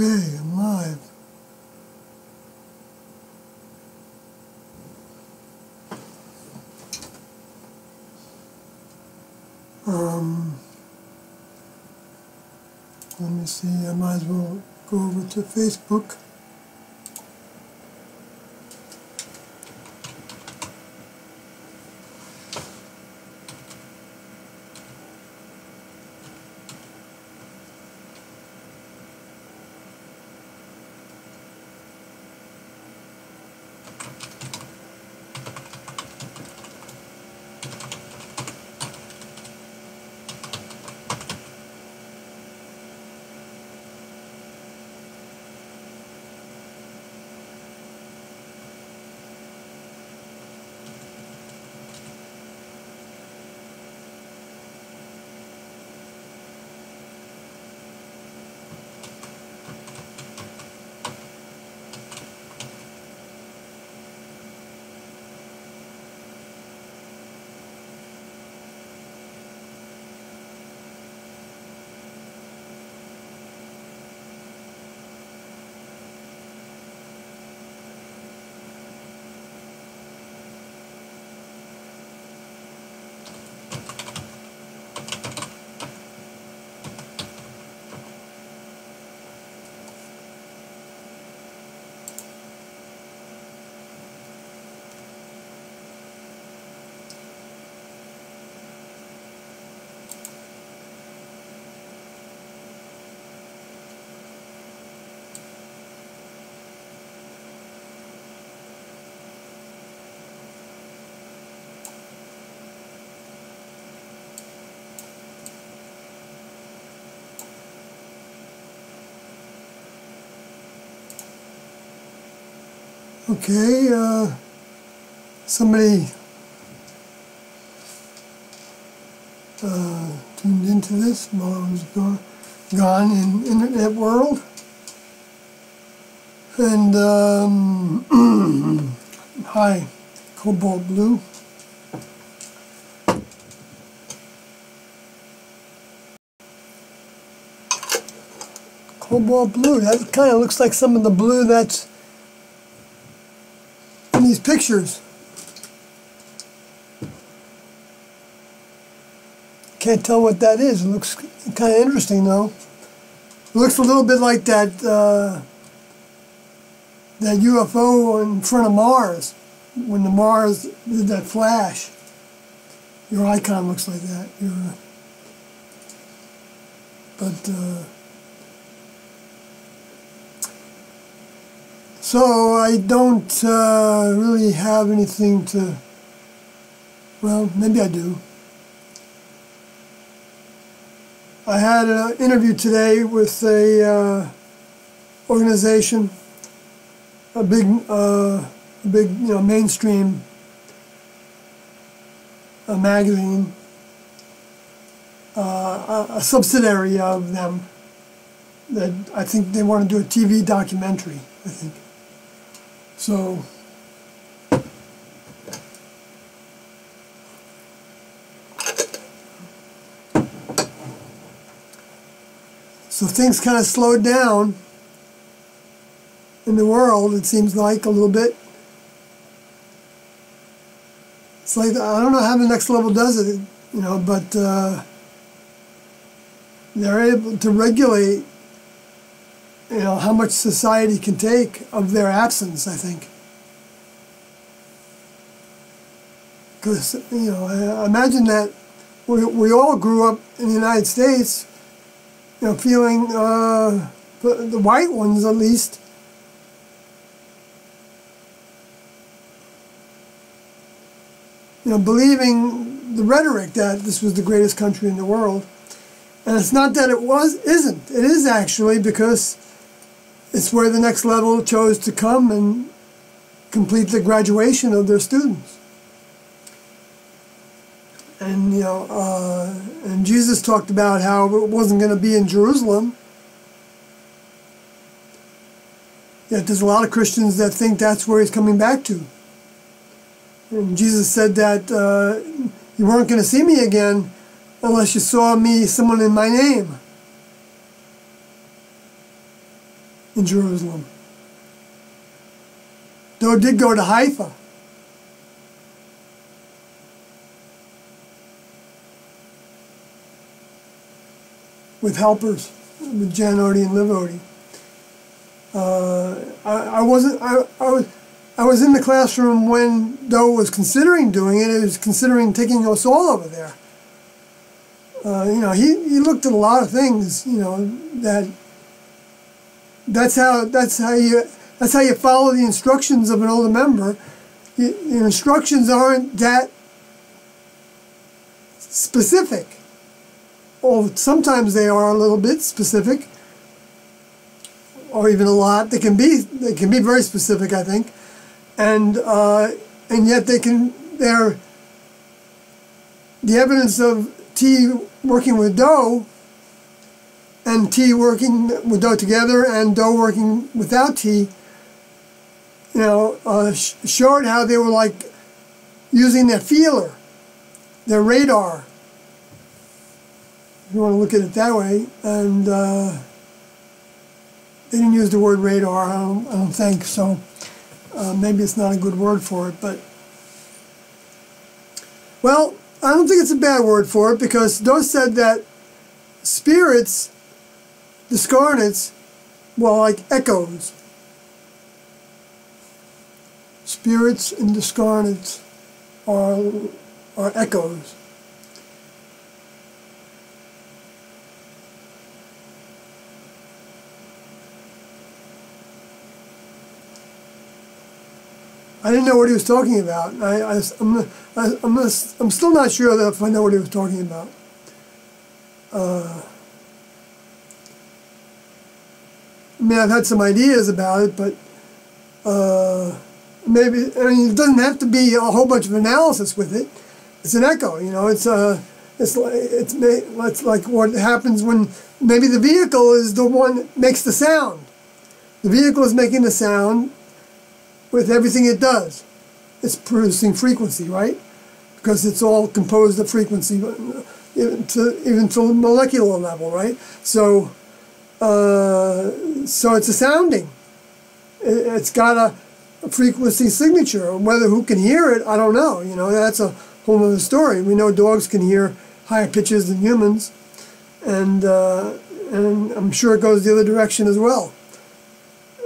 Okay, I'm live. Let me see, I might as well go over to Facebook. Okay, somebody tuned into this while I was gone in internet world, and hi, Cobalt Blue. Cobalt Blue, that kind of looks like some of the blue that's in these pictures. Can't tell what that is. It looks kind of interesting though. It looks a little bit like that that UFO in front of Mars, when the Mars did that flash. Your icon looks like that. So I don't really have anything to, well, maybe I do. I had an interview today with a organization, a big mainstream magazine, a subsidiary of them, that I think they want to do a TV documentary, I think. So things kind of slowed down in the world, it seems like, a little bit. It's like, I don't know how the next level does it, but they're able to regulate how much society can take of their absence, I think. Because, I imagine that we all grew up in the United States, feeling, the white ones at least, believing the rhetoric that this was the greatest country in the world. And it's not that it isn't. It is actually, because it's where the next level chose to come and complete the graduation of their students. And, and Jesus talked about how it wasn't going to be in Jerusalem. Yet there's a lot of Christians that think that's where he's coming back to. And Jesus said that you weren't going to see me again unless you saw someone in my name. in Jerusalem. Though did go to Haifa. With helpers, with Jan Odie and Liv Odie. I was in the classroom when Doe was considering doing it. He was considering taking us all over there. You know, he looked at a lot of things. You know, that's how you follow the instructions of an older member. The instructions aren't that specific. Or sometimes they are a little bit specific, or even a lot. They can be very specific, I think, and yet they're the evidence of T working with Doe, and T working with Doe together, and Doe working without T. You know, showed how they were like using their feeler, their radar. If you want to look at it that way, and they didn't use the word radar, I don't think, so maybe it's not a good word for it, but, well, I don't think it's a bad word for it, because Doe said that spirits, discarnates, well, like echoes. Spirits and discarnates are echoes. I didn't know what he was talking about. I'm still not sure that if I know what he was talking about. I mean, I've had some ideas about it, but maybe, I mean, it doesn't have to be a whole bunch of analysis with it. It's an echo, you know. It's like what happens when maybe the vehicle is the one that makes the sound. The vehicle is making the sound with everything it does. It's producing frequency, right? Because it's all composed of frequency, even to molecular level, right? So it's a sounding. It's got a frequency signature. Whether who can hear it, I don't know. You know, that's a whole other story. We know dogs can hear higher pitches than humans, and I'm sure it goes the other direction as well.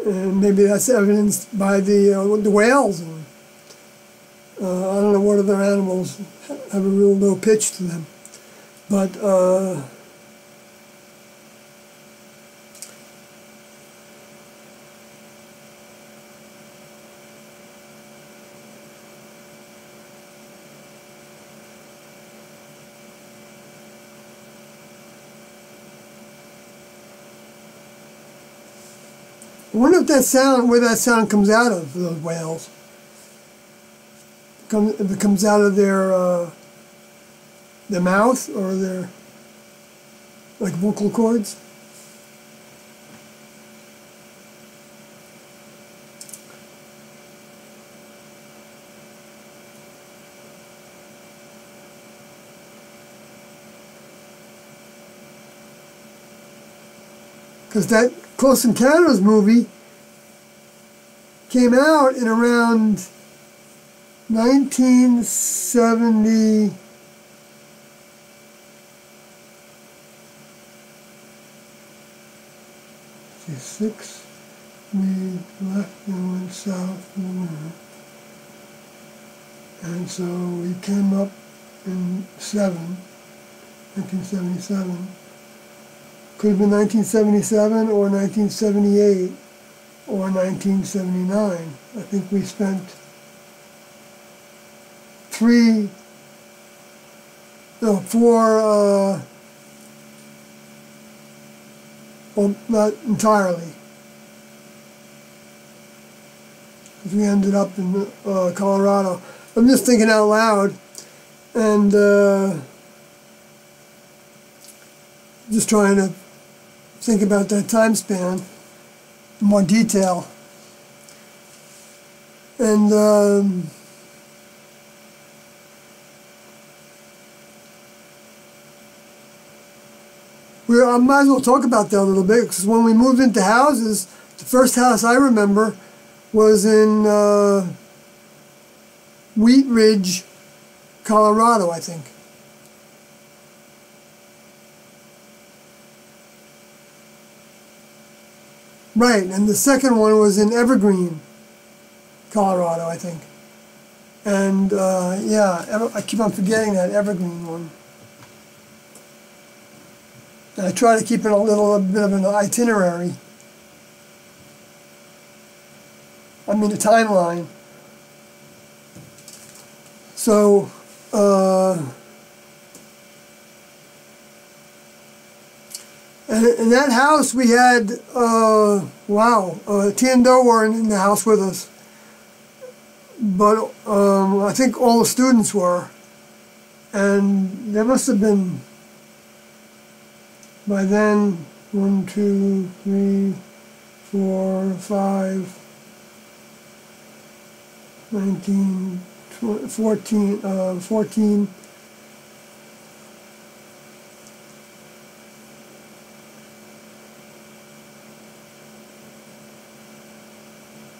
And maybe that's evidenced by the whales, and I don't know what other animals have a real low pitch to them, but I wonder if that sound, where that sound comes out of, those whales. If it comes out of their mouth, or their, like, vocal cords. Because that Close Encounters movie came out in around 1976, we left and went south and went. And so we came up in 1977. Could have been 1977 or 1978 or 1979. I think we spent four, well, not entirely, because we ended up in Colorado. I'm just thinking out loud, and just trying to think about that time span in more detail. And I might as well talk about that a little bit, because when we moved into houses The first house I remember was in Wheat Ridge, Colorado, I think. Right, and the second one was in Evergreen, Colorado, I think. And yeah, I keep on forgetting that Evergreen one. And I try to keep it a little bit of an itinerary. I mean, a timeline. So, and in that house we had, T and Do weren't in the house with us. But I think all the students were. And there must have been, by then, 1, 2, 3, 4, 5, 19, 14,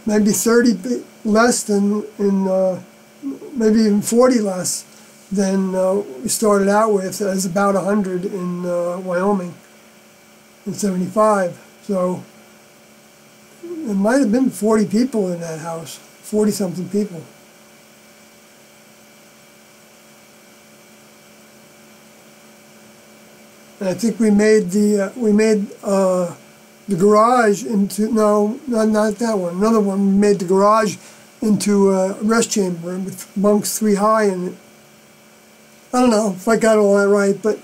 maybe 30 less than maybe even 40 less than we started out with, as about 100 in Wyoming in 75. So it might have been 40 people in that house, 40-something people. And I think we made the garage into, no, not that one, another one. We made the garage into a rest chamber with bunks 3 high in it. I don't know if I got all that right, but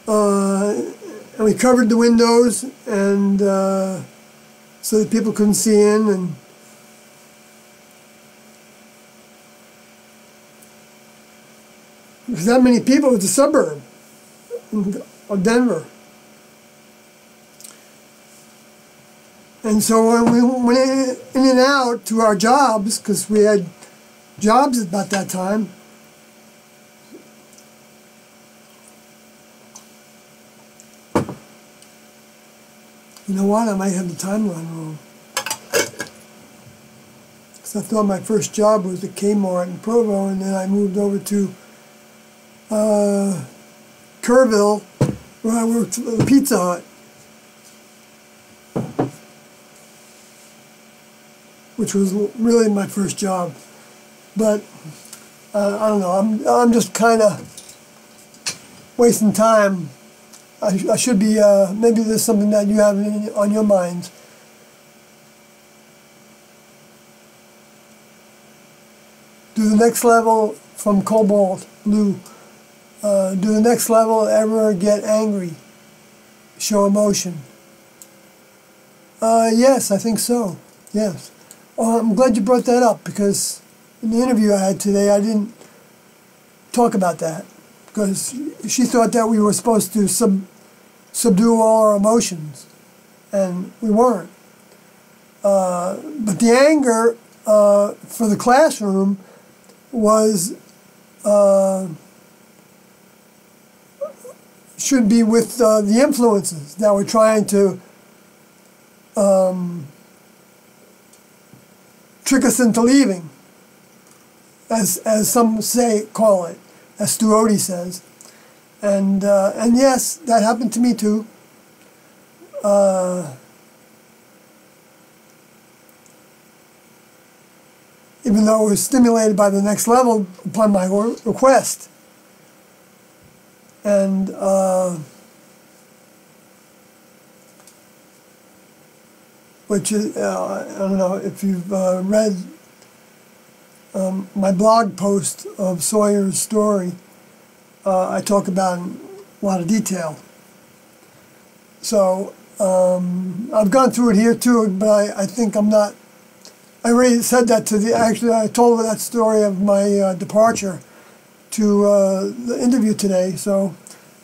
and we covered the windows and so that people couldn't see in, and because that many people, it's a suburb of Denver. And so when we went in and out to our jobs, because we had jobs about that time, you know what, I might have the timeline wrong. Because I thought my first job was at Kmart in Provo, and then I moved over to Kerrville, where I worked at the Pizza Hut, which was really my first job. But I don't know, I'm just kind of wasting time. I should be, maybe there's something that you have on your minds. Do the next level from Cobalt Blue. Do the next level ever get angry? Show emotion? Yes, I think so. Yes. I'm glad you brought that up, because in the interview I had today, I didn't talk about that, because she thought that we were supposed to subdue all our emotions, and we weren't. But the anger for the classroom was should be with the influences that were trying to trick us into leaving, as some call it, as Stu Odie says. And yes, that happened to me too. Even though it was stimulated by the next level upon my request. And which is, I don't know if you've read my blog post of Sawyer's story. I talk about in a lot of detail. So I've gone through it here too, but I think I'm not. I already said that to actually I told that story of my departure to the interview today. So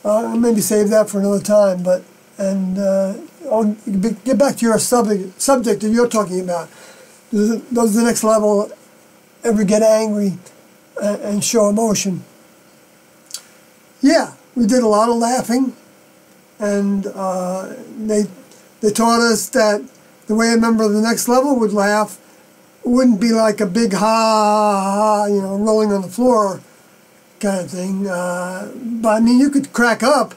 I'll maybe save that for another time. But I'll get back to your subject that you're talking about. Does the next level ever get angry and show emotion? Yeah, we did a lot of laughing, and they taught us that the way a member of the next level would laugh wouldn't be like a big ha, ha, ha, you know, rolling on the floor kind of thing. But I mean, you could crack up.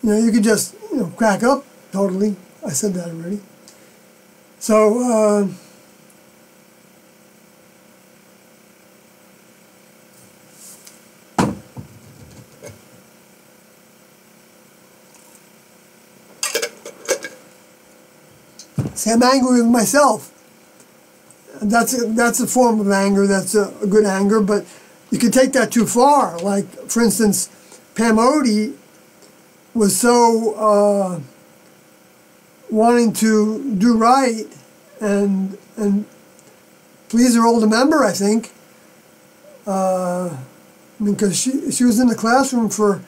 You know, you could just, you know, crack up totally. I said that already. So, see, I'm angry with myself. That's a form of anger. That's a good anger, but you can take that too far. Like, for instance, Pam Odie was so wanting to do right and please her older member, I think. Because she was in the classroom for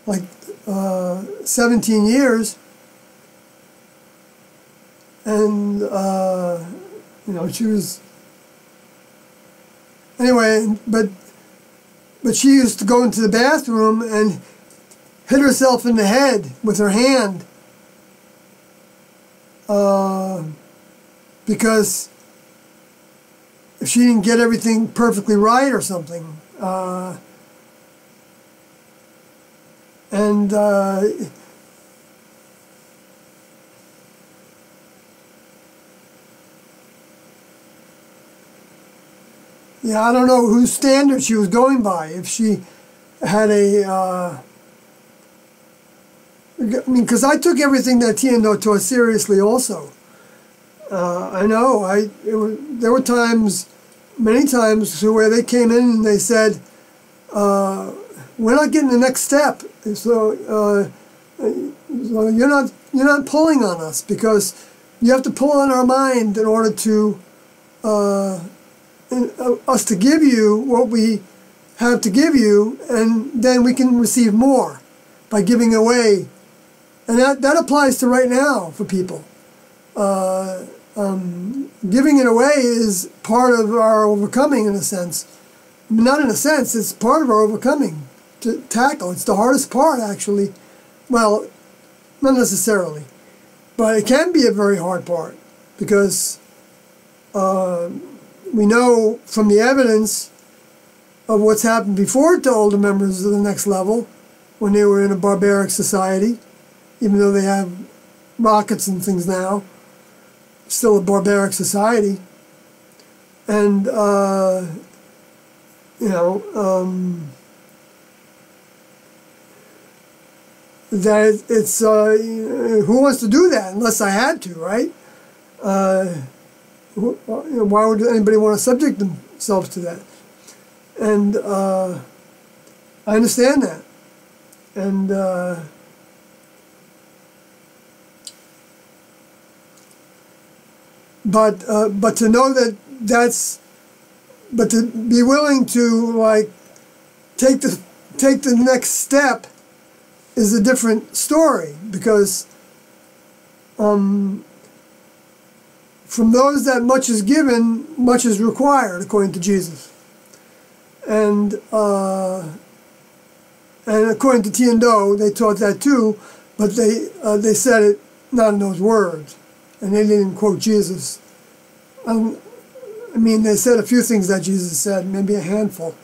like 17 years. And, you know, she was, anyway, but she used to go into the bathroom and hit herself in the head with her hand because if she didn't get everything perfectly right or something. Yeah, I don't know whose standard she was going by. If she had a, I mean, because I took everything that Tiendo taught seriously also. I know, there were times, many times, where they came in and they said, we're not getting the next step, so you're not pulling on us, because you have to pull on our mind in order to us to give you what we have to give you, and then we can receive more by giving away. And that applies to right now for people. Giving it away is part of our overcoming, in a sense. Not in a sense, it's part of our overcoming to tackle. It's the hardest part, actually. Well, not necessarily. But it can be a very hard part, because we know from the evidence of what's happened before to older members of the next level, when they were in a barbaric society, even though they have rockets and things now, still a barbaric society. And, you know, that it's, who wants to do that unless I had to, right? Why would anybody want to subject themselves to that? And I understand that. And but to know that but to be willing to, like, take the next step is a different story, because from those that much is given, much is required, according to Jesus. And according to Tiendo, they taught that too, but they said it not in those words, and they didn't quote Jesus. I mean, they said a few things that Jesus said, maybe a handful.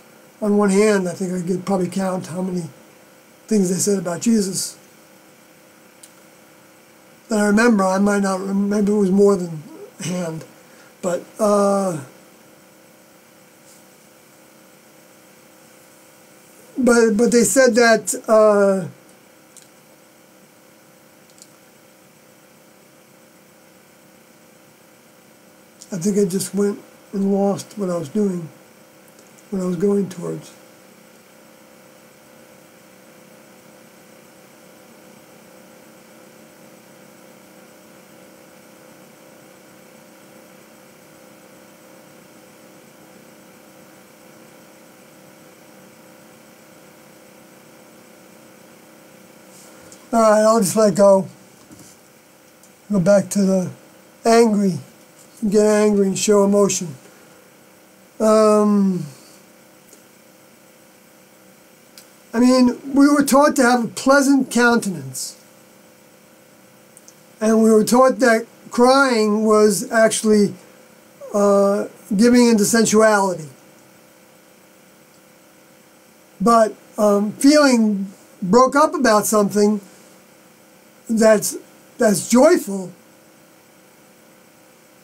On one hand, I think I could probably count how many things they said about Jesus that I remember. I might not remember, maybe it was more than a hand. But they said that I think I just went and lost what I was doing, what I was going towards. All right, I'll just let go. Go back to the angry. Get angry and show emotion. I mean, we were taught to have a pleasant countenance. And we were taught that crying was actually giving into sensuality. But feeling broke up about something that's joyful,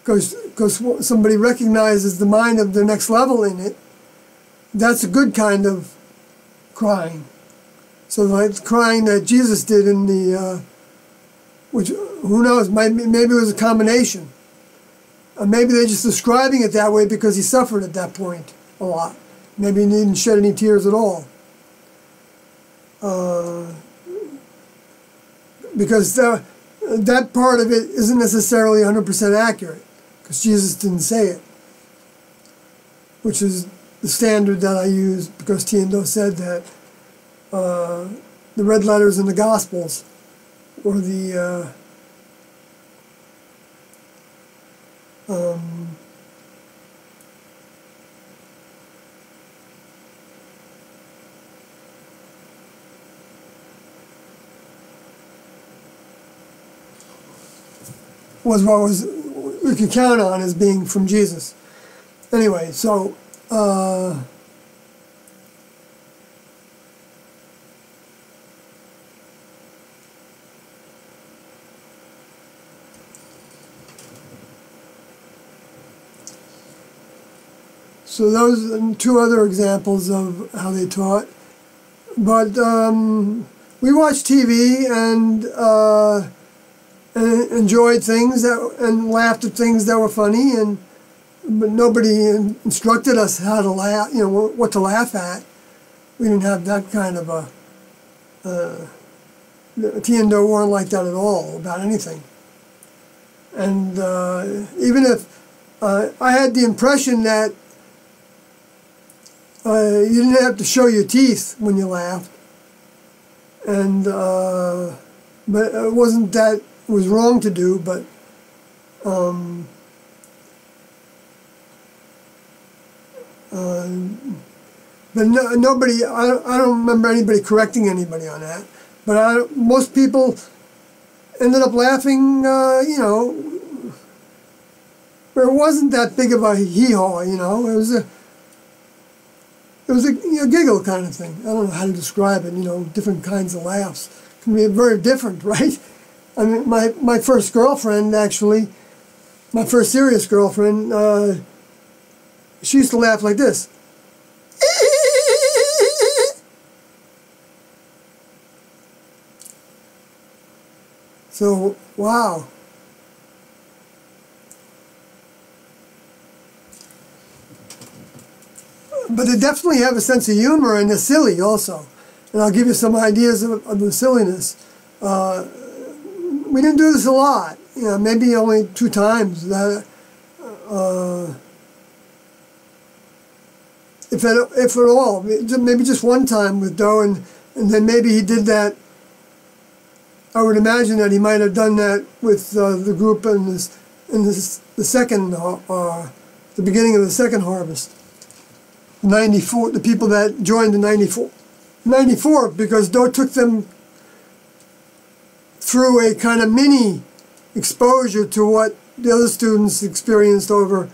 because somebody recognizes the mind of the next level in it, that's a good kind of crying. So like the crying that Jesus did in the, which, who knows, maybe it was a combination. Maybe they're just describing it that way because he suffered at that point a lot. Maybe he didn't shed any tears at all. Because that part of it isn't necessarily 100% accurate, because Jesus didn't say it, which is the standard that I use, because Tiendo said that the red letters in the Gospels, or the was what we could count on as being from Jesus. Anyway, so so those are two other examples of how they taught. But we watched TV and enjoyed things and laughed at things that were funny, but nobody instructed us how to laugh, what to laugh at. We didn't have that kind of Tiendo weren't like that at all about anything. And even if I had the impression that you didn't have to show your teeth when you laughed, and but it wasn't that it was wrong to do, but nobody. I don't remember anybody correcting anybody on that. But most people ended up laughing. But it wasn't that big of a hee-haw. It was a giggle kind of thing. I don't know how to describe it. Different kinds of laughs can be very different, right? I mean, my first girlfriend, actually, my first serious girlfriend, she used to laugh like this. So, wow. But they definitely have a sense of humor, and they're silly also. And I'll give you some ideas of the silliness. We didn't do this a lot, maybe only 2 times. If at all, maybe just one time with Doe, and then maybe he did that. I would imagine that he might have done that with the group in the second, the beginning of the second harvest. 94, the people that joined in 94, because Doe took them through a kind of mini exposure to what the other students experienced over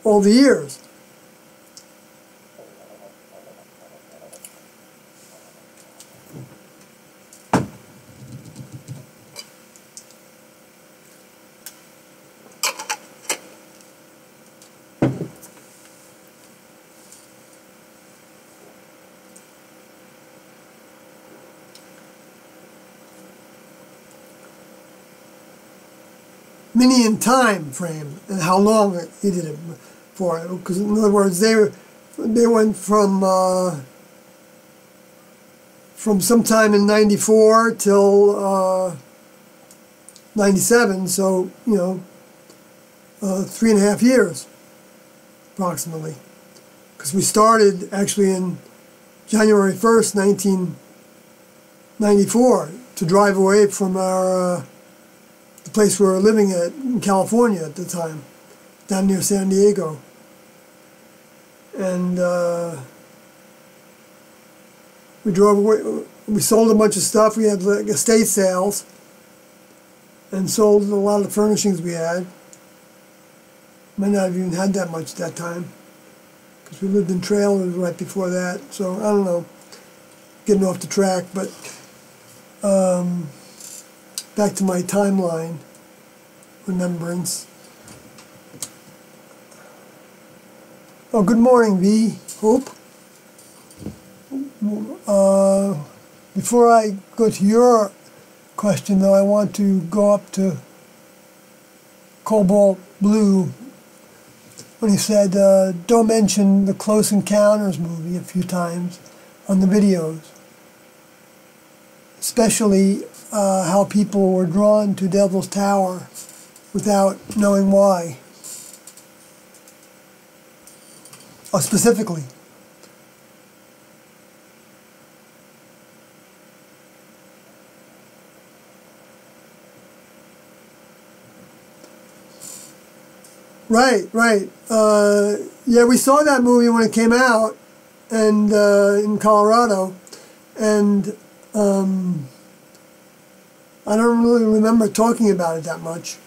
all the years. Mini in time frame, and how long he did it for. Because in other words, they went from sometime in 94 till 97, so 3.5 years approximately. Because we started actually in January 1st, 1994, to drive away from our the place we were living at in California at the time, down near San Diego. And we drove away. We sold a bunch of stuff. We had like estate sales, and sold a lot of the furnishings we had. Might not have even had that much at that time, because we lived in trailers right before that. So I don't know, getting off the track, but back to my timeline remembrance. Oh, good morning, V. Hope. Before I go to your question, though, I want to go up to Cobalt Blue when he said, don't mention the Close Encounters movie a few times on the videos. Especially how people were drawn to Devil's Tower without knowing why. Specifically. Right. Yeah, we saw that movie when it came out, and in Colorado, and I don't really remember talking about it that much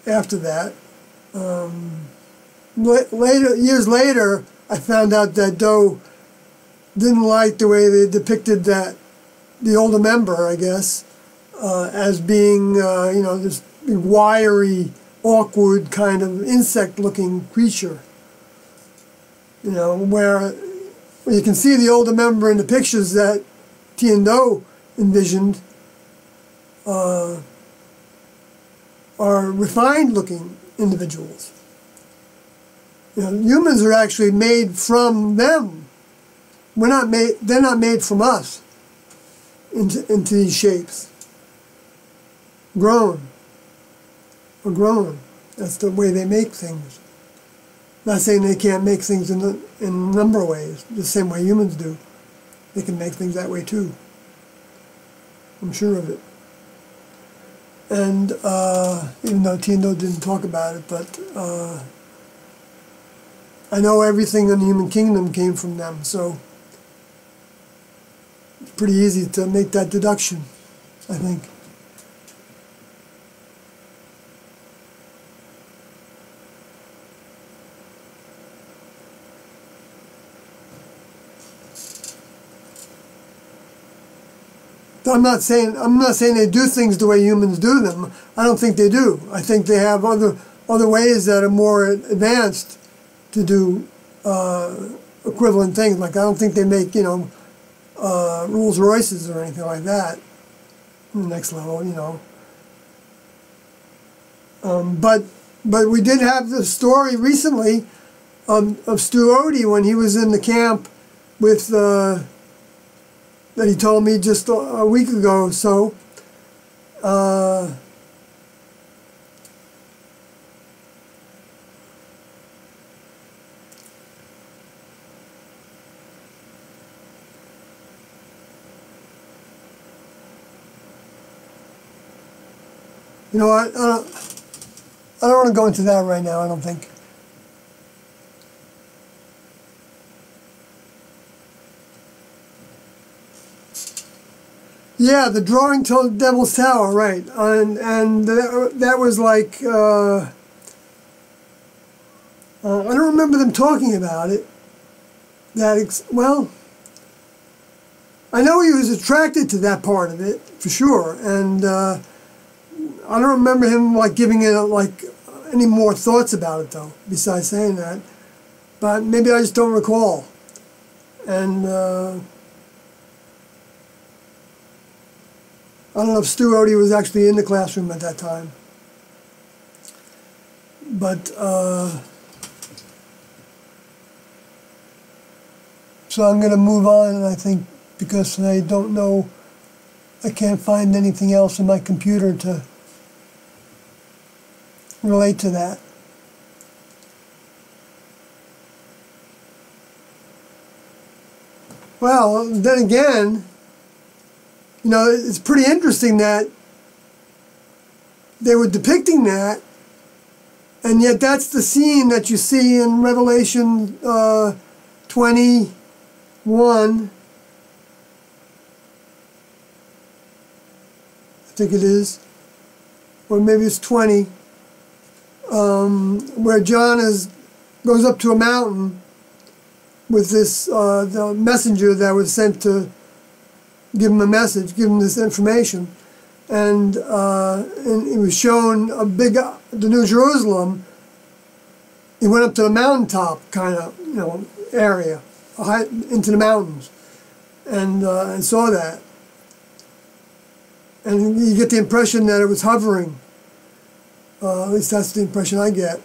after that. Years later, I found out that Doe didn't like the way they depicted that, the older member, I guess, as being, you know, this wiry, awkward kind of insect-looking creature. You know, where you can see the older member in the pictures that Doe envisioned are refined-looking individuals. You know, humans are actually made from them. We're not made. They're not made from us into these shapes. Grown. We're grown. That's the way they make things. Not saying they can't make things in a number of ways, the same way humans do. They can make things that way too. I'm sure of it. And even though Doe didn't talk about it, but I know everything in the human kingdom came from them, so it's pretty easy to make that deduction, I think. I'm not saying they do things the way humans do them. I don't think they do. I think they have other ways that are more advanced to do equivalent things. Like I don't think they make, you know, Rolls Royces or anything like that. The next level, you know. But we did have the story recently of Stu Odie when he was in the camp with that he told me just a week ago or so. You know what? I don't want to go into that right now, I don't think. Yeah, the drawing to Devil's Tower, right? And that was like I don't remember them talking about it. Well, I know he was attracted to that part of it for sure, and I don't remember him like giving it like any more thoughts about it though. Besides saying that, but maybe I just don't recall, and. I don't know if Stu Odie was actually in the classroom at that time. But, so I'm going to move on, and I think, because I don't know, I can't find anything else in my computer to relate to that. Well, then again, you know, it's pretty interesting that they were depicting that, and yet that's the scene that you see in Revelation 21, think it is, or maybe it's 20, where John goes up to a mountain with this the messenger that was sent to give him a message, give him this information, and it was shown the New Jerusalem. He went up to the mountaintop kind of area, into the mountains, and saw that. And you get the impression that it was hovering. At least that's the impression I get.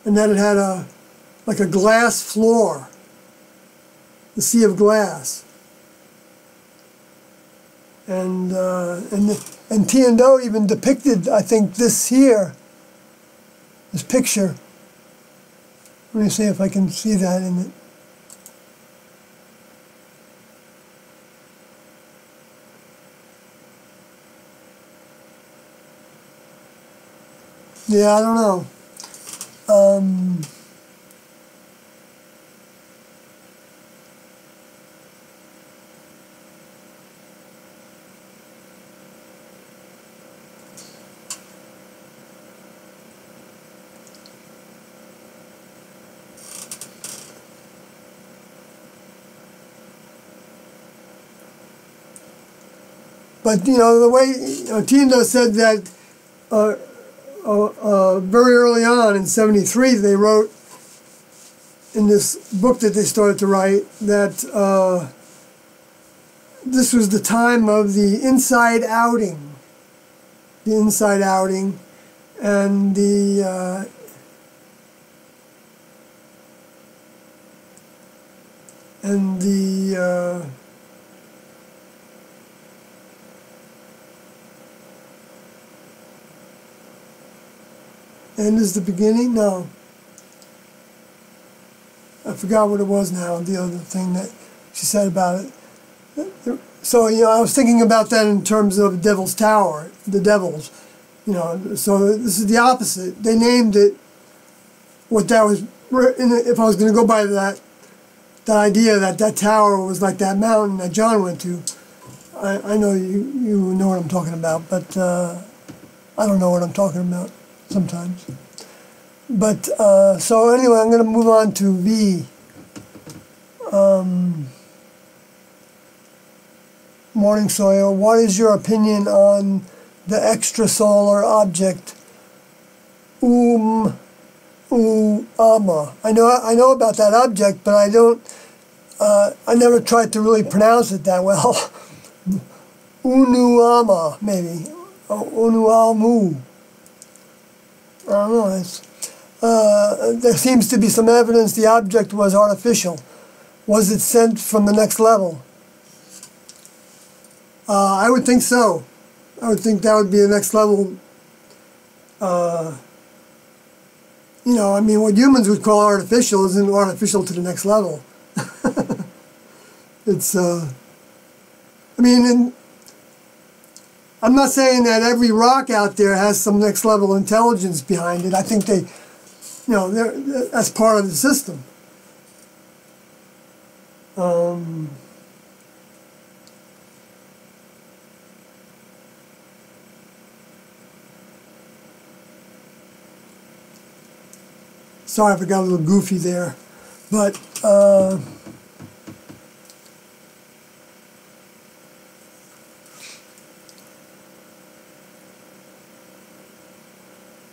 And that it had like a glass floor, the sea of glass. And Tiendo even depicted, I think, this picture. Let me see if I can see that in it. Yeah, I don't know. But the way Tiendo said that very early on in '73, they wrote in this book that they started to write that this was the time of the inside outing, and the end is the beginning? No. I forgot what it was now, the other thing that she said about it. So, I was thinking about that in terms of Devil's Tower, the devils. So this is the opposite. They named it what that was, if I was going to go by that idea that tower was like that mountain that John went to. I know you know what I'm talking about, but I don't know what I'm talking about sometimes. But so anyway, I'm going to move on to V. Morning Soil, what is your opinion on the extrasolar object Ama? I know about that object, but I don't. I never tried to really pronounce it that well. Unuama, maybe. Unuamu. I don't know. There seems to be some evidence the object was artificial. Was it sent from the next level? I would think so. I would think that would be the next level. I mean, what humans would call artificial isn't artificial to the next level. It's, I mean, I'm not saying that every rock out there has some next level intelligence behind it. I think that's part of the system. Sorry if I got a little goofy there, but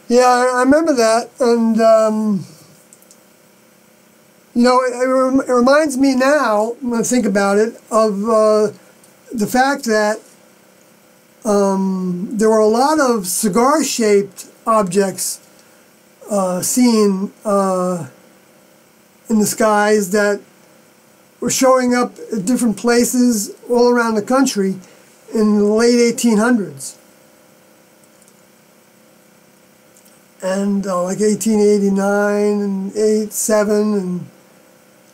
yeah, I remember that, and it reminds me now, when I think about it, of the fact that there were a lot of cigar-shaped objects seen in the skies that were showing up at different places all around the country in the late 1800s. And like 1889 and 87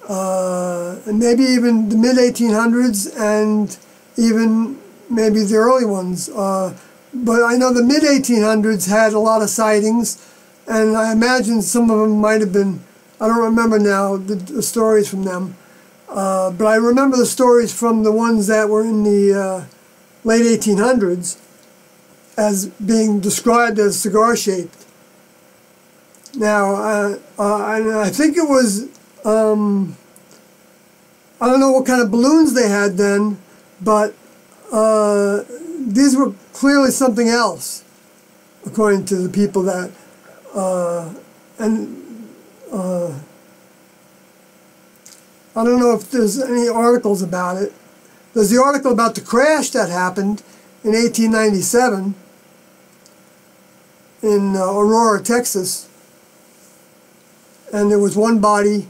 and maybe even the mid-1800s and even maybe the early ones. But I know the mid-1800s had a lot of sightings, and I imagine some of them might have been, I don't remember now the stories from them, but I remember the stories from the ones that were in the late 1800s. as being described as cigar-shaped. Now, I think it was, I don't know what kind of balloons they had then, but these were clearly something else, according to the people that, I don't know if there's any articles about it. There's the article about the crash that happened in 1897 in Aurora, Texas. And there was one body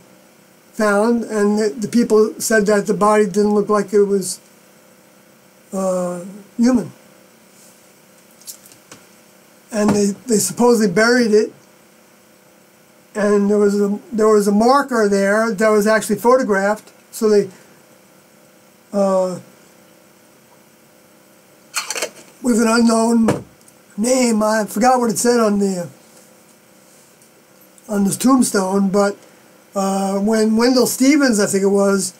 found, and the people said that the body didn't look like it was human. And they supposedly buried it, and there was a marker there that was actually photographed. So they with an unknown name, I forgot what it said on this tombstone, but when Wendell Stevens, I think it was,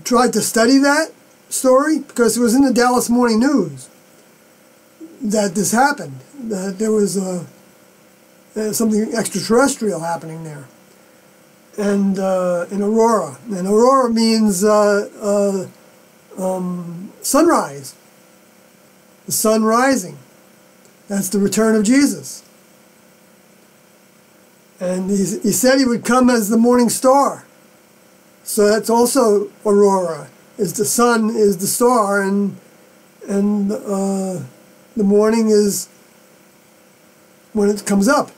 tried to study that story, because it was in the Dallas Morning News that this happened, that there was something extraterrestrial happening there, and in Aurora. And Aurora means sunrise, the sun rising. That's the return of Jesus. And he said he would come as the morning star. So that's also Aurora. Is the sun is the star, and the morning is when it comes up,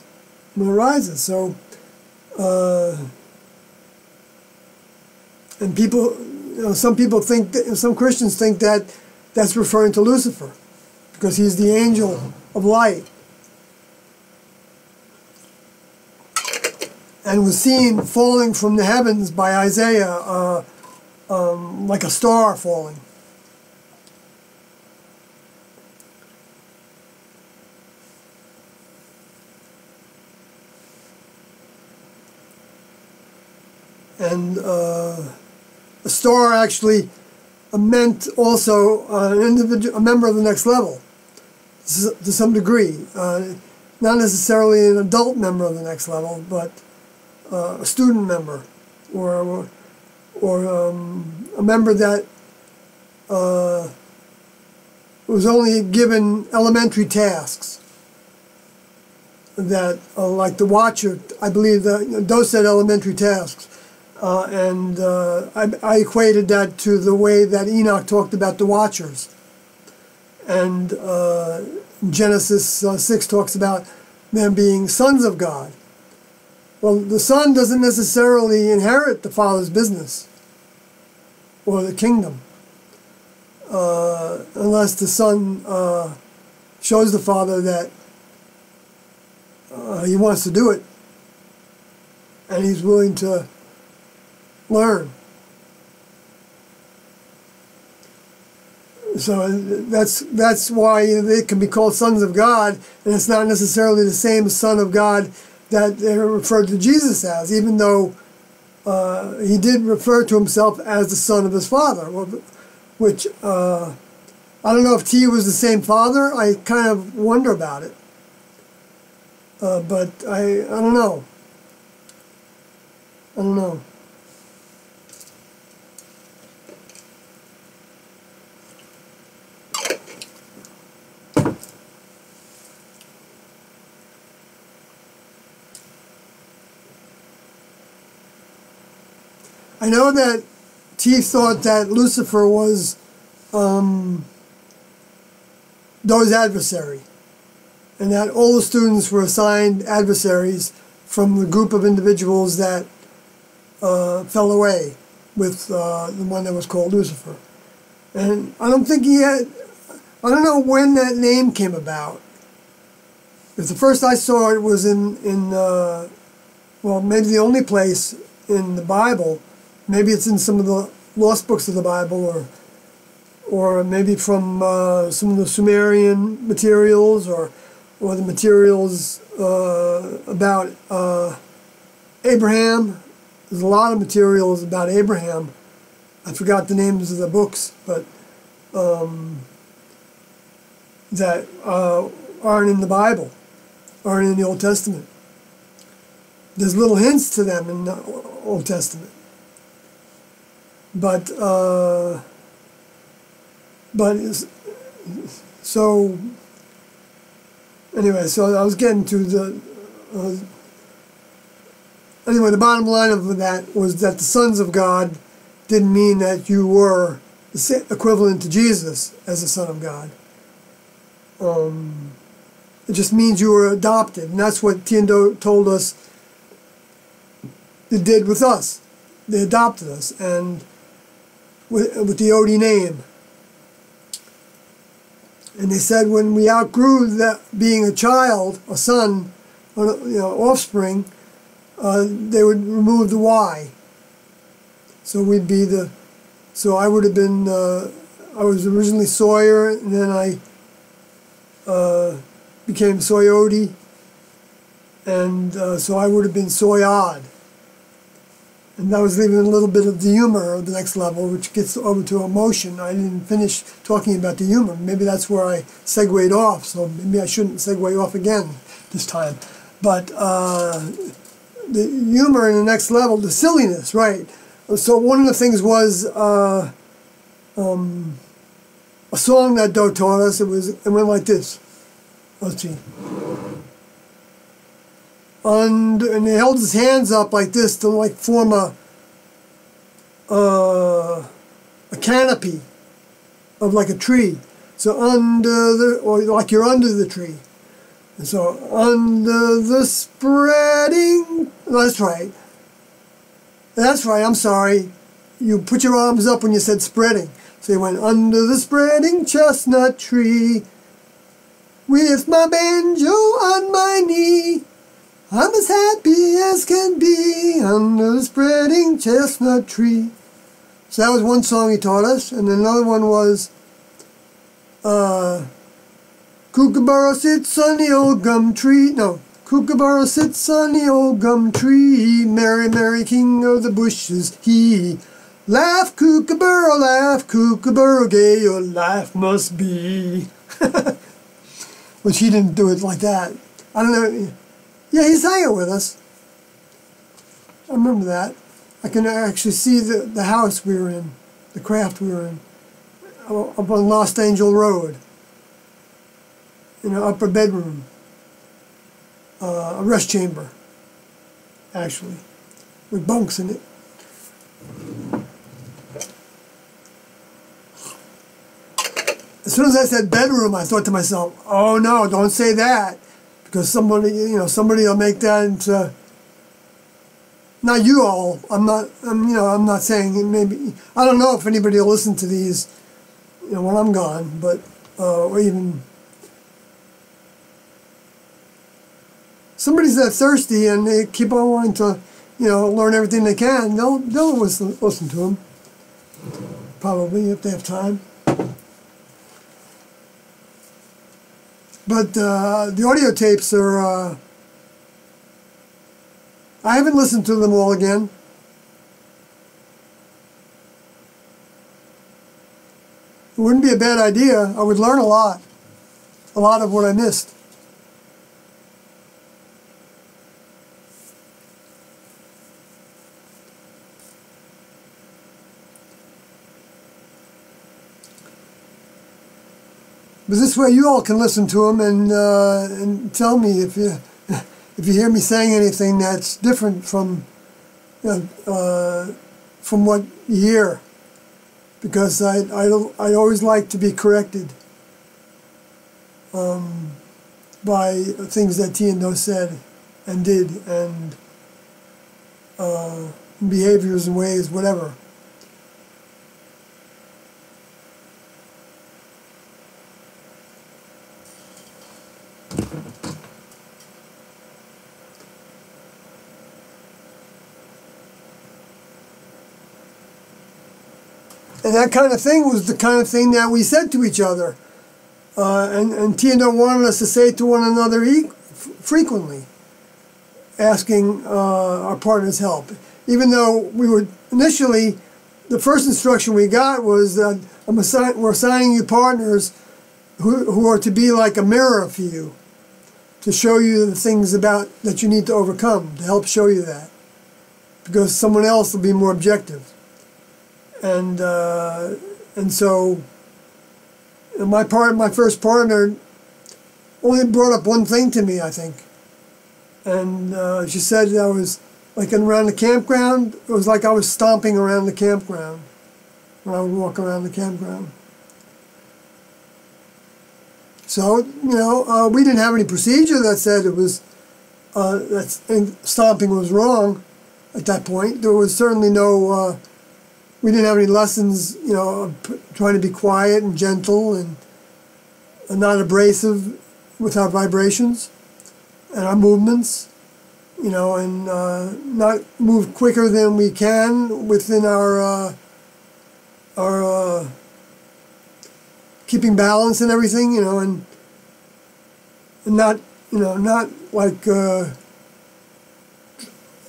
when it rises. So, and people, some people think that, some Christians think that that's referring to Lucifer, because he's the angel of light, and was seen falling from the heavens by Isaiah like a star falling. And a star actually meant also an individual, a member of the next level, to some degree. Not necessarily an adult member of the next level, but a student member, or a member that was only given elementary tasks. That, like the Watcher, I believe those said elementary tasks. I equated that to the way that Enoch talked about the Watchers. And Genesis 6 talks about them being sons of God. Well, the son doesn't necessarily inherit the father's business or the kingdom, unless the son shows the father that he wants to do it, and he's willing to learn. So that's why they can be called sons of God, and it's not necessarily the same son of God that they're referred to Jesus as, even though he did refer to himself as the son of his father, which I don't know if T was the same father. I kind of wonder about it, but I don't know. I don't know. I know that T thought that Lucifer was Doe's adversary, and that all the students were assigned adversaries from the group of individuals that fell away with the one that was called Lucifer. And I don't think he had, I don't know when that name came about. Because the first I saw it was in well, maybe the only place in the Bible. Maybe it's in some of the lost books of the Bible, or maybe from some of the Sumerian materials, or the materials about Abraham. There's a lot of materials about Abraham. I forgot the names of the books, but that aren't in the Bible, aren't in the Old Testament. There's little hints to them in the Old Testament. But so anyway, so I was getting to the anyway, the bottom line of that was that the sons of God didn't mean that you were the equivalent to Jesus as a son of God. It just means you were adopted, and that's what Tiendo told us it did with us. They adopted us, and with the Odie name. And they said when we outgrew that being a child, a son, or offspring, they would remove the Y. So we'd be the. So I would have been. I was originally Sawyer, and then I became Soyodi, and so I would have been Soyod. And that was leaving a little bit of the humor of the next level, which gets over to emotion. I didn't finish talking about the humor. Maybe that's where I segued off, so maybe I shouldn't segue off again this time. But the humor in the next level, the silliness, right. So one of the things was a song that Doe taught us. It went like this. Let's see. And he held his hands up like this to like form a canopy of like a tree. So or like you're under the tree. And so under the spreading. That's right. That's right. I'm sorry. You put your arms up when you said spreading. So you went under the spreading chestnut tree with my banjo on my knee. I'm as happy as can be under the spreading chestnut tree. So that was one song he taught us. And another one was Kookaburra sits on the old gum tree. No, Kookaburra sits on the old gum tree. Merry, merry king of the bushes, he. Laugh, Kookaburra, gay your life must be. Which he didn't do it like that. I don't know. Yeah, he sang it with us. I remember that. I can actually see the house we were in, the craft we were in, up on Lost Angel Road, in an upper bedroom, a rest chamber, actually, with bunks in it. As soon as I said bedroom, I thought to myself, oh no, don't say that. Because somebody will make that into, not you all. I'm not saying it. Maybe I don't know if anybody will listen to these, when I'm gone. But or even somebody's that thirsty and they keep on wanting to, learn everything they can. They'll listen to them. Probably if they have time. But the audio tapes are, I haven't listened to them all again. It wouldn't be a bad idea. I would learn a lot of what I missed. But this way, you all can listen to them and tell me if you hear me saying anything that's different from what you hear, because I always like to be corrected by things that Tiendo said and did and behaviors and ways, whatever. And that kind of thing was the kind of thing that we said to each other. And Tiendo wanted us to say to one another frequently, asking our partner's help. Even though we were initially, the first instruction we got was that we're assigning you partners who are to be like a mirror for you, to show you the things about that you need to overcome, to help show you that, because someone else will be more objective. And so my first partner only brought up one thing to me, I think. And she said I was like around the campground. It was like I was stomping around the campground when I would walk around the campground. So, we didn't have any procedure that said it was that stomping was wrong at that point. There was certainly no, we didn't have any lessons, trying to be quiet and gentle and not abrasive with our vibrations and our movements, and not move quicker than we can within our keeping balance and everything, and not, not like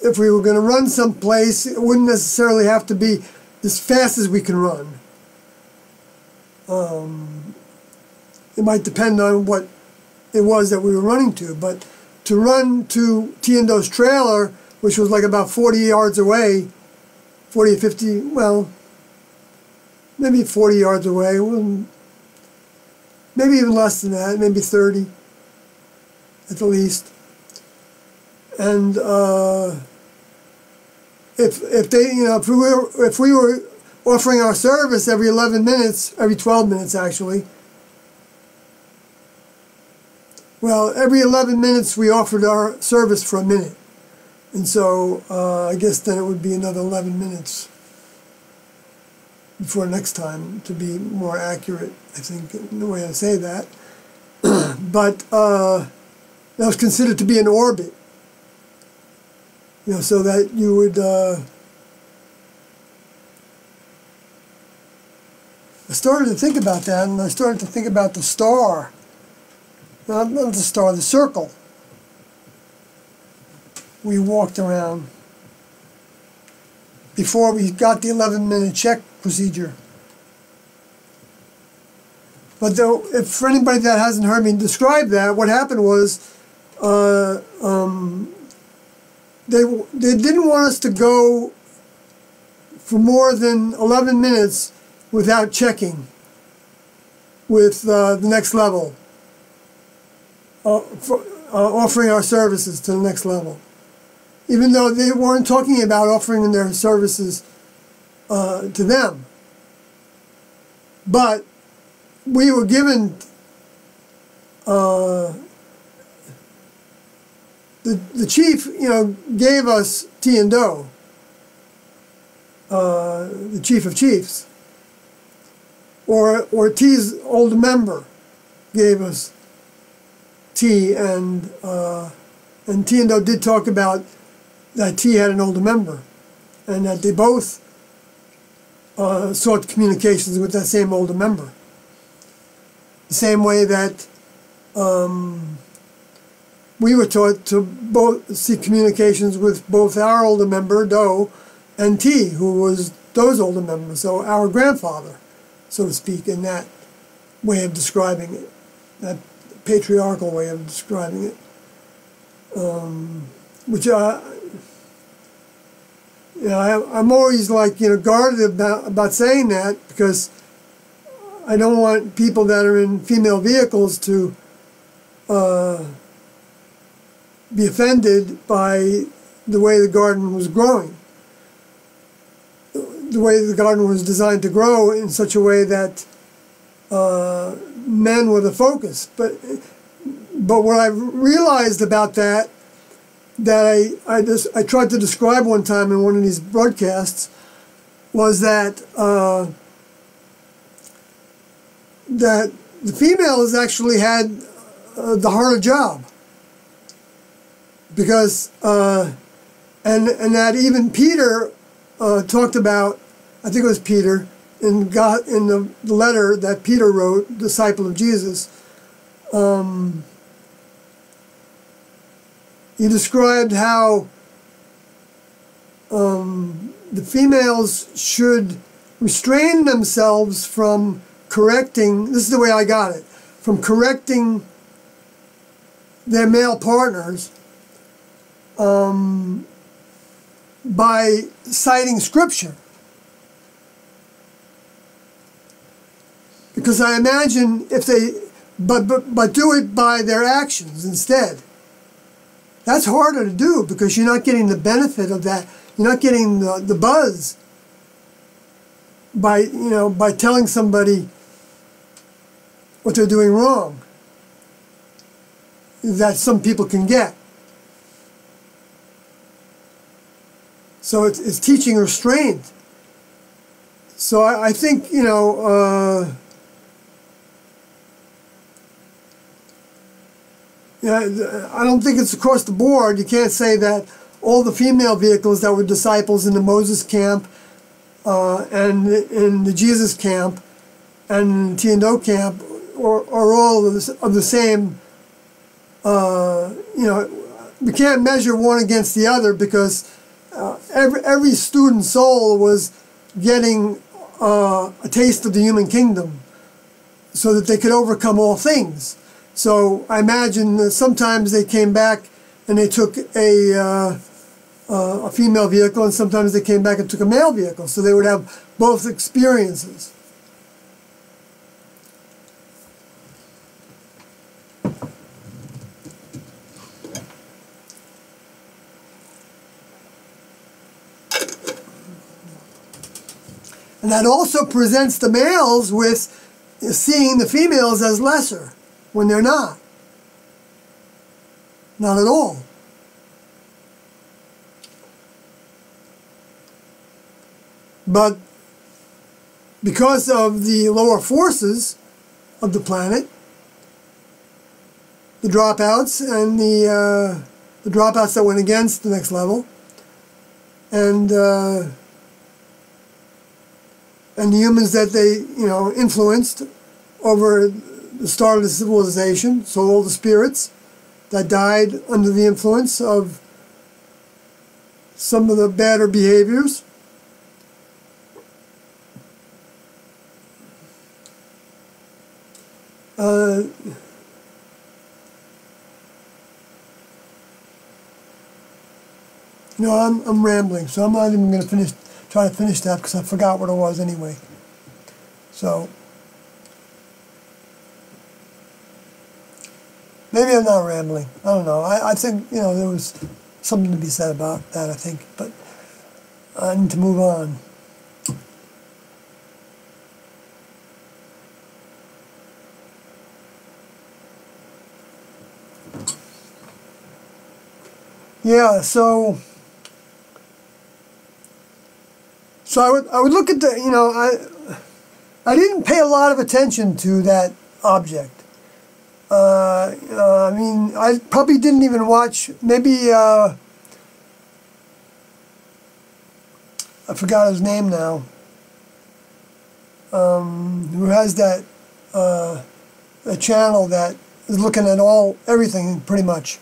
if we were going to run someplace, it wouldn't necessarily have to be as fast as we can run. It might depend on what it was that we were running to, but to run to T&Do's trailer, which was like about 40 yards away, 40 or 50, well, maybe 40 yards away, maybe even less than that, maybe 30 at the least. And if we were offering our service every 11 minutes, every 12 minutes actually, well, every 11 minutes we offered our service for a minute. And so I guess then it would be another 11 minutes before next time, to be more accurate, I think, in the way I say that. But that was considered to be an orbit, so that you would, I started to think about that, and I started to think about the star, not the star, the circle we walked around before we got the 11-minute check procedure. But though, if for anybody that hasn't heard me describe that, what happened was they didn't want us to go for more than 11 minutes without checking with the next level, offering our services to the next level. Even though they weren't talking about offering their services to them. But we were given the chief, gave us T&Do, the chief of chiefs, or T's older member gave us T, and T&Do did talk about that T had an older member, and that they both sought communications with that same older member. The same way that we were taught to both seek communications with both our older member, Do, and T, who was Do's older member, so our grandfather, so to speak, in that way of describing it, that patriarchal way of describing it, which I'm always guarded about saying that, because I don't want people that are in female vehicles to be offended by the way the garden was growing. The way the garden was designed to grow in such a way that men were the focus. But what I realized about that I tried to describe one time in one of these broadcasts, was that that the females actually had the harder job, because and that even Peter talked about, I think it was Peter, in the letter that Peter wrote, disciple of Jesus. He described how the females should restrain themselves from correcting, this is the way I got it, from correcting their male partners by citing scripture. Because I imagine if they, but do it by their actions instead. That's harder to do because you're not getting the benefit of that. You're not getting the buzz by, by telling somebody what they're doing wrong that some people can get. So it's teaching restraint. So I think, I don't think it's across the board. You can't say that all the female vehicles that were disciples in the Moses camp and in the Jesus camp and T&O camp are all of the same. We can't measure one against the other because every student soul was getting a taste of the human kingdom so that they could overcome all things. So I imagine that sometimes they came back and they took a female vehicle, and sometimes they came back and took a male vehicle. So they would have both experiences. And that also presents the males with seeing the females as lesser when they're not. Not at all. But because of the lower forces of the planet, the dropouts and the dropouts that went against the next level, and the humans that they, influenced over the start of the civilization, so all the spirits that died under the influence of some of the badder behaviors. I'm rambling, so I'm not even going to try to finish that because I forgot what it was anyway. So maybe I'm not rambling. I don't know. I think, there was something to be said about that, I think. But I need to move on. Yeah, so I would look at the, I didn't pay a lot of attention to that object. I mean, I probably didn't even watch, maybe, I forgot his name now, who has that, a channel that is looking at everything pretty much.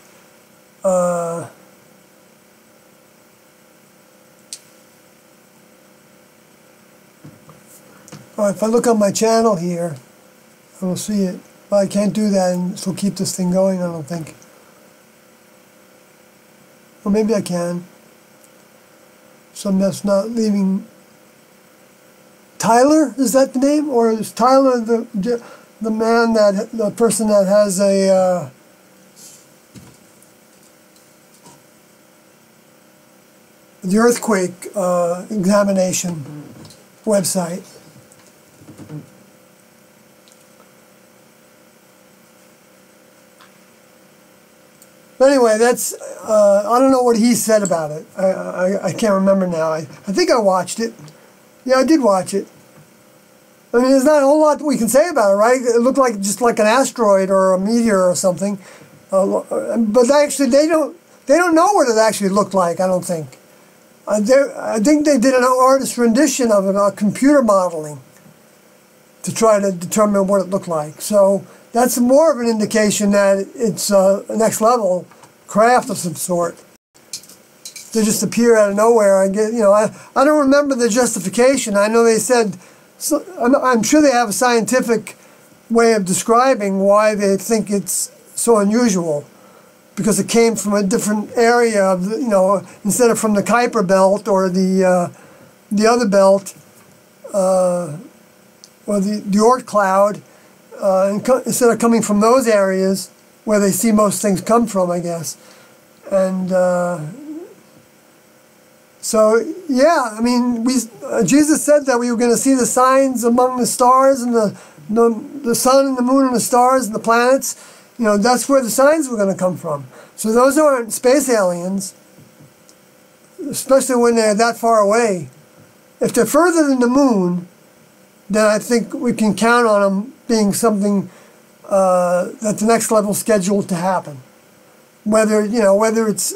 If I look on my channel here, I will see it. But I can't do that, and this will keep this thing going, I don't think. Or maybe I can. Something that's not leaving. Tyler, is that the name? Or is Tyler the man the person that has a the earthquake examination website? But anyway, that's, I don't know what he said about it. I can't remember now. I think I watched it. Yeah, I did watch it. I mean, there's not a whole lot we can say about it, right? It looked like just like an asteroid or a meteor or something. But actually, they don't know what it actually looked like, I don't think. I think they did an artist rendition of it, computer modeling, to try to determine what it looked like. So that's more of an indication that it's a next level craft of some sort. They just appear out of nowhere. I don't remember the justification. I know they said, I'm sure they have a scientific way of describing why they think it's so unusual, because it came from a different area of the, instead of from the Kuiper belt or the other belt, or the Oort cloud, instead of coming from those areas where they see most things come from, I guess. And so, yeah, I mean, Jesus said that we were going to see the signs among the stars and the sun and the moon and the stars and the planets. That's where the signs were going to come from. So those aren't space aliens, especially when they're that far away. If they're further than the moon, then I think we can count on them being something that the next level is scheduled to happen. Whether it's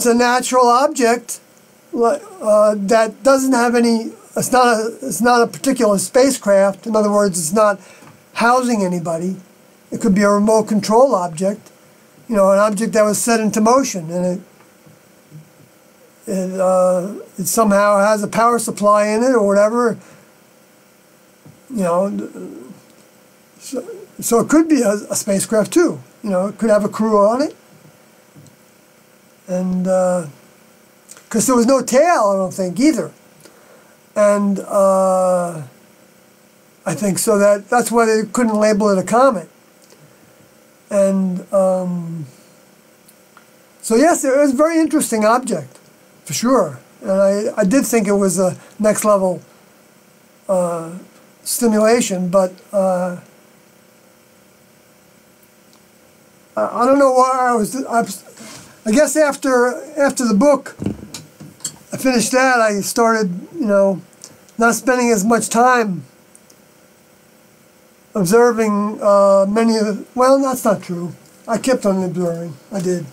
a natural object that doesn't have any, it's not a particular spacecraft. In other words, it's not housing anybody. It could be a remote control object, an object that was set into motion, and it somehow has a power supply in it or whatever. So it could be a spacecraft too. It could have a crew on it. And because there was no tail, I don't think, either. And I think so that's why they couldn't label it a comet. And so yes, it was a very interesting object, for sure. And I did think it was a next level stimulation, but I don't know why I guess after the book, I finished that, I started, not spending as much time observing many of the, well, that's not true. I kept on observing. I did.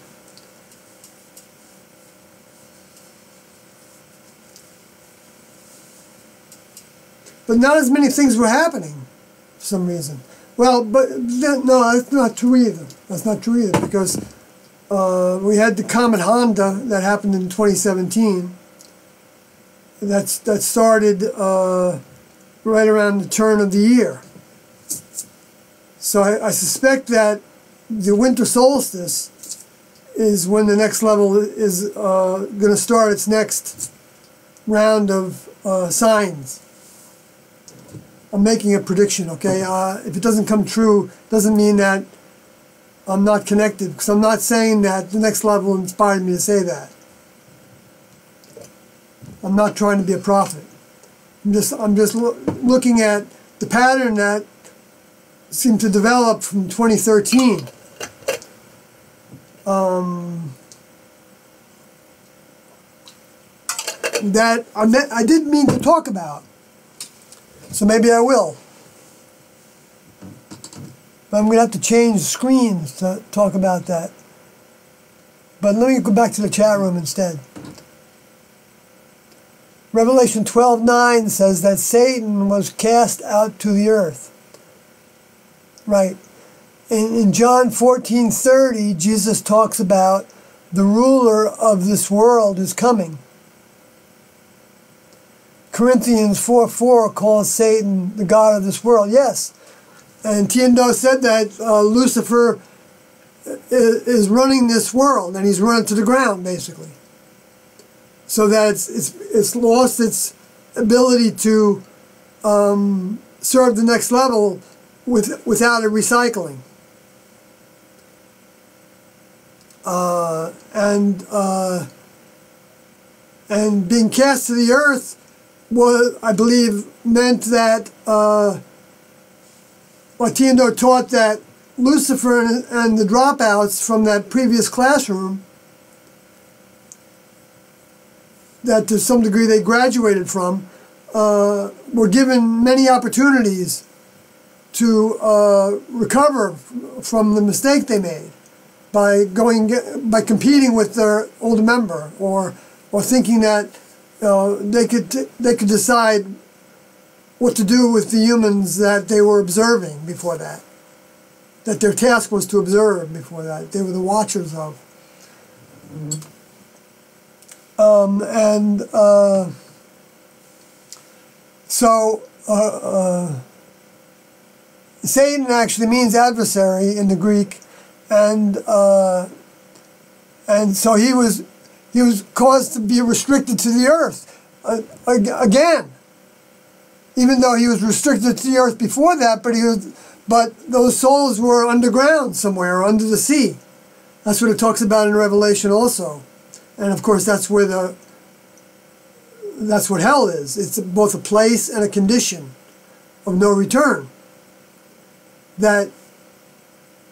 But not as many things were happening for some reason. Well, but no, that's not true either. That's not true either, because we had the Comet Honda that happened in 2017. That started right around the turn of the year. So I suspect that the winter solstice is when the next level is going to start its next round of signs. I'm making a prediction, okay? If it doesn't come true, doesn't mean that I'm not connected, because I'm not saying that the next level inspired me to say that. I'm not trying to be a prophet. I'm just looking at the pattern that seemed to develop from 2013. That I didn't mean to talk about. So maybe I will. But I'm going to have to change screens to talk about that. But let me go back to the chat room instead. Revelation 12:9 says that Satan was cast out to the earth. Right. In John 14:30, Jesus talks about the ruler of this world is coming. Corinthians 4:4 calls Satan the god of this world. Yes. And Tiendo said that Lucifer is running this world, and he's run it to the ground, basically. So that it's lost its ability to serve the next level without a recycling. And being cast to the earth was, I believe, meant that Tiendo taught that Lucifer and the dropouts from that previous classroom, that to some degree they graduated from, were given many opportunities to recover from the mistake they made by competing with their older member, or thinking that they could decide what to do with the humans that they were observing before that. That their task was to observe before that. They were the watchers of. Satan actually means adversary in the Greek, and so he was caused to be restricted to the earth again. Even though he was restricted to the earth before that, but those souls were underground somewhere, under the sea. That's what it talks about in Revelation also, and of course that's what hell is. It's both a place and a condition of no return. That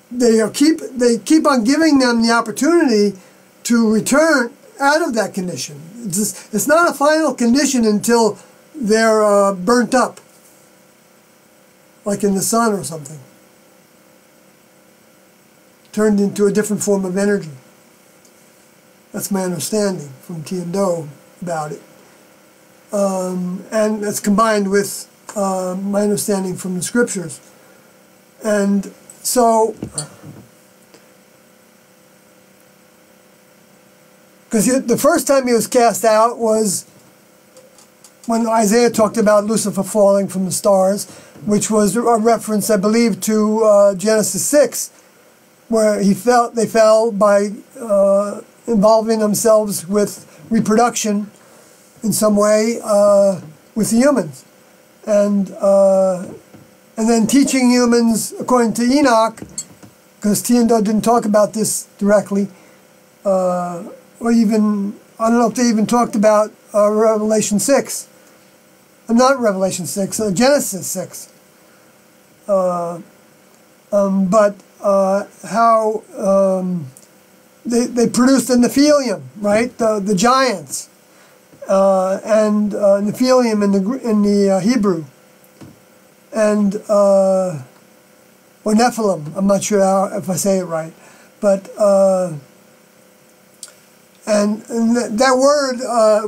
they keep on giving them the opportunity to return out of that condition. It's not a final condition until they're burnt up, like in the sun or something, turned into a different form of energy. That's my understanding from Tian-Do about it. And it's combined with my understanding from the scriptures. And so, because the first time he was cast out was when Isaiah talked about Lucifer falling from the stars, which was a reference, I believe, to Genesis 6, where they fell by involving themselves with reproduction in some way with the humans, and then teaching humans, according to Enoch, because Tian-Do didn't talk about this directly, or even, I don't know if they even talked about Revelation 6. Not Revelation 6, Genesis 6. But how they produced the Nephilim, right? The giants, and Nephilim in the Hebrew, and or Nephilim. I'm not sure if I say it right, but and that word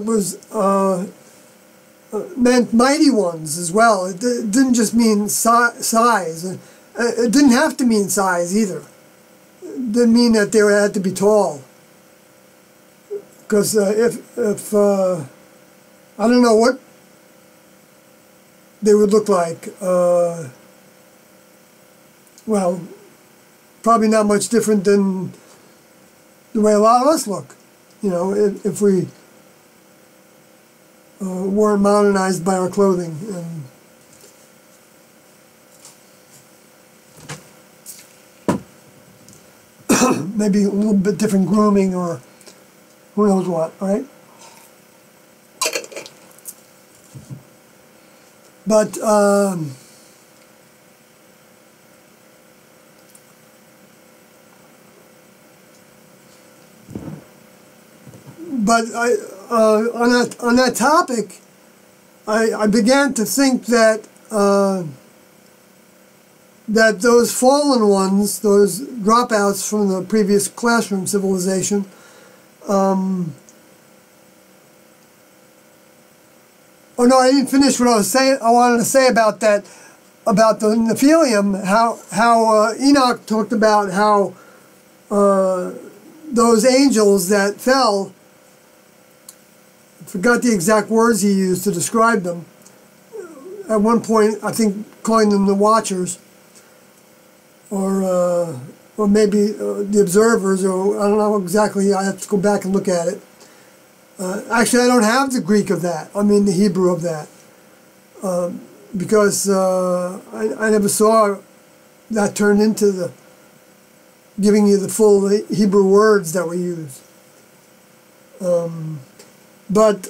was meant mighty ones as well. It didn't just mean size. It didn't have to mean size either. It didn't mean that they had to be tall. Because if I don't know what they would look like. Well, probably not much different than the way a lot of us look. You know, if we weren't modernized by our clothing. And maybe a little bit different grooming or who knows what, right? But on that topic, I began to think that that those fallen ones, those dropouts from the previous classroom civilization, oh no, I didn't finish what I was saying. I wanted to say about that, about the Nephilim, how Enoch talked about how those angels that fell, I forgot the exact words he used to describe them. At one point, I think calling them the Watchers, or maybe the Observers, or I don't know exactly. I have to go back and look at it. Actually, I don't have the Greek of that. I mean the Hebrew of that, because I never saw that turned into the giving you the full Hebrew words that were used. But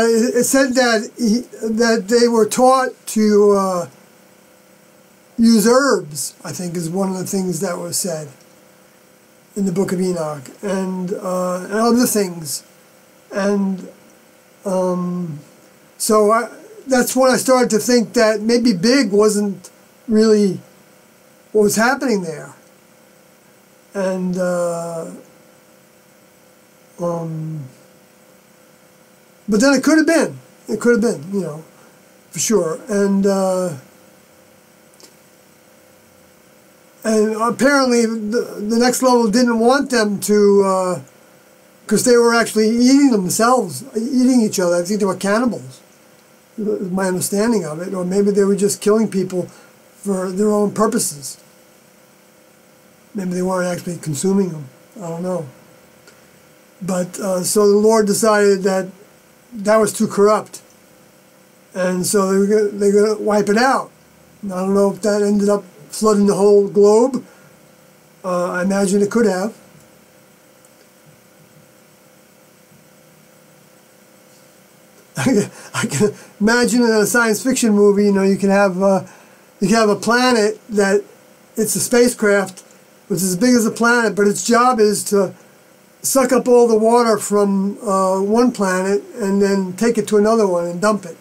it said that they were taught to use herbs, I think, is one of the things that was said in the Book of Enoch, and other things, and so that's when I started to think that maybe big wasn't really what was happening there, and but then it could have been, you know, for sure, and apparently the next level didn't want them to, because they were actually eating themselves, eating each other. I think they were cannibals. my understanding of it. Or maybe they were just killing people for their own purposes. Maybe they weren't actually consuming them. I don't know. But so the Lord decided that that was too corrupt. And so they're going to wipe it out. And I don't know if that ended up flooding the whole globe. I imagine it could have. I can imagine in a science fiction movie, you can have a planet that it's a spacecraft, which is as big as a planet, but its job is to suck up all the water from one planet and then take it to another one and dump it.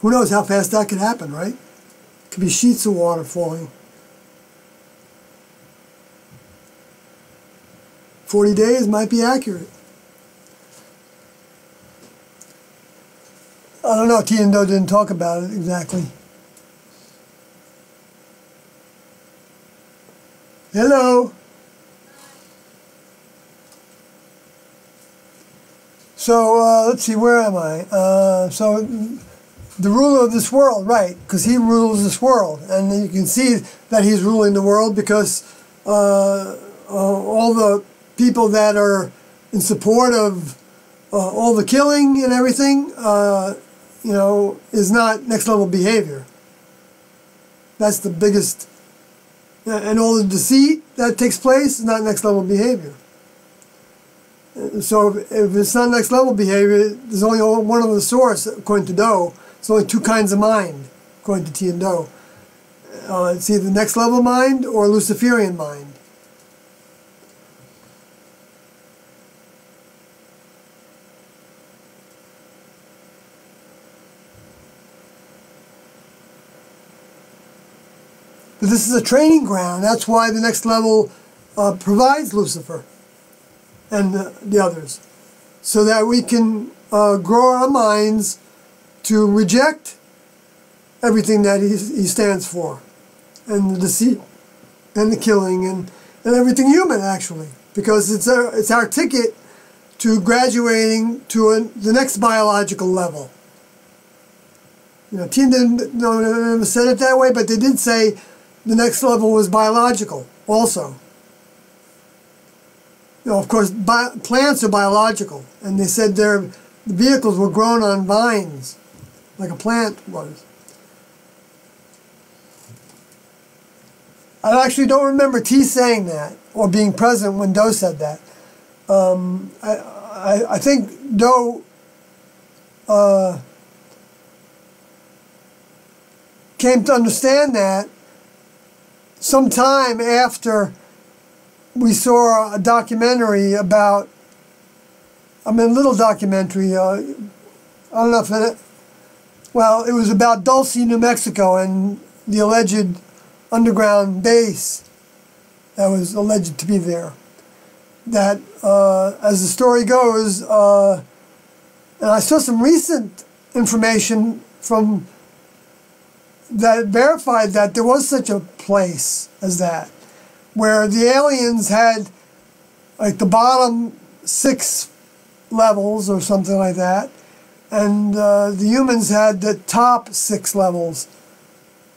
Who knows how fast that could happen, right? Could be sheets of water falling. 40 days might be accurate. I don't know, Tiendo didn't talk about it exactly. Hello. So, let's see, where am I? So, the ruler of this world, right, because he rules this world. And you can see that he's ruling the world because all the people that are in support of all the killing and everything, is not next level behavior. That's the biggest, and all the deceit that takes place is not next level behavior. So if it's not next level behavior, there's only one of the source, according to Do. There's only two kinds of mind, according to Tiendo. It's either next level mind or Luciferian mind. But this is a training ground. That's why the next level provides Lucifer and the others, so that we can grow our minds to reject everything that he stands for, and the deceit, and the killing, and everything human, actually, because it's our ticket to graduating to the next biological level. Teen never said it that way, but they did say the next level was biological also. Of course, plants are biological, and they said the vehicles were grown on vines, like a plant was. I actually don't remember T saying that, or being present when Do said that. I think Do came to understand that sometime after we saw a documentary about, a little documentary, I don't know if it, well, it was about Dulce, New Mexico, and the alleged underground base that was alleged to be there. That, as the story goes, and I saw some recent information from that verified that there was such a place as that, where the aliens had like the bottom 6 levels or something like that, and the humans had the top 6 levels.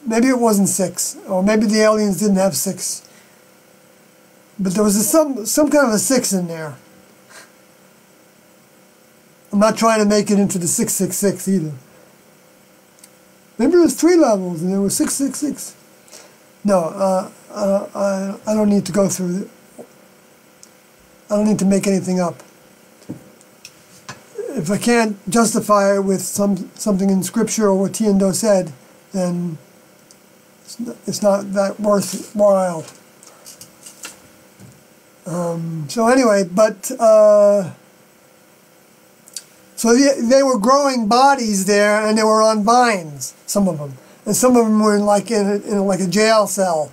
Maybe it wasn't 6, or maybe the aliens didn't have 6, but there was some kind of a 6 in there. I'm not trying to make it into the 666 either. Maybe it was 3 levels and there was 666. No, I don't need to go through it. I don't need to make anything up. If I can't justify it with something in scripture or what Tiendo said, then it's not that worthwhile. So anyway, but so they were growing bodies there, and they were on vines, some of them, and some of them were like in like a jail cell,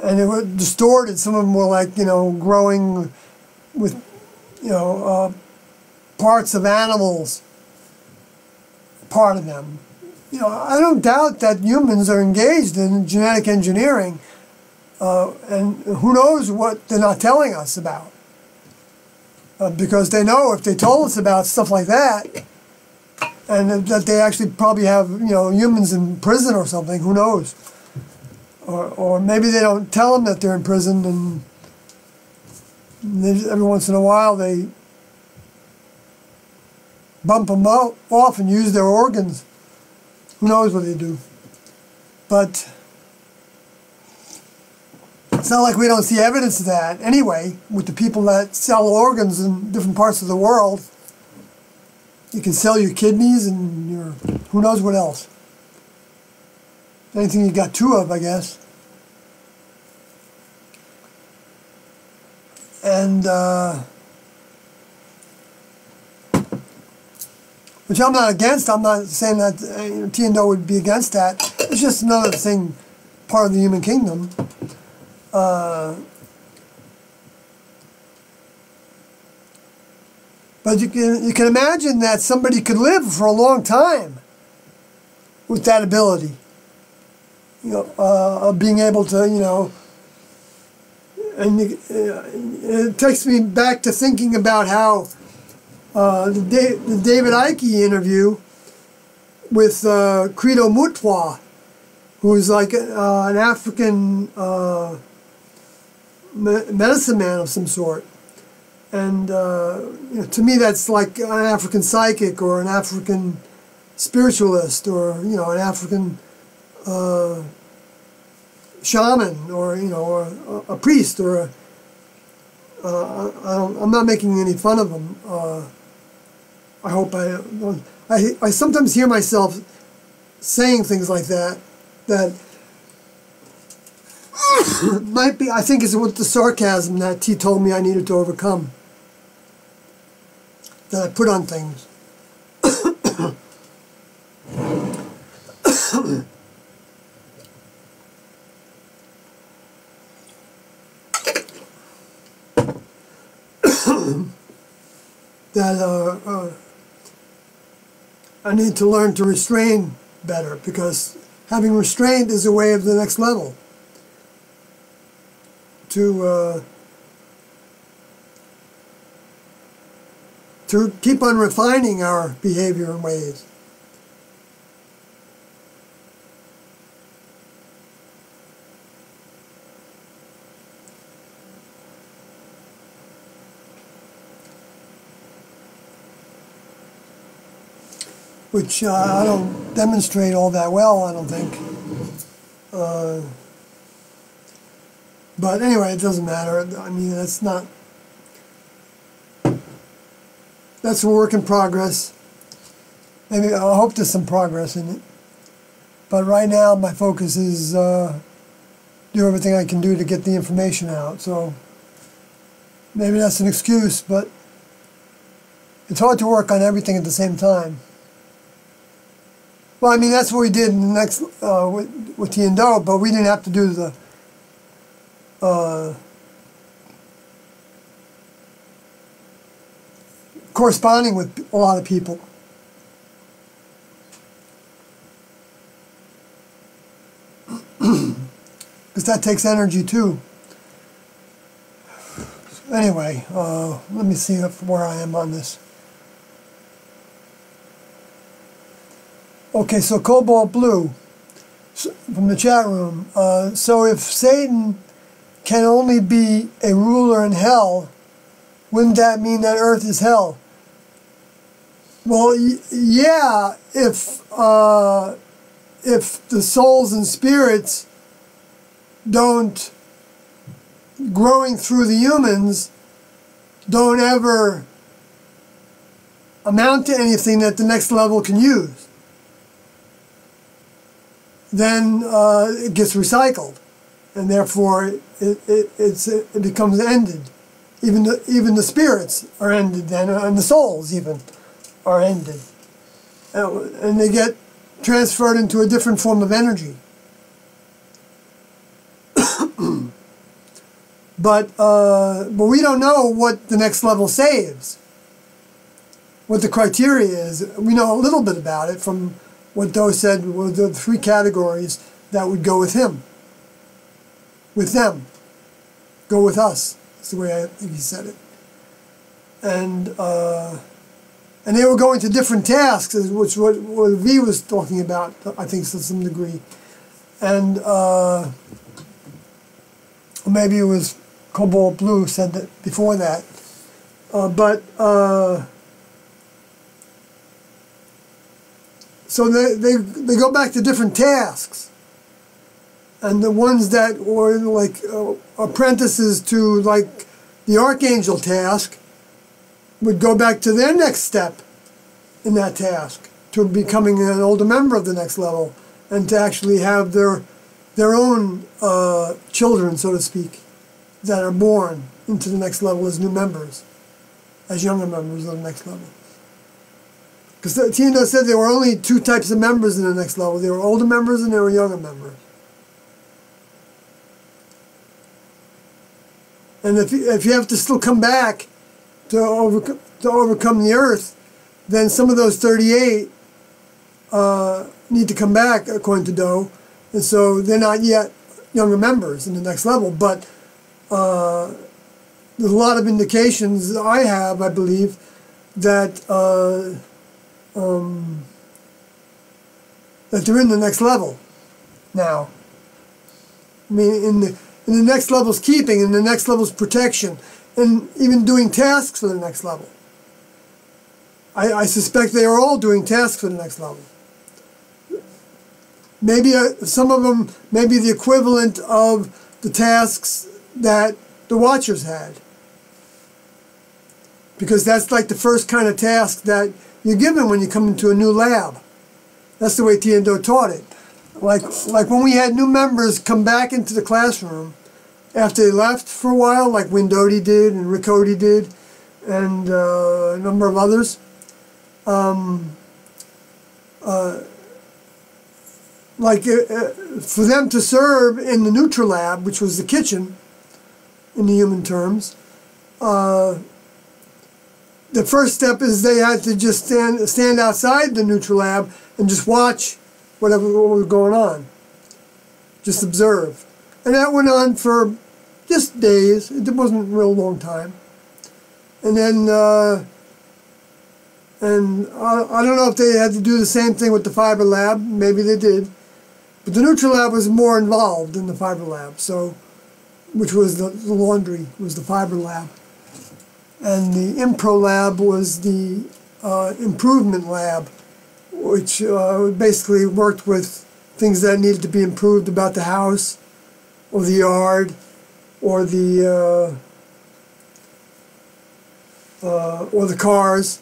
and they were distorted. Some of them were like growing with parts of animals, part of them, I don't doubt that humans are engaged in genetic engineering, and who knows what they're not telling us about. Because they know if they told us about stuff like that, and that they actually probably have, humans in prison or something, who knows? Or maybe they don't tell them that they're in prison, and every once in a while they bump them off and use their organs. Who knows what they do? But it's not like we don't see evidence of that anyway, with the people that sell organs in different parts of the world. You can sell your kidneys and your who knows what else. Anything you got two of, I guess. And which I'm not against. I'm not saying that T&O would be against that. It's just another thing, part of the human kingdom. But you can imagine that somebody could live for a long time with that ability, of being able to, and it takes me back to thinking about how the David Icke interview with Credo Mutwa, who's like an African medicine man of some sort. And to me, that's like an African psychic or an African spiritualist or an African shaman or or a priest or I'm not making any fun of them. I hope I sometimes hear myself saying things like that might be, I think, is with the sarcasm that T told me I needed to overcome, that I put on things. That I need to learn to restrain better, because having restraint is a way of the next level. To keep on refining our behavior and ways. Which I don't demonstrate all that well, I don't think. But anyway, it doesn't matter. I mean, that's a work in progress. Maybe I hope there's some progress in it. But right now, my focus is do everything I can do to get the information out. So maybe that's an excuse, but it's hard to work on everything at the same time. Well, I mean, that's what we did in the next with T&O, but we didn't have to do the corresponding with a lot of people. Because that takes energy too. Anyway, let me see where I am on this. Okay, so Cobalt Blue from the chat room. So if Satan can only be a ruler in hell, wouldn't that mean that Earth is hell? Well, yeah, if the souls and spirits don't, growing through the humans, don't ever amount to anything that the next level can use, then it gets recycled, and therefore it becomes ended. Even the spirits are ended then, and the souls even are ended, and they get transferred into a different form of energy. But we don't know what the next level saves, what the criteria is. We know a little bit about it from what Doe said were the three categories that would go with him, with them, go with us. That's the way I think he said it. And they were going to different tasks, which what V was talking about, I think, to some degree. And maybe it was Cobalt Blue said that before that. So they go back to different tasks. And the ones that were like apprentices to like the Archangel task would go back to their next step in that task, to becoming an older member of the next level, and to actually have their own children, so to speak, that are born into the next level as new members, as younger members of the next level. Because Tino said there were only two types of members in the next level. There were older members and there were younger members. And if you have to still come back to overcome the Earth, then some of those 38 need to come back, according to Doe. And so they're not yet younger members in the next level. But there's a lot of indications I believe, that that they're in the next level now. I mean, in the next level's keeping, in the next level's protection, and even doing tasks for the next level. I suspect they are all doing tasks for the next level. Maybe some of them may be the equivalent of the tasks that the Watchers had. Because that's like the first kind of task that you're given when you come into a new lab. That's the way Tiendo taught it. Like when we had new members come back into the classroom after they left for a while, like Windodi did and Riccodi did, and a number of others. For them to serve in the Nutrilab, which was the kitchen, in the human terms, the first step is they had to just stand outside the Nutrilab and just watch what was going on. Just observe. And that went on for just days. It wasn't a real long time. And then, I don't know if they had to do the same thing with the Fiber Lab. Maybe they did. But the Nutrilab was more involved than the Fiber Lab, so, which was the laundry, was the Fiber Lab. And the Impro Lab was the improvement lab, which basically worked with things that needed to be improved about the house, or the yard, or the cars.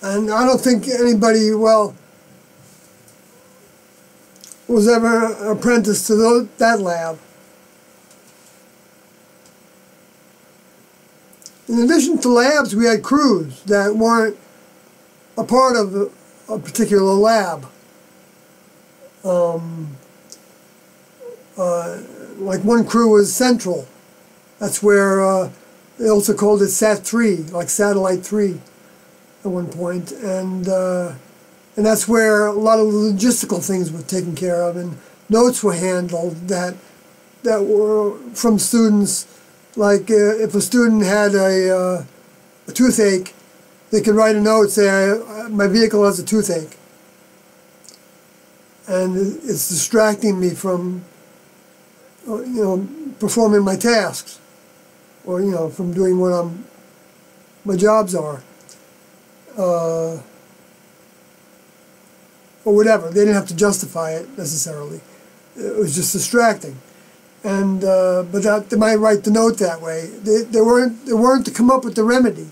And I don't think anybody, was ever apprenticed to that lab. In addition to labs, we had crews that weren't a part of a particular lab. Like one crew was central. That's where they also called it Sat 3, like Satellite 3 at one point. And that's where a lot of logistical things were taken care of, and notes were handled that were from students. Like if a student had a toothache, they could write a note, say, my vehicle has a toothache. And it's distracting me from, performing my tasks, or, from doing what my jobs are. Or whatever. They didn't have to justify it necessarily. It was just distracting. And but they might write the note that way. They weren't to come up with the remedy.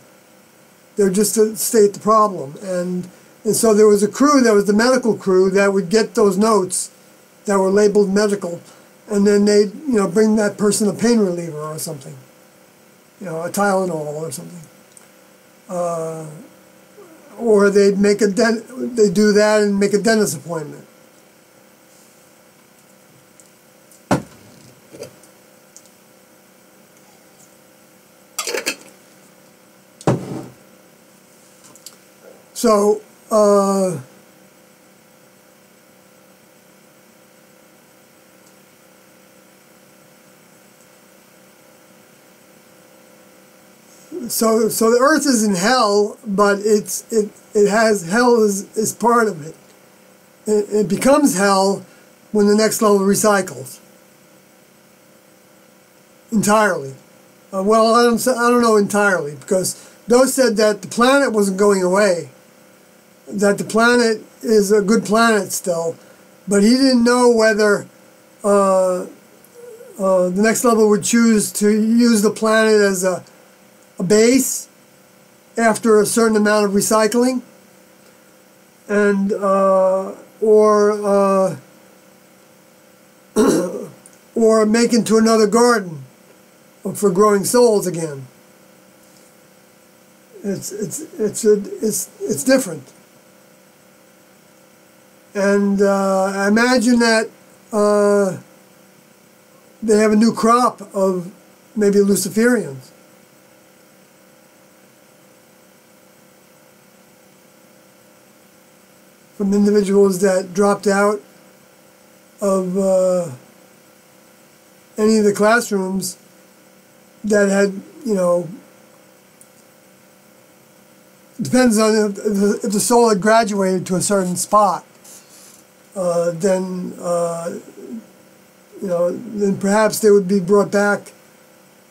They're just to state the problem. And so there was a crew, there was the medical crew that would get those notes that were labeled medical, and then they'd bring that person a pain reliever or something, a Tylenol or something. Or they'd do that and make a dentist appointment. So, so the Earth is in hell, but it has hell is part of it. It becomes hell when the next level recycles entirely. Well, I don't know entirely, because those said that the planet wasn't going away, that the planet is a good planet still, but he didn't know whether the next level would choose to use the planet as a base after a certain amount of recycling, and or make into another garden for growing souls again. It's different, and I imagine that they have a new crop of maybe Luciferians. From individuals that dropped out of any of the classrooms that had, you know, depends on if the soul had graduated to a certain spot, then you know, then perhaps they would be brought back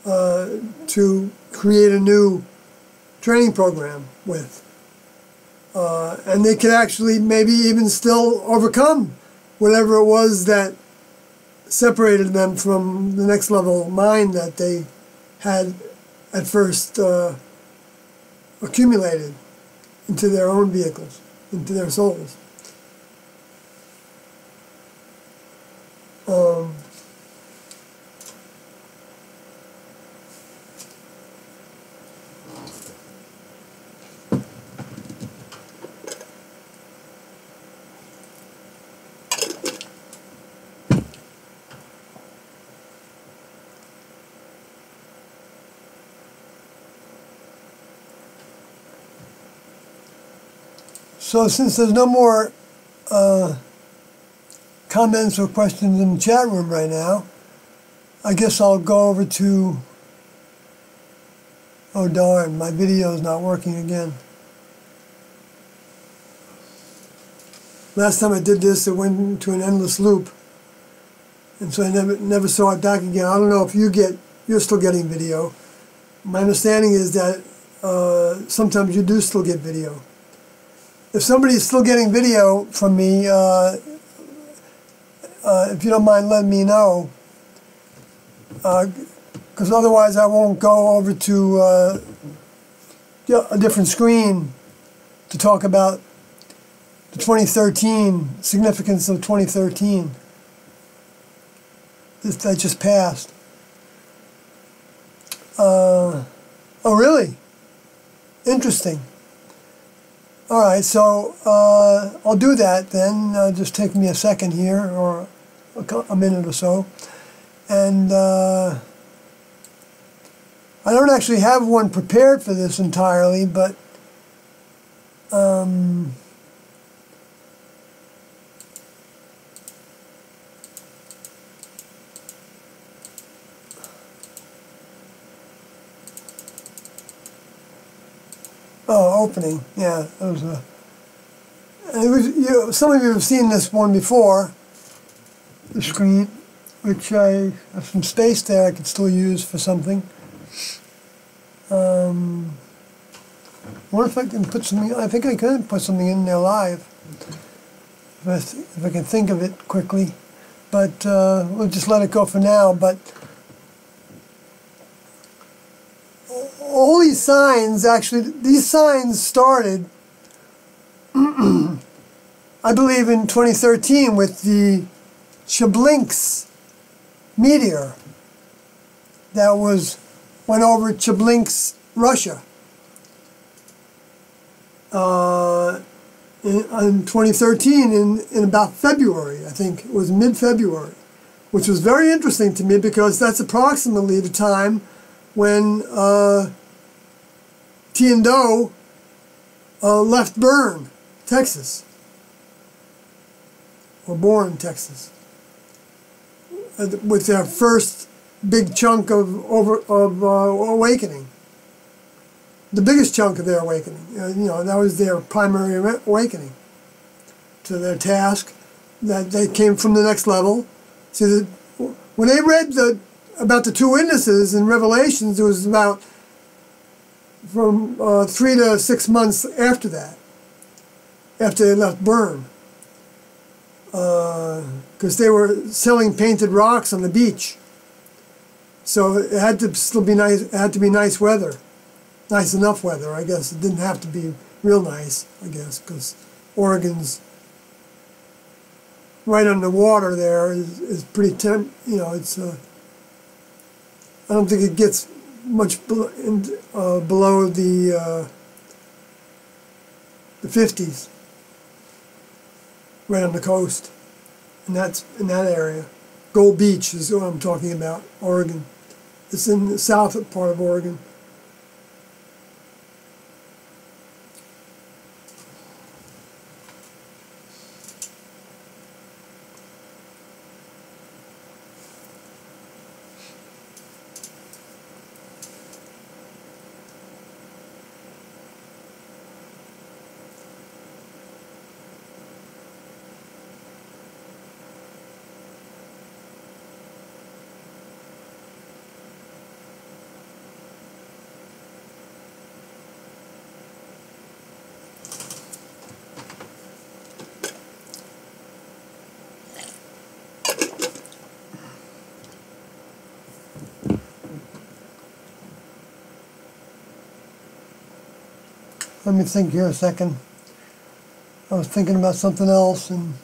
to create a new training program with. And they could actually maybe even still overcome whatever it was that separated them from the next level mind that they had at first accumulated into their own vehicles, into their souls. So since there's no more comments or questions in the chat room right now, I guess I'll go over to, oh darn, my video is not working again. Last time I did this, it went into an endless loop, and so I never saw it back again. I don't know if you're still getting video. My understanding is that sometimes you do still get video. If somebody's still getting video from me, if you don't mind letting me know, because otherwise I won't go over to a different screen to talk about the 2013, significance of 2013 that just passed. Oh really? Interesting. All right, so I'll do that then. Just take me a second here, or a minute or so. And I don't actually have one prepared for this entirely, but oh, opening, yeah, it was a. It was, some of you have seen this one before, the screen, which I have some space there I could still use for something. I wonder if I can put something. I think I could put something in there live, if I can think of it quickly. But we'll just let it go for now. But all these signs, actually, these signs started, I believe, in 2013 with the Chelyabinsk meteor that went over Chelyabinsk, Russia, in 2013 in about February. I think it was mid-February, which was very interesting to me because that's approximately the time when Tian Do left Burn, Texas, were born in Texas, with their first big chunk of awakening. The biggest chunk of their awakening. That was their primary awakening to their task, that they came from the next level. See, when they read about the two witnesses in Revelations, it was about from 3 to 6 months after that, after they left Burn, because they were selling painted rocks on the beach. So it had to still be nice. It had to be nice weather, nice enough weather, I guess. It didn't have to be real nice, I guess, because Oregon's right on the water. There is pretty it's I don't think it gets much below the 50s, right on the coast, and that's in that area. Gold Beach is what I'm talking about, Oregon. It's in the south part of Oregon. Let me think here a second. I was thinking about something else, and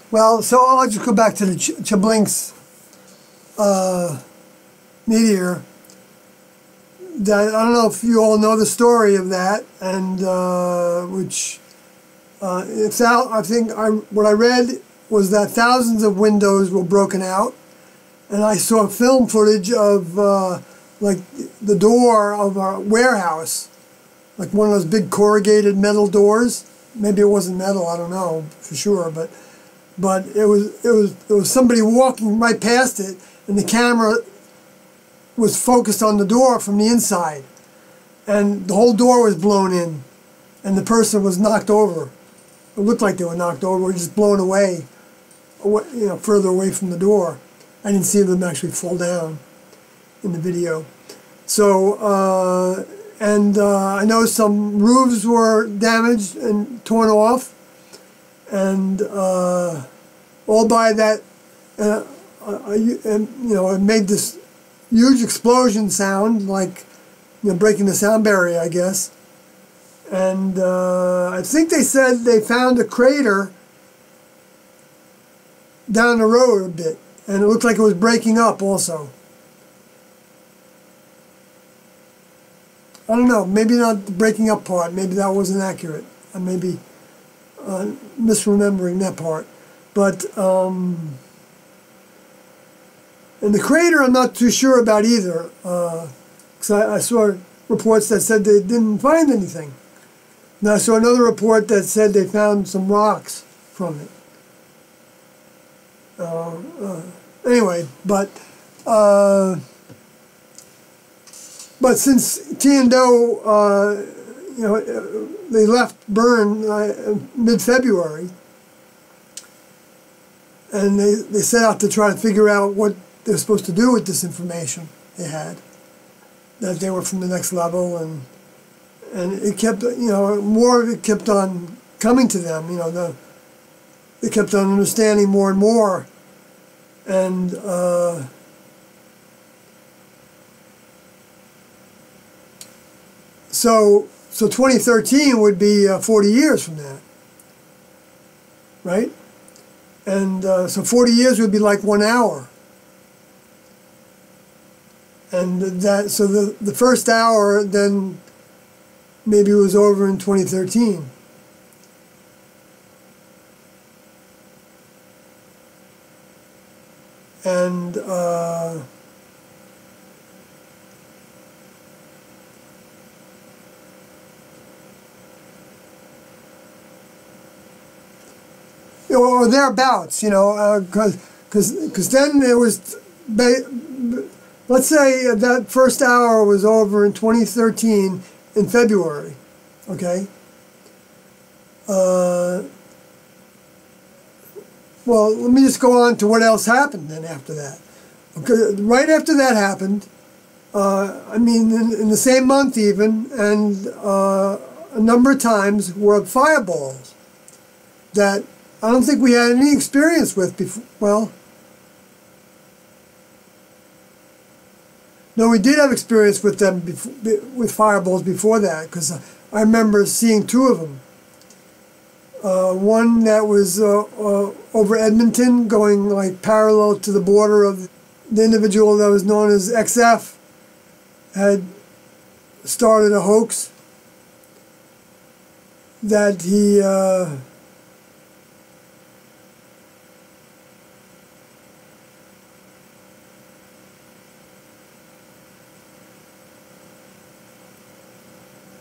well, so I'll just go back to the Chelyabinsk meteor. That, I don't know if you all know the story of that, and which it's out. I think what I read was that thousands of windows were broken out. And I saw film footage of like the door of a warehouse, like one of those big corrugated metal doors. Maybe it wasn't metal, I don't know for sure, but it was somebody walking right past it, and the camera was focused on the door from the inside, and the whole door was blown in, and the person was knocked over. It looked like they were knocked over, just blown away, further away from the door. I didn't see them actually fall down in the video. So, I know some roofs were damaged and torn off, and all by that, it made this huge explosion sound, like breaking the sound barrier, I guess. And I think they said they found a crater down the road a bit. And it looked like it was breaking up also. I don't know, maybe not the breaking up part, maybe that wasn't accurate. I may be misremembering that part. But, and the crater I'm not too sure about either, because I saw reports that said they didn't find anything. And I saw another report that said they found some rocks from it. Anyway, but since T and Doe, they left Burn mid-February, and they set out to try to figure out what they're supposed to do with this information they had, that they were from the next level, and it kept, more of it kept on coming to them, they kept on understanding more and more. And so 2013 would be 40 years from that, right? And so 40 years would be like 1 hour. And so the first hour then maybe was over in 2013. And or thereabouts, you know, because then it was, let's say that first hour was over in 2013 in February, okay? Well, let me just go on to what else happened then after that. Okay, right after that happened, I mean, in the same month even, and a number of times were fireballs that I don't think we had any experience with before. Well, no, we did have experience with them, with fireballs before that, because I remember seeing two of them. One that was over Edmonton, going like parallel to the border of the individual that was known as XF, had started a hoax that he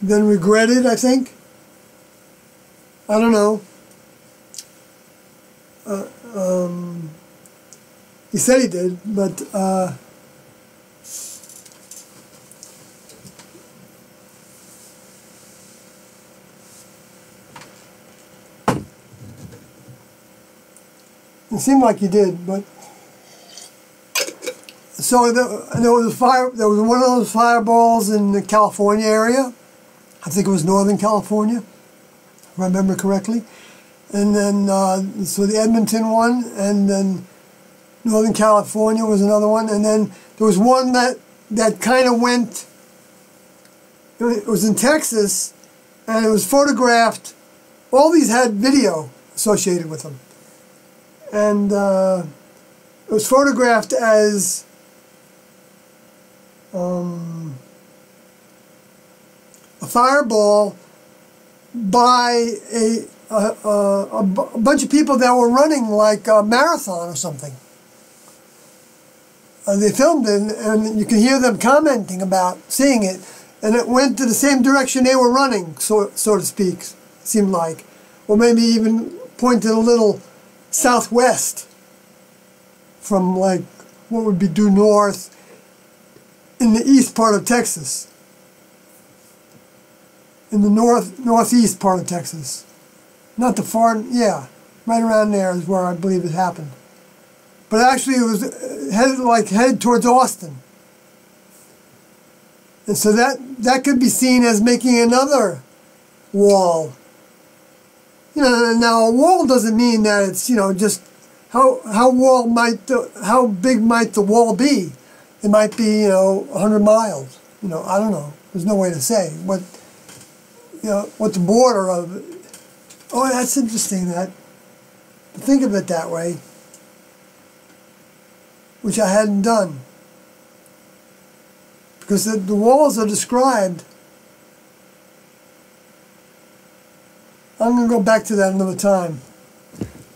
then regretted, I think. I don't know. He said he did, but it seemed like he did. But so there was one of those fireballs in the California area. I think it was Northern California, if I remember correctly. And then, so the Edmonton one, and then Northern California was another one. And then there was one that kind of went, it was in Texas, and it was photographed. All these had video associated with them. And it was photographed as a fireball by a bunch of people that were running like a marathon or something. They filmed it, and you can hear them commenting about seeing it, and it went to the same direction they were running, so to speak, seemed like, or maybe even pointed a little southwest from like what would be due north in the east part of Texas. In the northeast part of Texas. Not the far, yeah, right around there is where I believe it happened. But actually it was headed towards Austin. And so that could be seen as making another wall. You know, now a wall doesn't mean that it's, you know, just how big might the wall be? It might be, you know, 100 miles. You know, I don't know. There's no way to say what, you know, what the border of it. Oh, that's interesting, that, to think of it that way, which I hadn't done. Because the walls are described. I'm going to go back to that another time.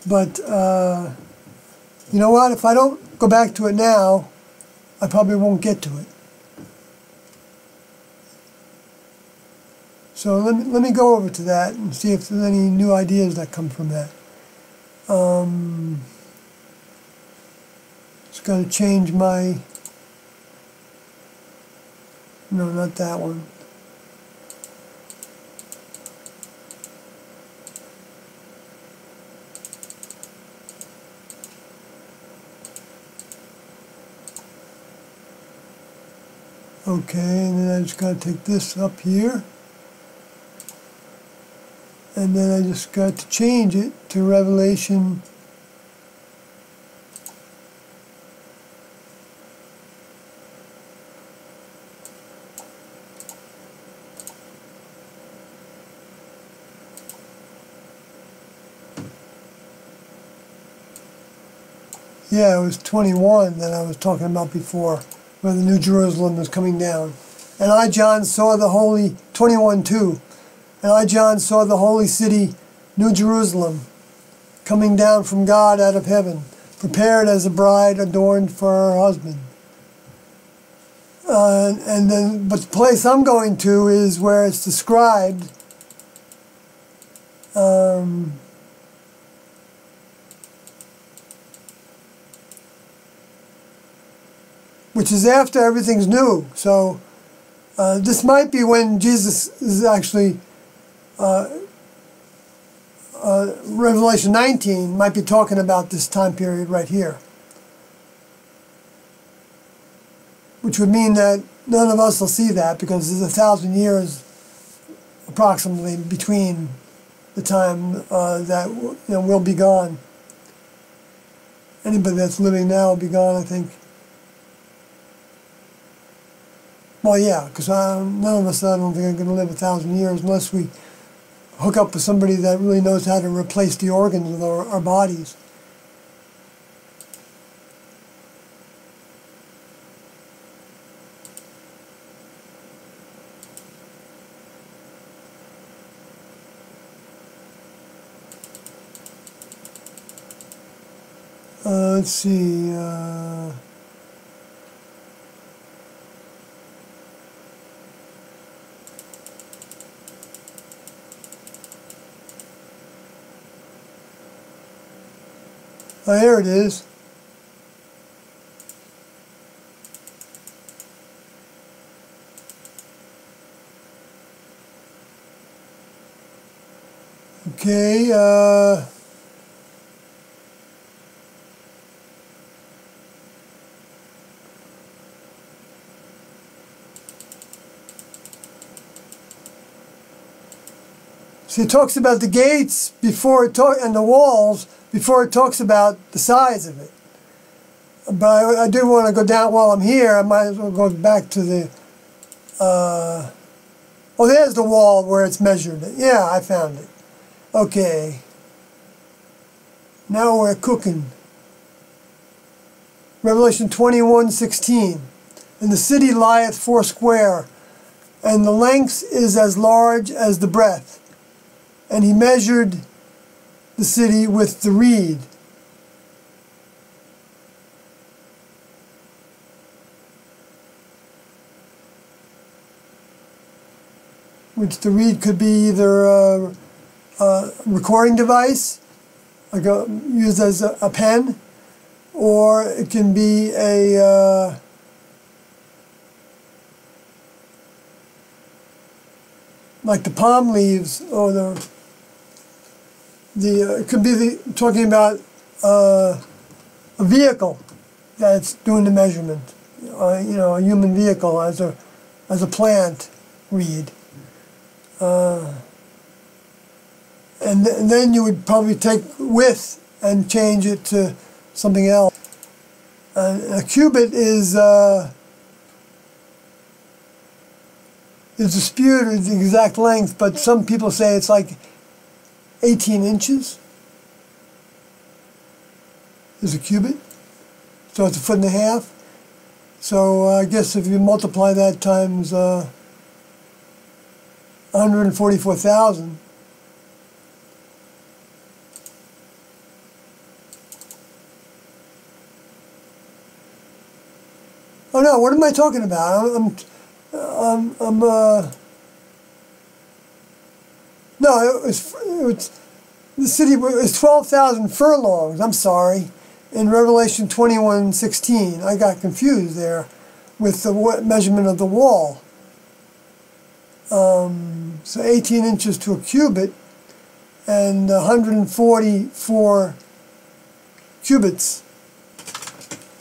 But, you know what, if I don't go back to it now, I probably won't get to it. So let me go over to that and see if there's any new ideas that come from that. Just got to change my... No, not that one. Okay, and then I just got to take this up here. And then I just got to change it to Revelation . Yeah, it was 21 that I was talking about before, where the New Jerusalem was coming down. And I, John, saw the holy, 21:2. And I, John, saw the holy city, New Jerusalem, coming down from God out of heaven, prepared as a bride adorned for her husband. And then, but the place I'm going to is where it's described which is after everything's new. So this might be when Jesus is actually, Revelation 19 might be talking about this time period right here. Which would mean that none of us will see that, because there's 1,000 years approximately between the time that we'll be gone. Anybody that's living now will be gone, I think. Well, yeah, because none of us, I don't think, are going to live 1,000 years unless we hook up with somebody that really knows how to replace the organs of our bodies. Let's see. Oh, here it is. Okay. See, it talks about the gates before it and the walls before it talks about the size of it. But I do want to go down while I'm here. I might as well go back to the. Oh, there's the wall where it's measured. Yeah, I found it. Okay. Now we're cooking. Revelation 21:16. And the city lieth foursquare, and the length is as large as the breadth. And he measured the city with the reed. Which the reed could be either a recording device, like used as a pen, or it can be a like the palm leaves, or it could be talking about a vehicle that's doing the measurement, a human vehicle as a plant reed, and then you would probably take width and change it to something else. A cubit is disputed the exact length, but some people say it's like 18 inches is a cubit, so it's 1.5 feet. So I guess if you multiply that times 144,000, oh no, what am I talking about? No, the city was 12,000 furlongs. I'm sorry, in Revelation 21:16. I got confused there with the measurement of the wall. So 18 inches to a cubit, and 144 cubits.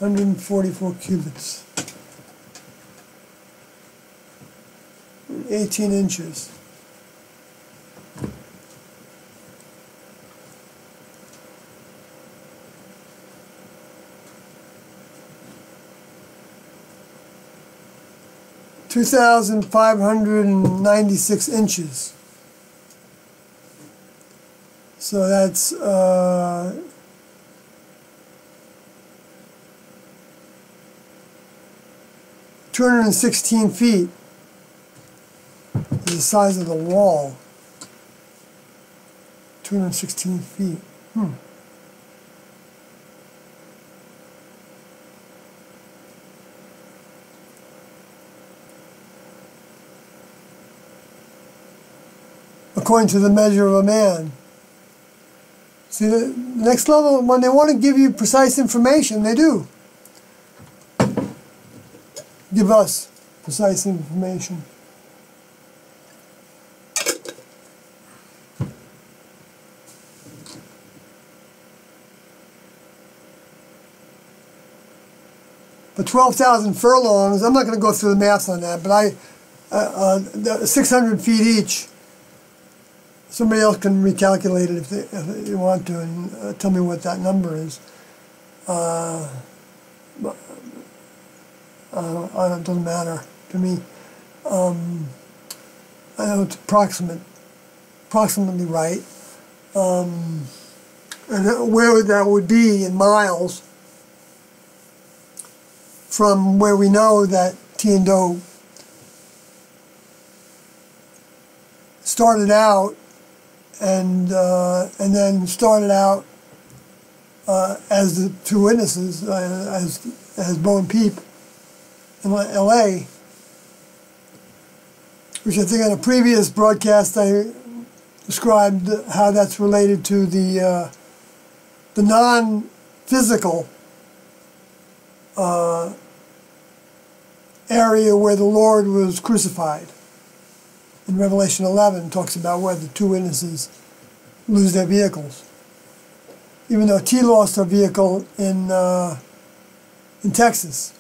144 cubits. 18 inches. (2,596 inches). So that's 216 feet. Is the size of the wall. 216 feet. according to the measure of a man. See, the next level, when they want to give you precise information, they do give us precise information. But 12,000 furlongs, I'm not going to go through the math on that, but 600 feet each. Somebody else can recalculate it if they want to, and tell me what that number is. It doesn't matter to me. I know it's approximately right. And where that would be in miles from where we know that Tian-Do started out and then started out as the two witnesses, as Bo and Peep in L.A., which I think on a previous broadcast I described how that's related to the non-physical area where the Lord was crucified. In Revelation 11, talks about where the two witnesses lose their vehicles. Even though T lost her vehicle in Texas.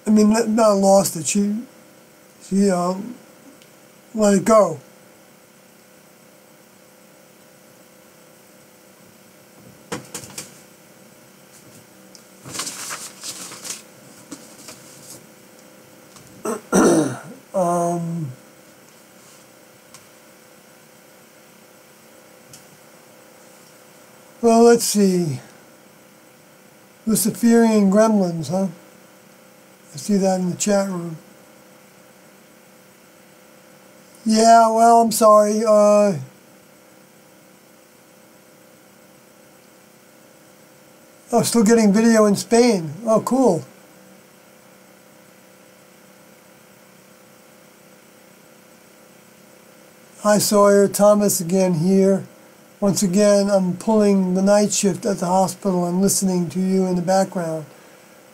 I mean, not lost it. She let it go. Well, let's see. Luciferian gremlins, huh? I see that in the chat room. Yeah, well, I'm sorry. Oh, still getting video in Spain. Oh, cool. Hi, Sawyer. Thomas again here. Once again, I'm pulling the night shift at the hospital and listening to you in the background.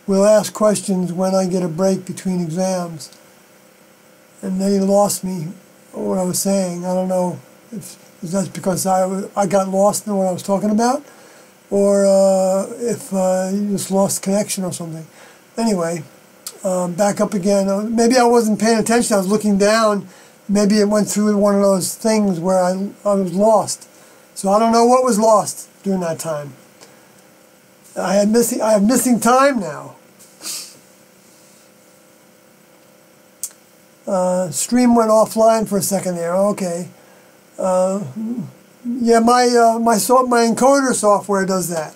We'll ask questions when I get a break between exams. And then you lost me, what I was saying. I don't know if that's because I got lost in what I was talking about, or if you just lost connection or something. Anyway, back up again. Maybe I wasn't paying attention. I was looking down. Maybe it went through one of those things where I was lost. So I don't know what was lost during that time. I have missing time now. Stream went offline for a second there. Okay. Yeah, my encoder software does that.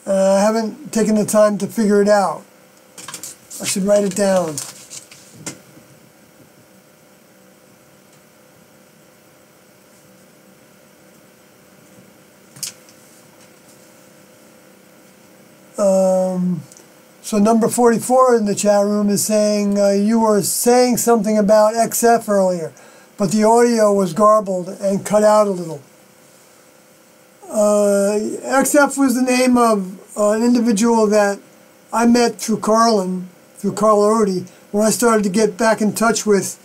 I haven't taken the time to figure it out. I should write it down. So number 44 in the chat room is saying you were saying something about XF earlier, but the audio was garbled and cut out a little. XF was the name of an individual that I met through Carl Odie, when I started to get back in touch with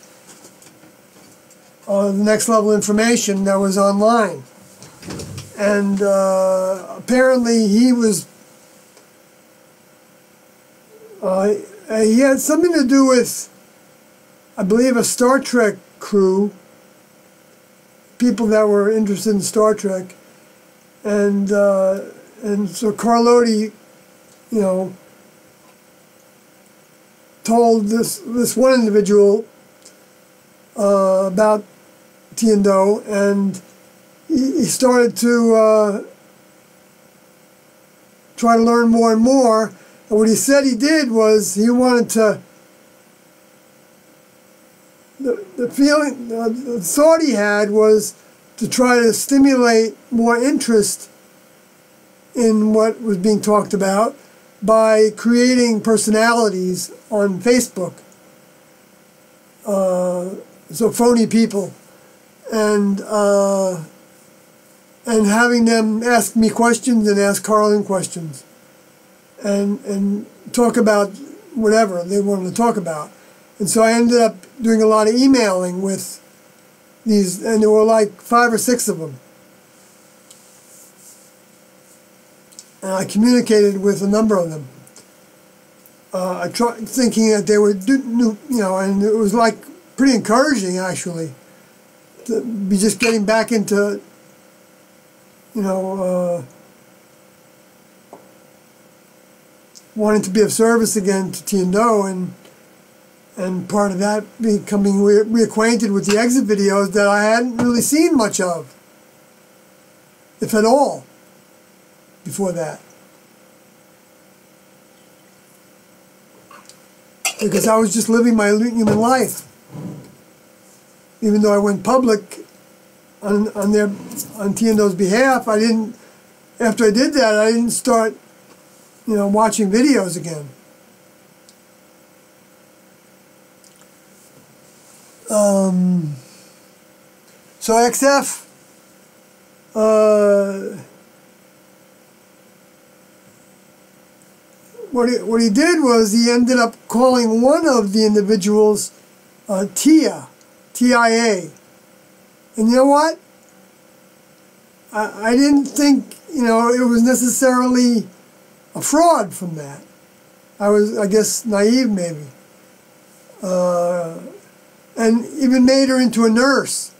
the next level information that was online. And apparently he was he had something to do with, I believe, a Star Trek crew, people that were interested in Star Trek, and so Carl Odie, you know, told this one individual about Tian-Do, and he started to try to learn more and more. And what he said he did was he wanted to, the feeling, the thought he had was to try to stimulate more interest in what was being talked about by creating personalities on Facebook so phony people, and having them ask me questions and ask Carlin questions, and talk about whatever they wanted to talk about. And so I ended up doing a lot of emailing with these, and there were like 5 or 6 of them. And I communicated with a number of them. I tried thinking that they would do, and it was like pretty encouraging actually to be just getting back into, wanting to be of service again to Tiendo, and part of that becoming reacquainted with the exit videos that I hadn't really seen much of, if at all, before that. Because I was just living my human life. Even though I went public on Tiendo's behalf, I didn't, after I did that, I didn't start, watching videos again. So XF, what he did was he ended up calling one of the individuals Tia, T-I-A. And you know what? I didn't think, it was necessarily a fraud from that. I was, I guess, naive maybe. And even made her into a nurse.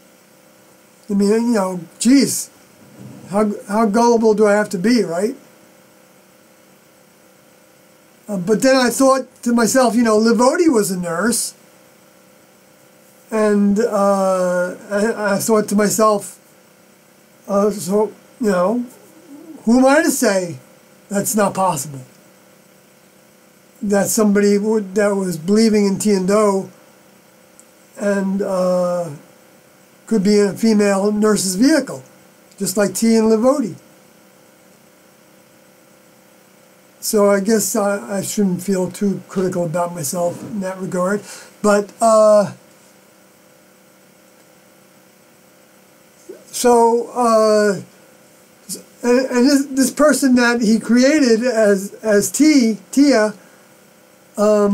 I mean, geez, how gullible do I have to be, right? But then I thought to myself, Livodi was a nurse. And I thought to myself, so, who am I to say that's not possible? That somebody that was believing in Tiendo and could be in a female nurse's vehicle, just like T and Livodi. So I guess I shouldn't feel too critical about myself in that regard. But and this person that he created as Tia, if I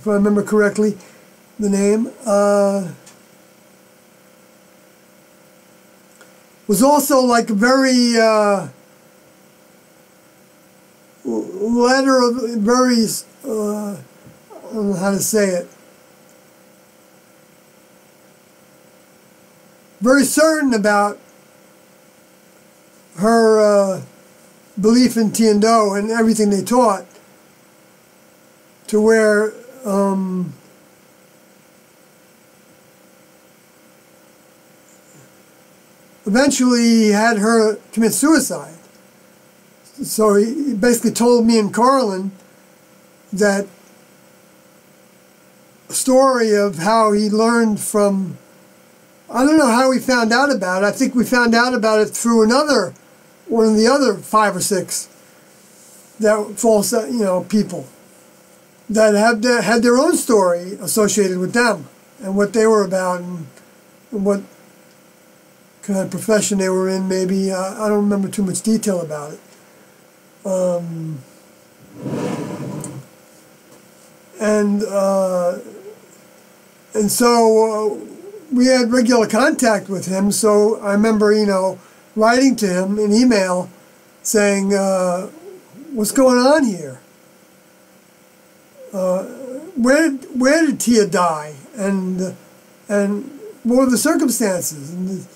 remember correctly, the name, was also like a very very I don't know how to say it, very certain about her belief in Tiendo and everything they taught, to where eventually he had her commit suicide. So he basically told me and Carlin that story of how he learned from, I don't know how we found out about it. I think we found out about it through one of the other 5 or 6 that false, people that had their own story associated with them and what they were about and what kind of profession they were in. Maybe I don't remember too much detail about it. And so we had regular contact with him. So I remember, writing to him an email saying, "What's going on here? Where did Tia die? And what were the circumstances?" And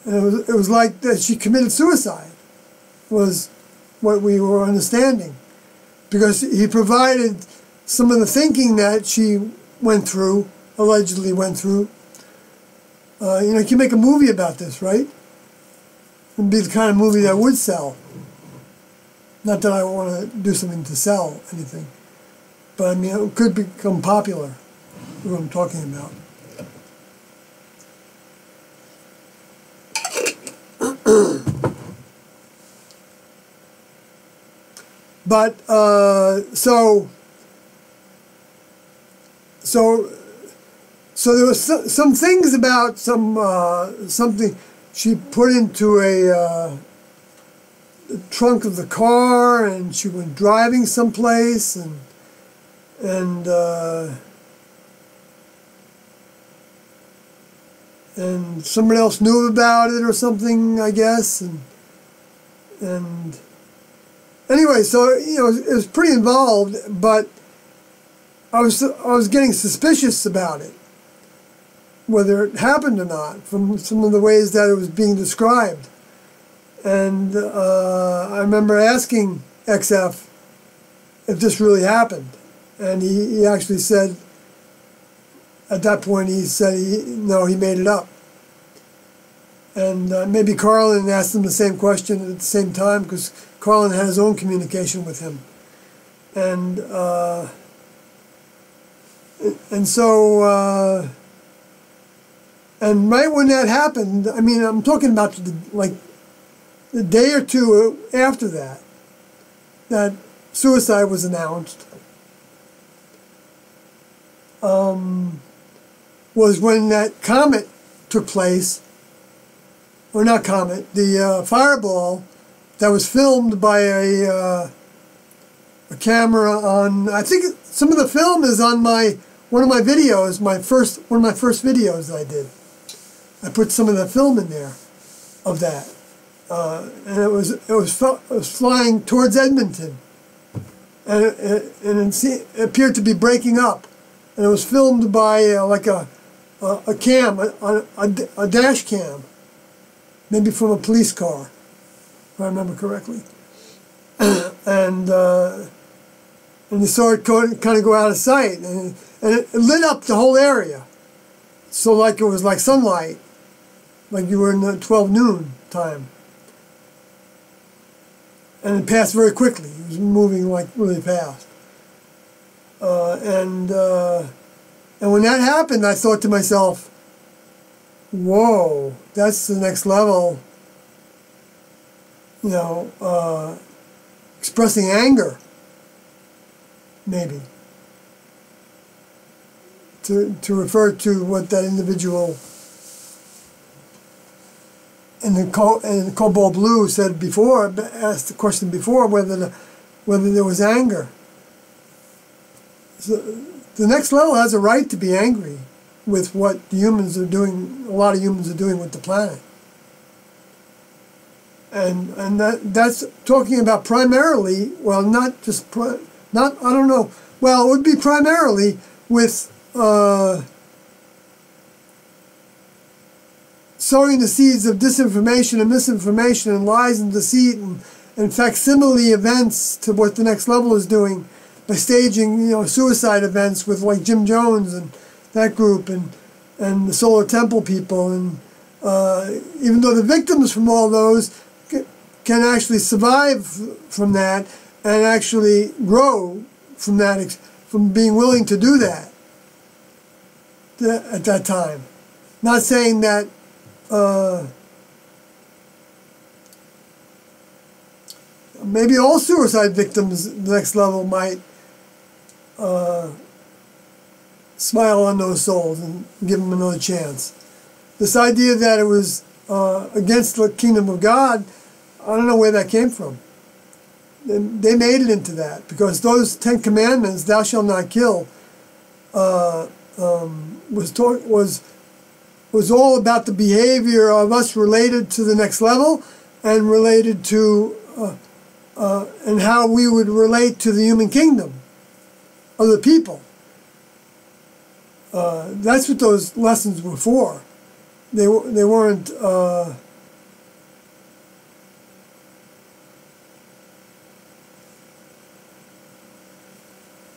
it was like that she committed suicide, was what we were understanding, because he provided some of the thinking that she went through, allegedly went through. You can make a movie about this, right? It'd be the kind of movie that would sell. Not that I want to do something to sell anything, but it could become popular, what I'm talking about. But so so there was some things about something she put into the trunk of the car, and she was driving someplace, and somebody else knew about it or something, I guess, and anyway, so it was pretty involved, but I was getting suspicious about it, whether it happened or not, from some of the ways that it was being described. And I remember asking XF if this really happened, and he actually said, at that point, he said no, he made it up. And maybe Carlin asked him the same question at the same time, because Carlin had his own communication with him. And so, and right when that happened, I mean, I'm talking about the day or two after that suicide was announced, was when that comet took place, or not comet, the fireball that was filmed by a camera on, I think some of the film is on one of my videos, one of my first videos that I did. I put some of the film in there of that. And it was flying towards Edmonton, and it appeared to be breaking up, and it was filmed by like a cam, a dash cam, maybe from a police car, if I remember correctly, and you saw it kind of go out of sight, and it lit up the whole area, so like it was like sunlight, like you were in the 12 noon time. And it passed very quickly. It was moving like really fast. And when that happened, I thought to myself, whoa, that's the next level, expressing anger, maybe, to refer to what that individual and the Cobalt Blue said before, asked the question before, whether there was anger. So the next level has a right to be angry with what the humans are doing. A lot of humans are doing with the planet, and that's talking about primarily. Well, not just I don't know. Well, it would be primarily with sowing the seeds of disinformation and misinformation and lies and deceit and facsimile events to what the next level is doing by staging, suicide events with like Jim Jones and that group and the Solar Temple people, and even though the victims from all those can actually survive from that and actually grow from that, from being willing to do that at that time. Not saying that maybe all suicide victims, the next level, might smile on those souls and give them another chance. This idea that it was against the kingdom of God, I don't know where that came from. They made it into that, because those 10 commandments, thou shalt not kill, was all about the behavior of us related to the next level, and related to and how we would relate to the human kingdom, other people. That's what those lessons were for. They weren't.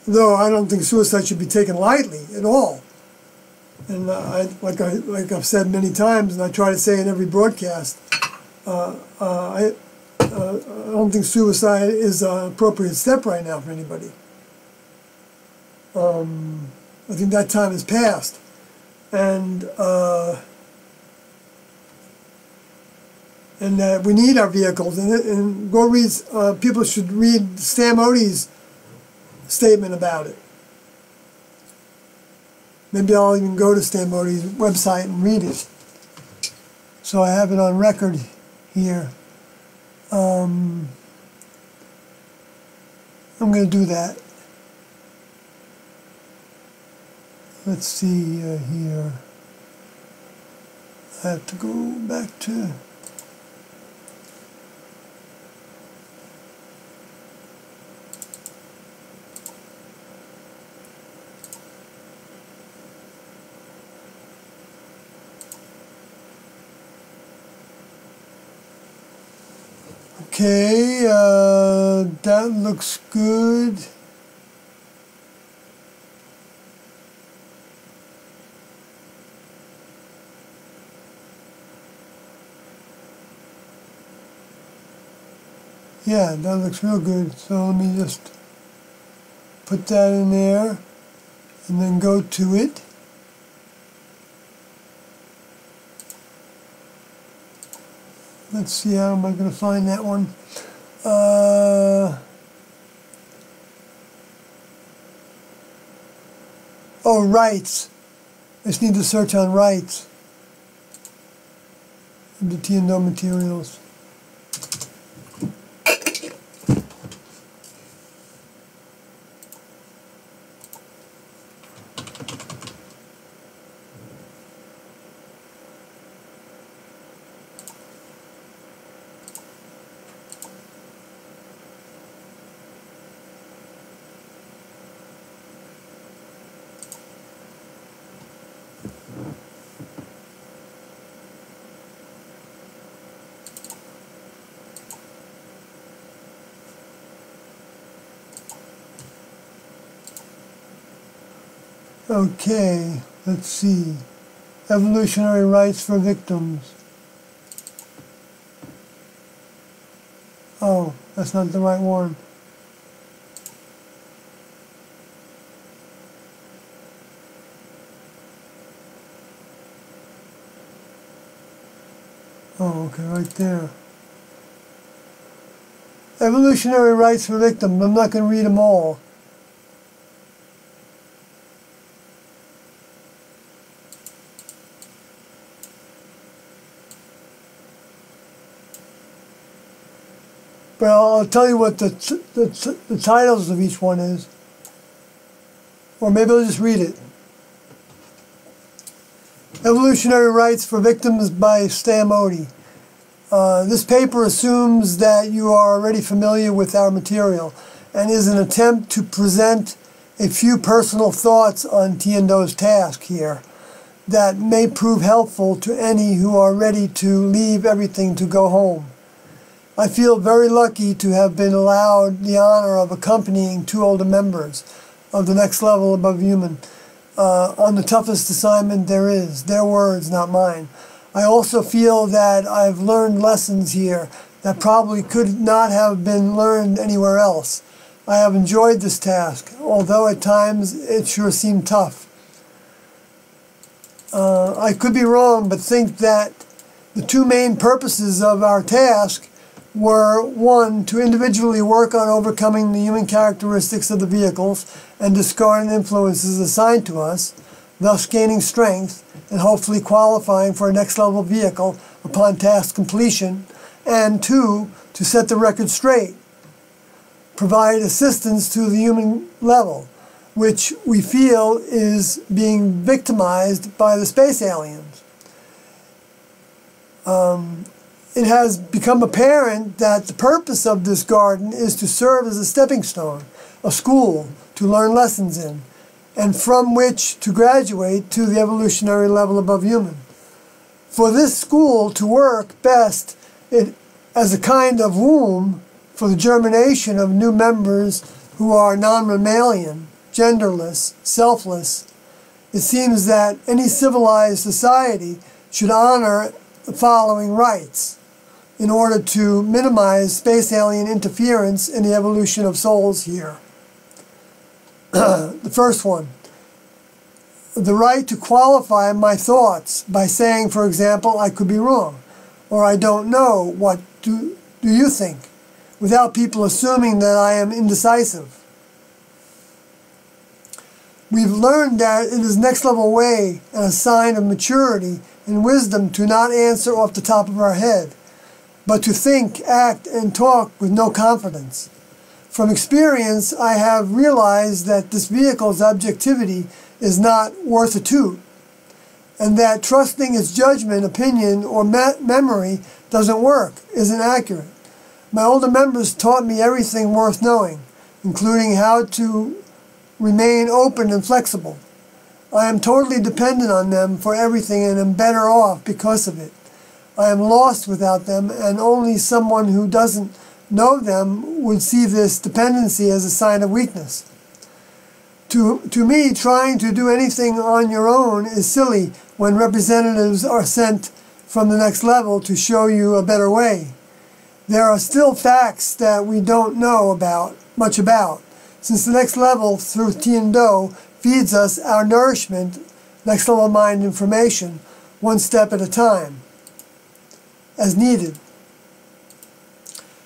Though I don't think suicide should be taken lightly at all. And like I've said many times, and I try to say in every broadcast, I don't think suicide is an appropriate step right now for anybody. I think that time has passed, and we need our vehicles. And go read. People should read Stan Odie's statement about it. Maybe I'll even go to Stan Bodie's website and read it. So I have it on record here. I'm going to do that. Let's see here. I have to go back to... Okay, that looks good. Yeah, that looks real good. So let me just put that in there and then go to it. Let's see, how am I going to find that one? Oh, rights. I just need to search on rights. The T&O materials. Okay, let's see. Evolutionary rights for victims. Oh, that's not the right one. Oh, okay, right there. Evolutionary rights for victims. I'm not going to read them all. But I'll tell you what the titles of each one is. Or maybe I'll just read it. Evolutionary Rights for Victims by Stan Bodie. This paper assumes that you are already familiar with our material and is an attempt to present a few personal thoughts on T&O's task here that may prove helpful to any who are ready to leave everything to go home. I feel very lucky to have been allowed the honor of accompanying two older members of the next level above human on the toughest assignment there is. Their words, not mine. I also feel that I've learned lessons here that probably could not have been learned anywhere else. I have enjoyed this task, although at times it sure seemed tough. I could be wrong, but think that the two main purposes of our task were, one, to individually work on overcoming the human characteristics of the vehicles and discarding influences assigned to us, thus gaining strength and hopefully qualifying for a next level vehicle upon task completion, and two, to set the record straight, provide assistance to the human level, which we feel is being victimized by the space aliens. It has become apparent that the purpose of this garden is to serve as a stepping stone, a school to learn lessons in, and from which to graduate to the evolutionary level above human. For this school to work best as a kind of womb for the germination of new members who are non-mammalian, genderless, selfless, it seems that any civilized society should honor the following rights in order to minimize space alien interference in the evolution of souls here. The first one, the right to qualify my thoughts by saying, for example, I could be wrong, or I don't know, what do you think, without people assuming that I am indecisive. We've learned that it is next level way and a sign of maturity and wisdom to not answer off the top of our head, but to think, act, and talk with no confidence. From experience, I have realized that this vehicle's objectivity is not worth a toot, and that trusting its judgment, opinion, or memory doesn't work, isn't accurate. My older members taught me everything worth knowing, including how to remain open and flexible. I am totally dependent on them for everything and am better off because of it. I am lost without them, and only someone who doesn't know them would see this dependency as a sign of weakness. To me, trying to do anything on your own is silly when representatives are sent from the next level to show you a better way. There are still facts that we don't know much about, since the next level, through Tian-Do, feeds us our nourishment, next level mind information, one step at a time, as needed.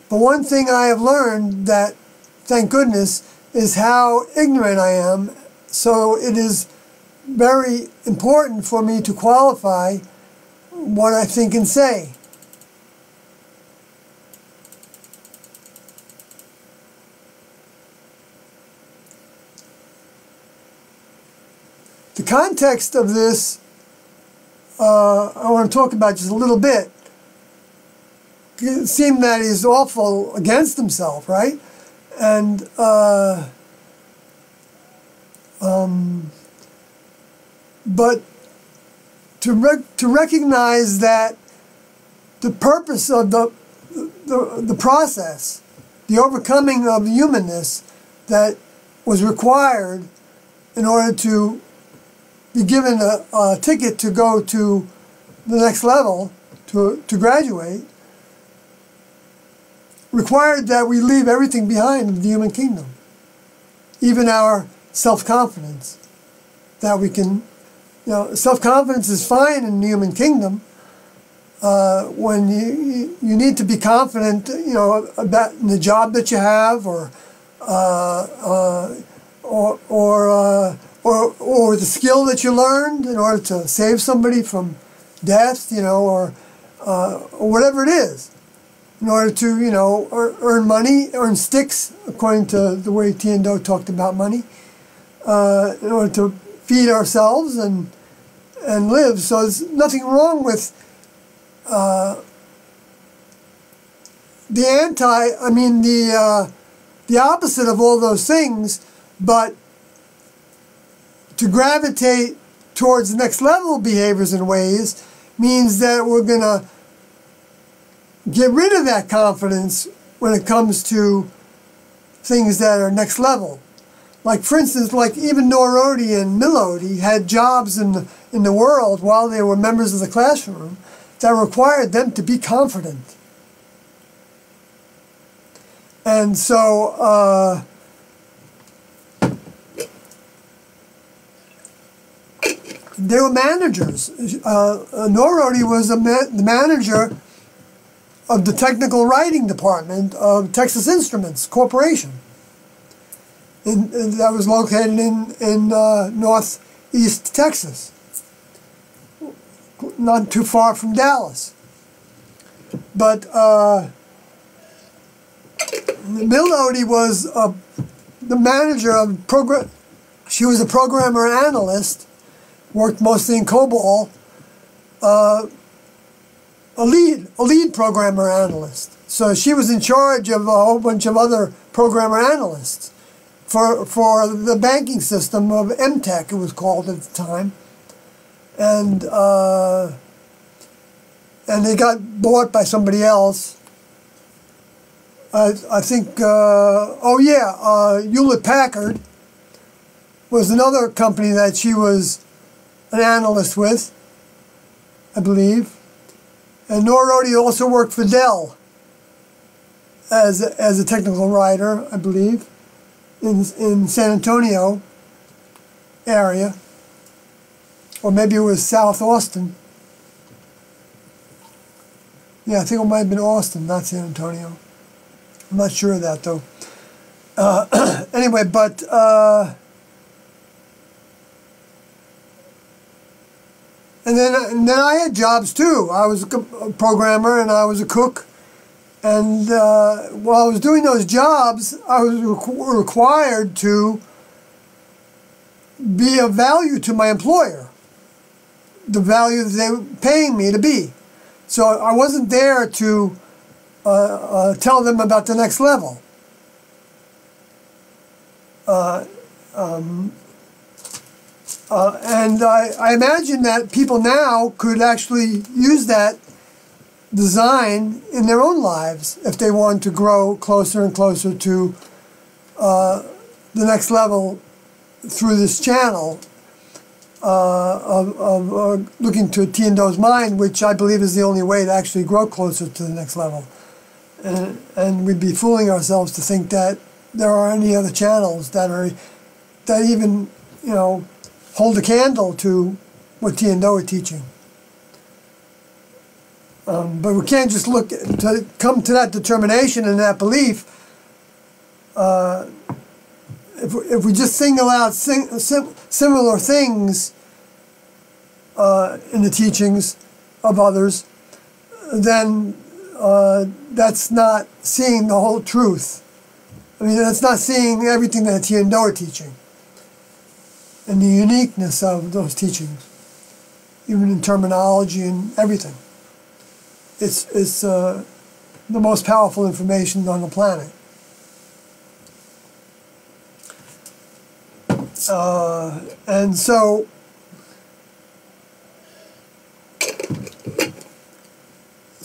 But one thing I have learned that, thank goodness, is how ignorant I am, so it is very important for me to qualify what I think and say. The context of this, I want to talk about just a little bit. It seemed that he's awful against himself, right? And but to recognize that the purpose of the process, the overcoming of the humanness that was required in order to be given a ticket to go to the next level, to graduate, required that we leave everything behind in the human kingdom, even our self-confidence, that we can, self-confidence is fine in the human kingdom when you need to be confident, about the job that you have, or the skill that you learned in order to save somebody from death, or whatever it is, in order to, earn money, earn sticks, according to the way Tian-Do talked about money, in order to feed ourselves and live. So there's nothing wrong with the opposite of all those things, but to gravitate towards next level behaviors and ways means that we're going to get rid of that confidence when it comes to things that are next level. Like, for instance, like even Norodi and Milodi had jobs in the world while they were members of the classroom that required them to be confident. And so they were managers. Norodi was the manager of the technical writing department of Texas Instruments Corporation, that was located in northeast Texas, not too far from Dallas. But Milodi was the manager of program. She was a programmer analyst, worked mostly in COBOL. A lead programmer analyst. So she was in charge of a whole bunch of other programmer analysts for the banking system of MTech, it was called at the time. And they got bought by somebody else. I think, Hewlett-Packard was another company that she was an analyst with, I believe. And Norodi also worked for Dell as a technical writer, I believe, in San Antonio area, or maybe it was South Austin. Yeah, I think it might have been Austin, not San Antonio. I'm not sure of that though. Anyway, but And then I had jobs too. I was a programmer and I was a cook. And while I was doing those jobs, I was required to be of value to my employer, the value that they were paying me to be. So I wasn't there to tell them about the next level. And I imagine that people now could actually use that design in their own lives if they want to grow closer and closer to the next level through this channel of looking to Tiando's mind, which I believe is the only way to actually grow closer to the next level. And we'd be fooling ourselves to think that there are any other channels that even, you know, hold a candle to what Tiando are teaching. But we can't just look to come to that determination and that belief if we just single out similar things in the teachings of others, then that's not seeing the whole truth. I mean, that's not seeing everything that Tiando are teaching and the uniqueness of those teachings, even in terminology and everything. It's the most powerful information on the planet. And so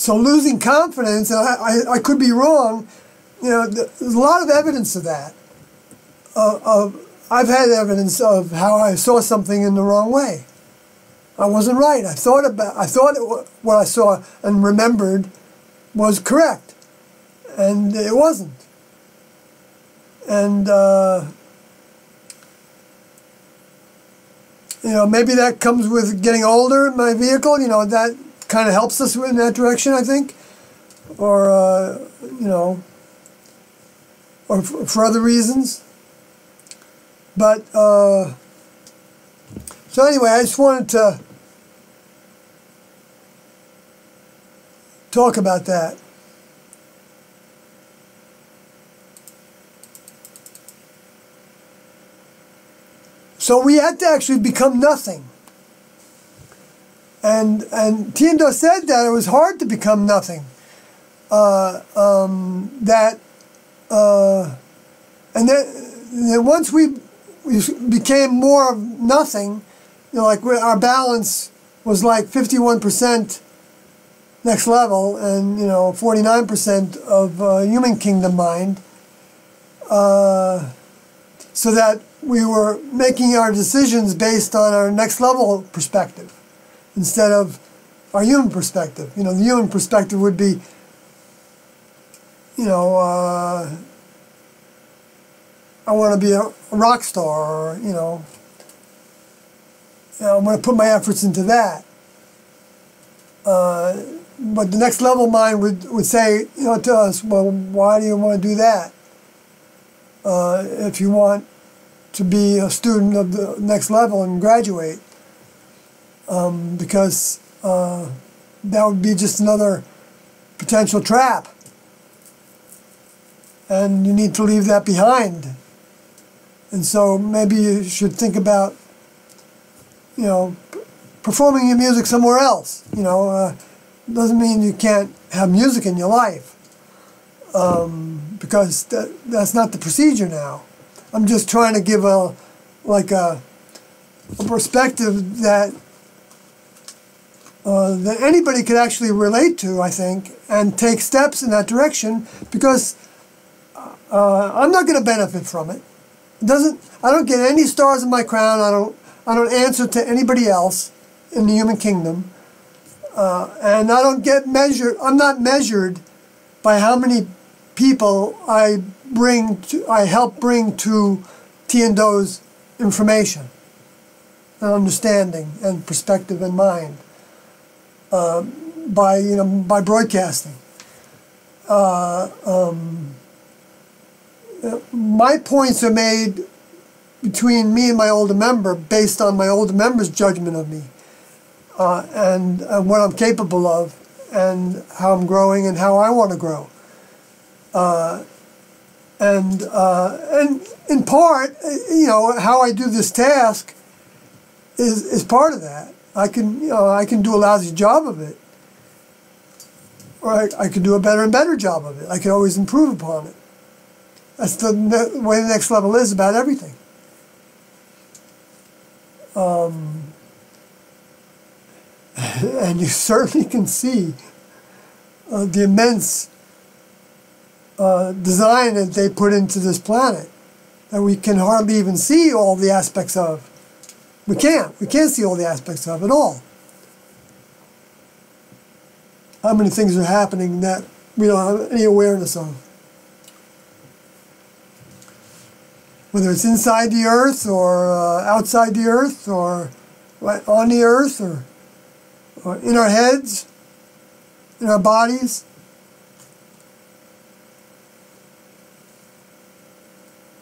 losing confidence, and I could be wrong, you know, there's a lot of evidence of that. I've had evidence of how I saw something in the wrong way. I wasn't right. I thought what I saw and remembered was correct, and it wasn't. And you know, maybe that comes with getting older in my vehicle. You know, that kind of helps us in that direction, I think, or you know, or for other reasons. But so anyway, I just wanted to talk about that. So we had to actually become nothing. And Tiando said that it was hard to become nothing. And then once we became more of nothing, you know, like our balance was like 51% next level and, you know, 49% of human kingdom mind, so that we were making our decisions based on our next level perspective instead of our human perspective. You know, the human perspective would be, you know, I want to be a rock star, or, you know, I'm going to put my efforts into that. But the next level mind would say, you know, to us, well, why do you want to do that? If you want to be a student of the next level and graduate, because that would be just another potential trap. And you need to leave that behind. And so maybe you should think about, you know, performing your music somewhere else. You know, doesn't mean you can't have music in your life, because that's not the procedure now. I'm just trying to give a perspective that that anybody could actually relate to, I think, and take steps in that direction, because I'm not going to benefit from it. I don't get any stars in my crown. I don't answer to anybody else in the human kingdom, and I don't get measured. I'm not measured by how many people I help bring to Tiando's information and understanding and perspective and mind, by broadcasting. My points are made between me and my older member based on my older member's judgment of me. and what I'm capable of, and how I'm growing and how I want to grow. And in part, how I do this task is part of that. I can do a lousy job of it, or I could do a better and better job of it. I can always improve upon it. That's the way the next level is about everything. And you certainly can see the immense design that they put into this planet that we can hardly even see all the aspects of. We can't see all the aspects of at all. How many things are happening that we don't have any awareness of? Whether it's inside the Earth or outside the Earth or right on the Earth or in our heads, in our bodies.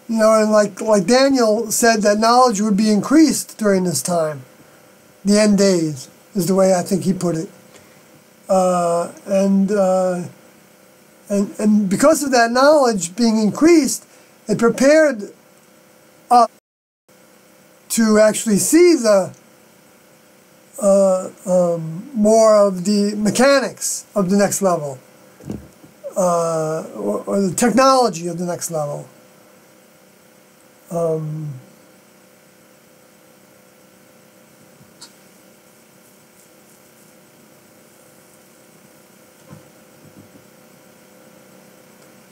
And like Daniel said, that knowledge would be increased during this time. The end days is the way I think he put it. And because of that knowledge being increased, it prepared us to actually see the more of the mechanics of the next level, or the technology of the next level.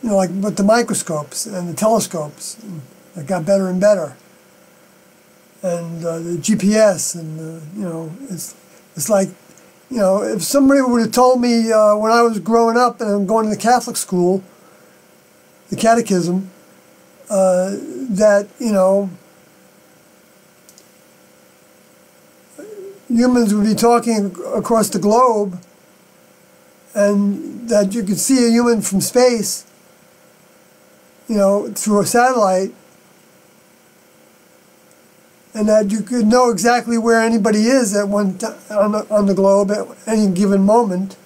Like with the microscopes and the telescopes that got better and better, and the GPS, and it's like, if somebody would have told me when I was growing up and going to the Catholic school, the catechism, that humans would be talking across the globe, and that you could see a human from space, through a satellite, and that you could know exactly where anybody is at one on the globe at any given moment,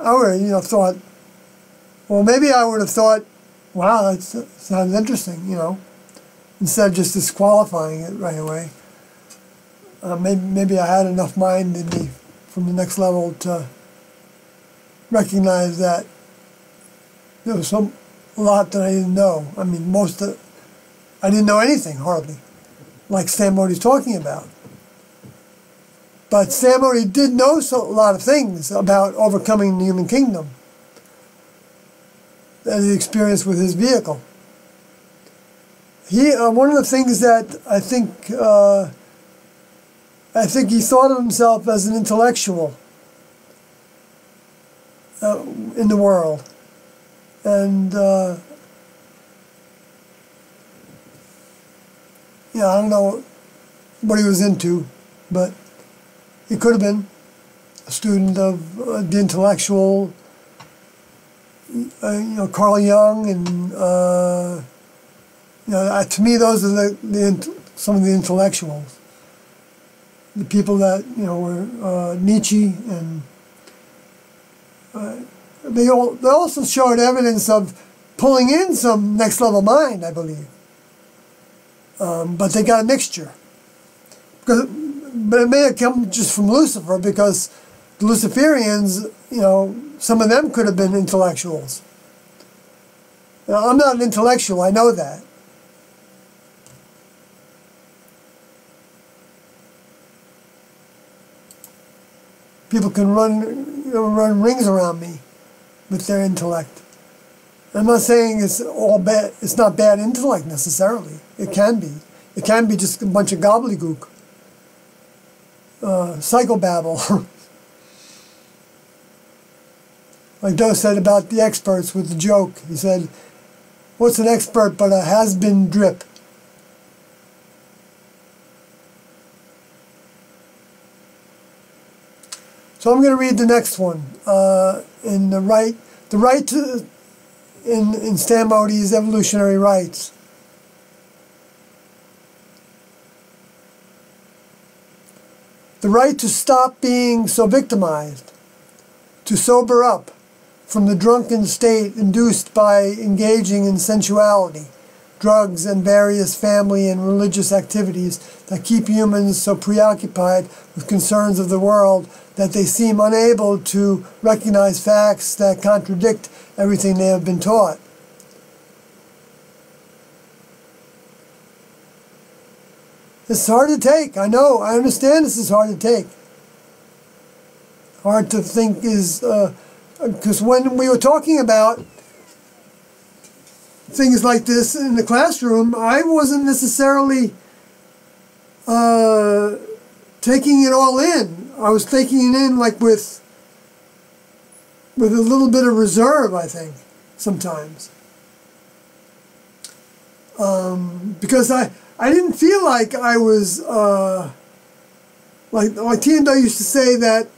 I would have thought, well, maybe I would have thought, wow, that sounds interesting, instead of just disqualifying it right away. Maybe I had enough mind in me from the next level to recognize that there was a lot that I didn't know. I mean, I didn't know anything, hardly, like Stan Mody's talking about. But Stan Mody did know a lot of things about overcoming the human kingdom that he experienced with his vehicle. One of the things that I think he thought of himself as an intellectual in the world, and I don't know what he was into, but he could have been a student of the intellectual. Carl Jung, and to me, those are some of the intellectuals, the people that were Nietzsche, and they also showed evidence of pulling in some next level mind, I believe, but they got a mixture, but it may have come just from Lucifer, because the Luciferians, some of them could have been intellectuals. Now, I'm not an intellectual, I know that. People can run rings around me with their intellect. I'm not saying it's all bad. It's not bad intellect necessarily. It can be. It can be just a bunch of gobbledygook, psychobabble. Like Doe said about the experts with the joke. He said, "What's an expert but a has-been drip?" So I'm going to read the next one. In Stan Mody's Evolutionary Rights. The right to stop being so victimized, to sober up from the drunken state induced by engaging in sensuality, drugs, and various family and religious activities that keep humans so preoccupied with concerns of the world that they seem unable to recognize facts that contradict everything they have been taught. It's hard to take. I know. I understand this is hard to take. Hard to think is... because when we were talking about things like this in the classroom, I wasn't necessarily taking it all in. I was taking it in like with a little bit of reserve, I think, sometimes. Because I didn't feel like I was, like T&O used to say that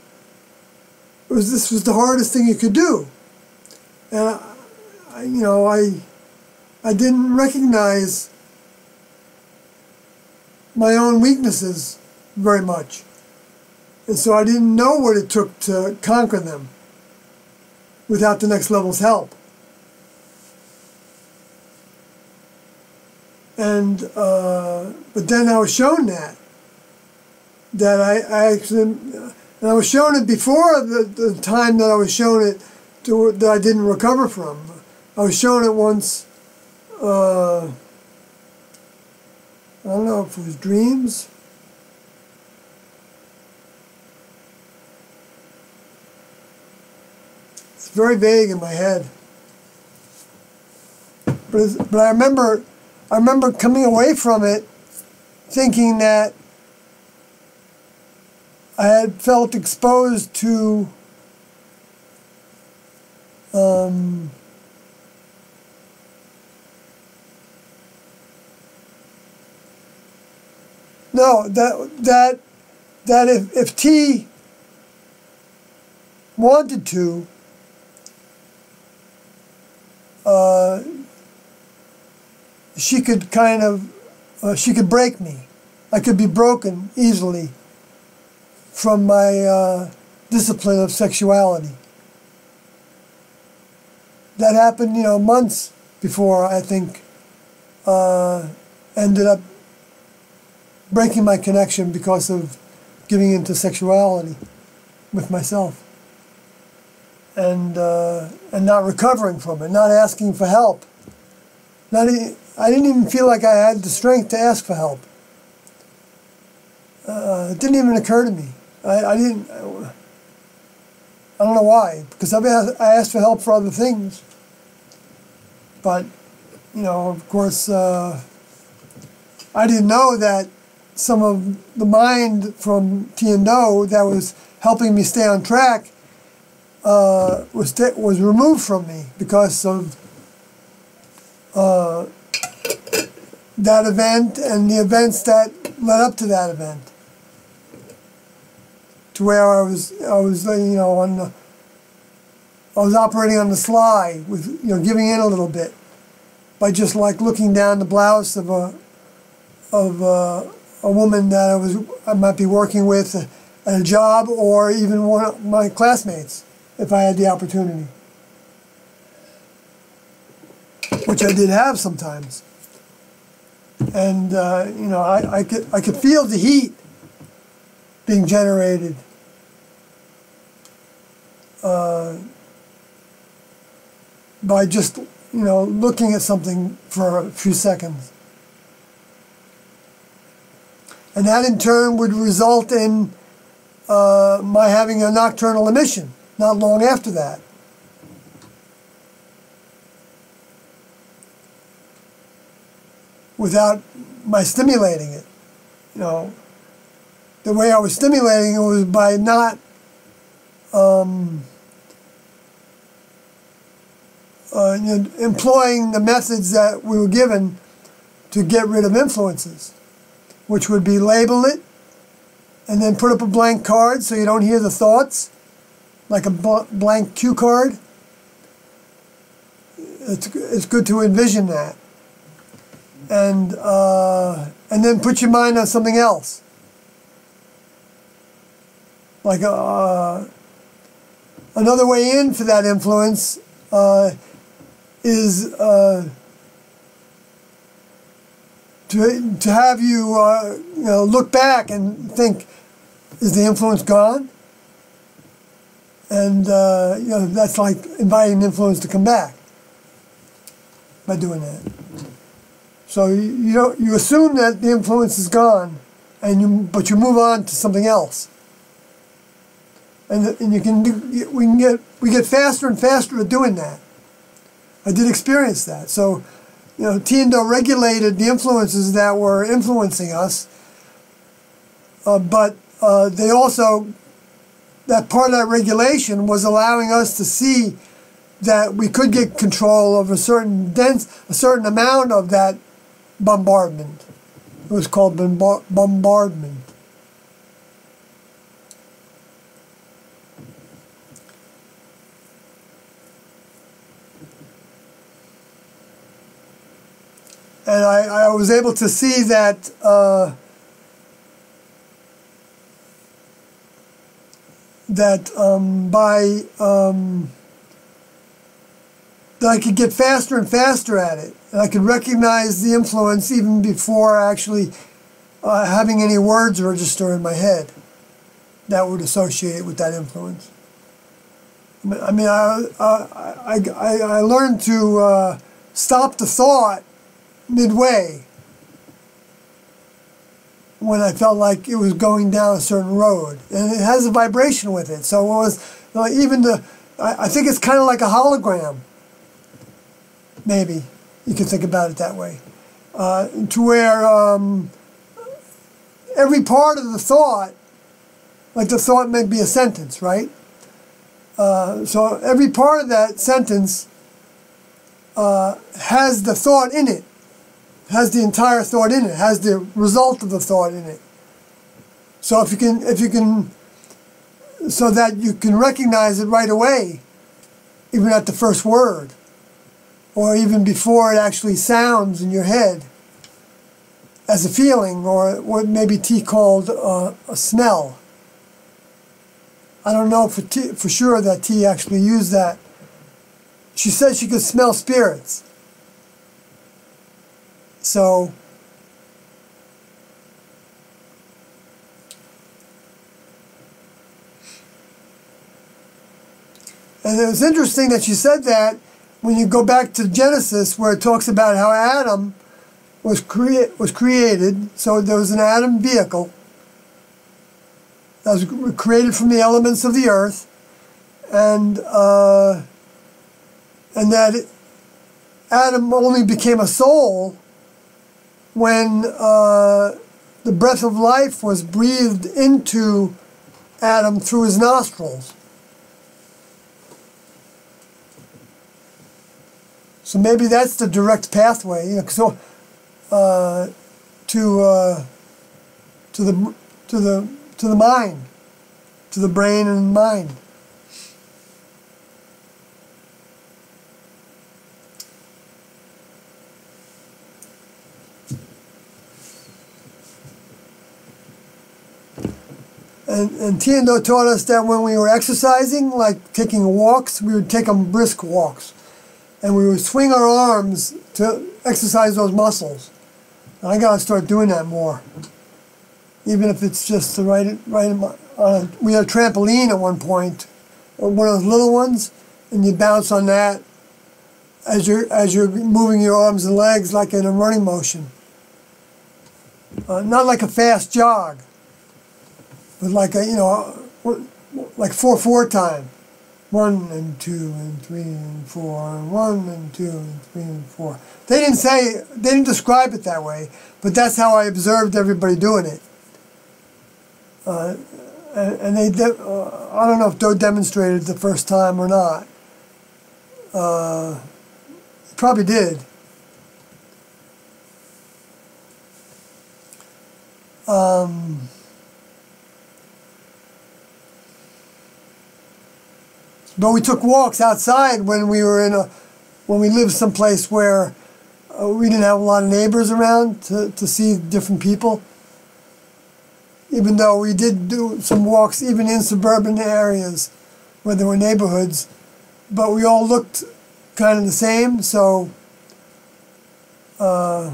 this was the hardest thing you could do. And, I didn't recognize my own weaknesses very much. And so I didn't know what it took to conquer them without the next level's help. And but then I was shown that I actually, and I was shown it before the time that I was shown it that I didn't recover from. I was shown it once. I don't know if it was dreams. It's very vague in my head. But I remember coming away from it thinking that I had felt exposed to no, that if T wanted to, she could kind of, she could break me. I could be broken easily from my discipline of sexuality. That happened, months before I think ended up breaking my connection because of giving into sexuality with myself, and not recovering from it, not asking for help. I didn't even feel like I had the strength to ask for help. It didn't even occur to me. I don't know why, because I asked for help for other things. But, of course, I didn't know that some of the mind from T&O that was helping me stay on track was removed from me because of that event and the events that led up to that event. To where I was operating on the sly with giving in a little bit by just like looking down the blouse of a woman that I might be working with at a job, or even one of my classmates if I had the opportunity, which I did have sometimes. And I could feel the heat being generated by just looking at something for a few seconds. And that in turn would result in my having a nocturnal emission not long after that. Without my stimulating it. The way I was stimulating it was by not employing the methods that we were given to get rid of influences, which would be label it and then put up a blank card so you don't hear the thoughts, like a blank cue card. It's good to envision that. And then put your mind on something else. like another way in for that influence is to have you, you know, look back and think, is the influence gone? And you know, that's like inviting the influence to come back by doing that. So you assume that the influence is gone, but you move on to something else. And we get faster and faster at doing that. I did experience that. So, you know, Tiendo regulated the influences that were influencing us, but they also, that part of that regulation was allowing us to see that we could get control of a certain amount of that bombardment. It was called bombardment. And I was able to see that that I could get faster and faster at it, and I could recognize the influence even before actually having any words register in my head that would associate with that influence. I mean, I learned to stop the thought midway when I felt like it was going down a certain road, and it has a vibration with it. So it was even I think it's kind of like a hologram. Maybe you can think about it that way, to where every part of the thought, like the thought may be a sentence, right? So every part of that sentence has the thought in it. Has the entire thought in it, has the result of the thought in it. So if you can, so that you can recognize it right away, even at the first word, or even before it actually sounds in your head, as a feeling, or what maybe T called a smell. I don't know for sure that T actually used that. She said she could smell spirits. So, and it was interesting that she said that when you go back to Genesis, where it talks about how Adam was created. So there was an Adam vehicle that was created from the elements of the earth, and that Adam only became a soul when the breath of life was breathed into Adam through his nostrils. So maybe that's the direct pathway, you know, so to the mind, to the brain and mind. And Tiendo taught us that when we were exercising, like taking walks, we would take them brisk walks. And we would swing our arms to exercise those muscles. And I got to start doing that more. Even if it's just we had a trampoline at one point, or one of those little ones, and you bounce on that as you're moving your arms and legs like in a running motion. Not like a fast jog, but like a, you know, like 4/4 time. 1 and 2 and 3 and 4 and 1 and 2 and 3 and 4. They didn't describe it that way, but that's how I observed everybody doing it. And I don't know if Doe demonstrated it the first time or not. Probably did. But we took walks outside when we were when we lived someplace where we didn't have a lot of neighbors around to see different people. even though we did do some walks even in suburban areas where there were neighborhoods, but we all looked kind of the same, so I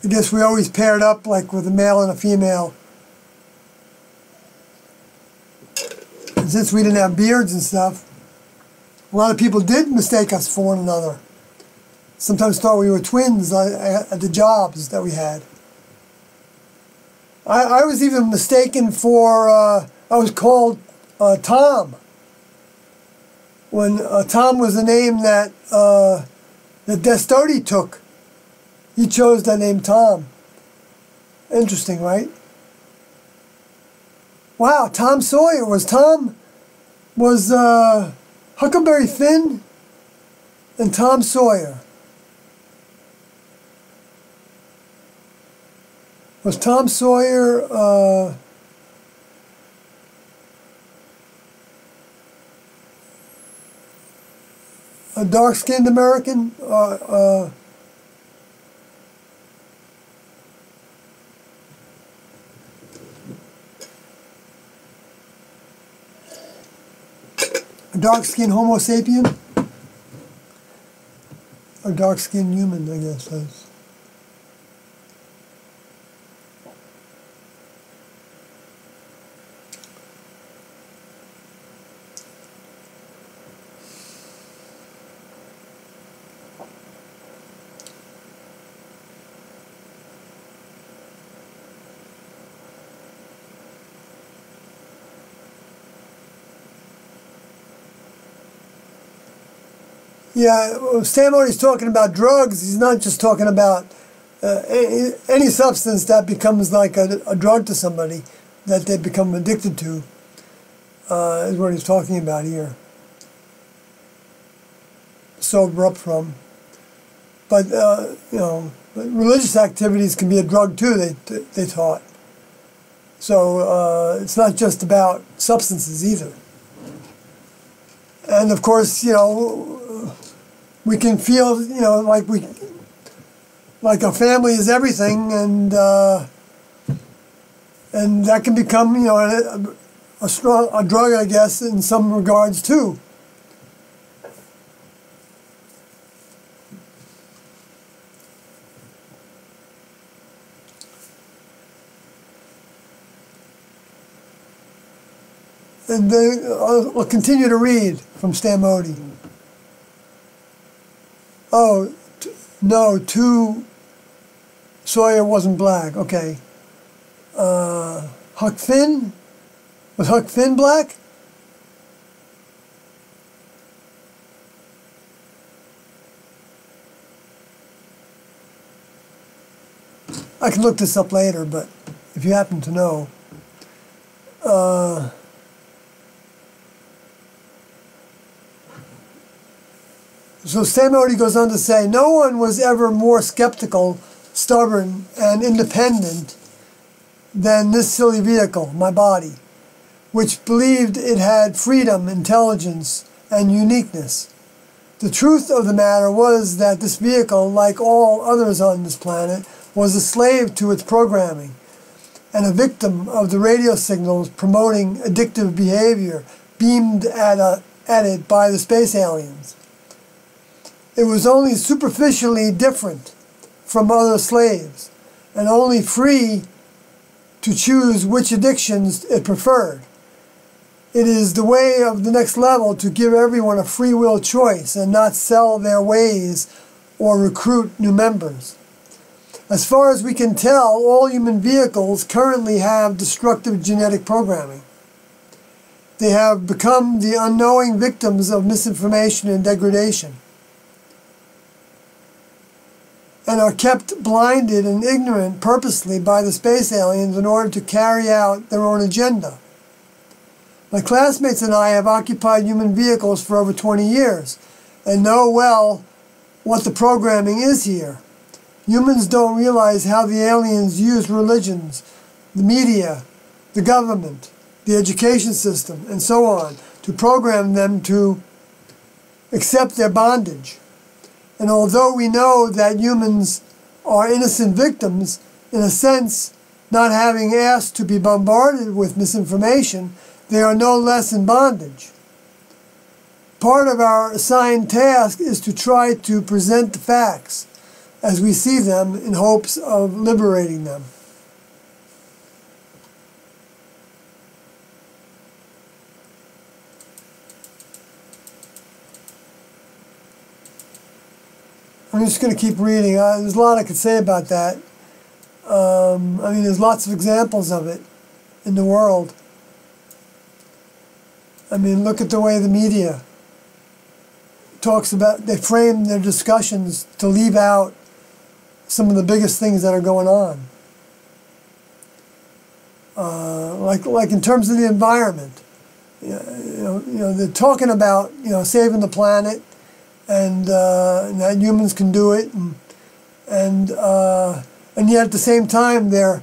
guess we always paired up like with a male and a female. And since we didn't have beards and stuff, a lot of people did mistake us for one another. Sometimes thought we were twins at the jobs that we had. I was even mistaken for, I was called Tom. When Tom was the name that Destody took. He chose that name Tom. Interesting, right? Wow, Tom Sawyer. Was Huckleberry Finn and Tom Sawyer. Was Tom Sawyer a dark-skinned American? A dark-skinned Homo sapien? Or dark-skinned human, I guess. Yeah, Stan Mody's talking about drugs. He's not just talking about any substance that becomes like a drug to somebody that they become addicted to, is what he's talking about here. Sober up from. But, you know, religious activities can be a drug too, they taught. So it's not just about substances either. And of course, you know, we can feel, you know, like our family is everything, and that can become, you know, a drug, I guess, in some regards too. And then I'll continue to read from Stan Mody. Oh, no, Sawyer wasn't black. Okay. Huck Finn? Was Huck Finn black? I can look this up later, but if you happen to know. So Stan Mody goes on to say, no one was ever more skeptical, stubborn, and independent than this silly vehicle, my body, which believed it had freedom, intelligence, and uniqueness. The truth of the matter was that this vehicle, like all others on this planet, was a slave to its programming and a victim of the radio signals promoting addictive behavior beamed at it by the space aliens. It was only superficially different from other slaves, and only free to choose which addictions it preferred. It is the way of the next level to give everyone a free will choice and not sell their ways or recruit new members. As far as we can tell, all human vehicles currently have destructive genetic programming. They have become the unknowing victims of misinformation and degradation, and are kept blinded and ignorant purposely by the space aliens in order to carry out their own agenda. My classmates and I have occupied human vehicles for over 20 years and know well what the programming is here. Humans don't realize how the aliens use religions, the media, the government, the education system, and so on, to program them to accept their bondage. And although we know that humans are innocent victims, in a sense, not having asked to be bombarded with misinformation, they are no less in bondage. Part of our assigned task is to try to present the facts as we see them in hopes of liberating them. I'm just going to keep reading. There's a lot I could say about that. I mean, there's lots of examples of it in the world. I mean, look at the way the media talks about, they frame their discussions to leave out some of the biggest things that are going on. Like in terms of the environment, you know, they're talking about, saving the planet, and that humans can do it, and yet at the same time they're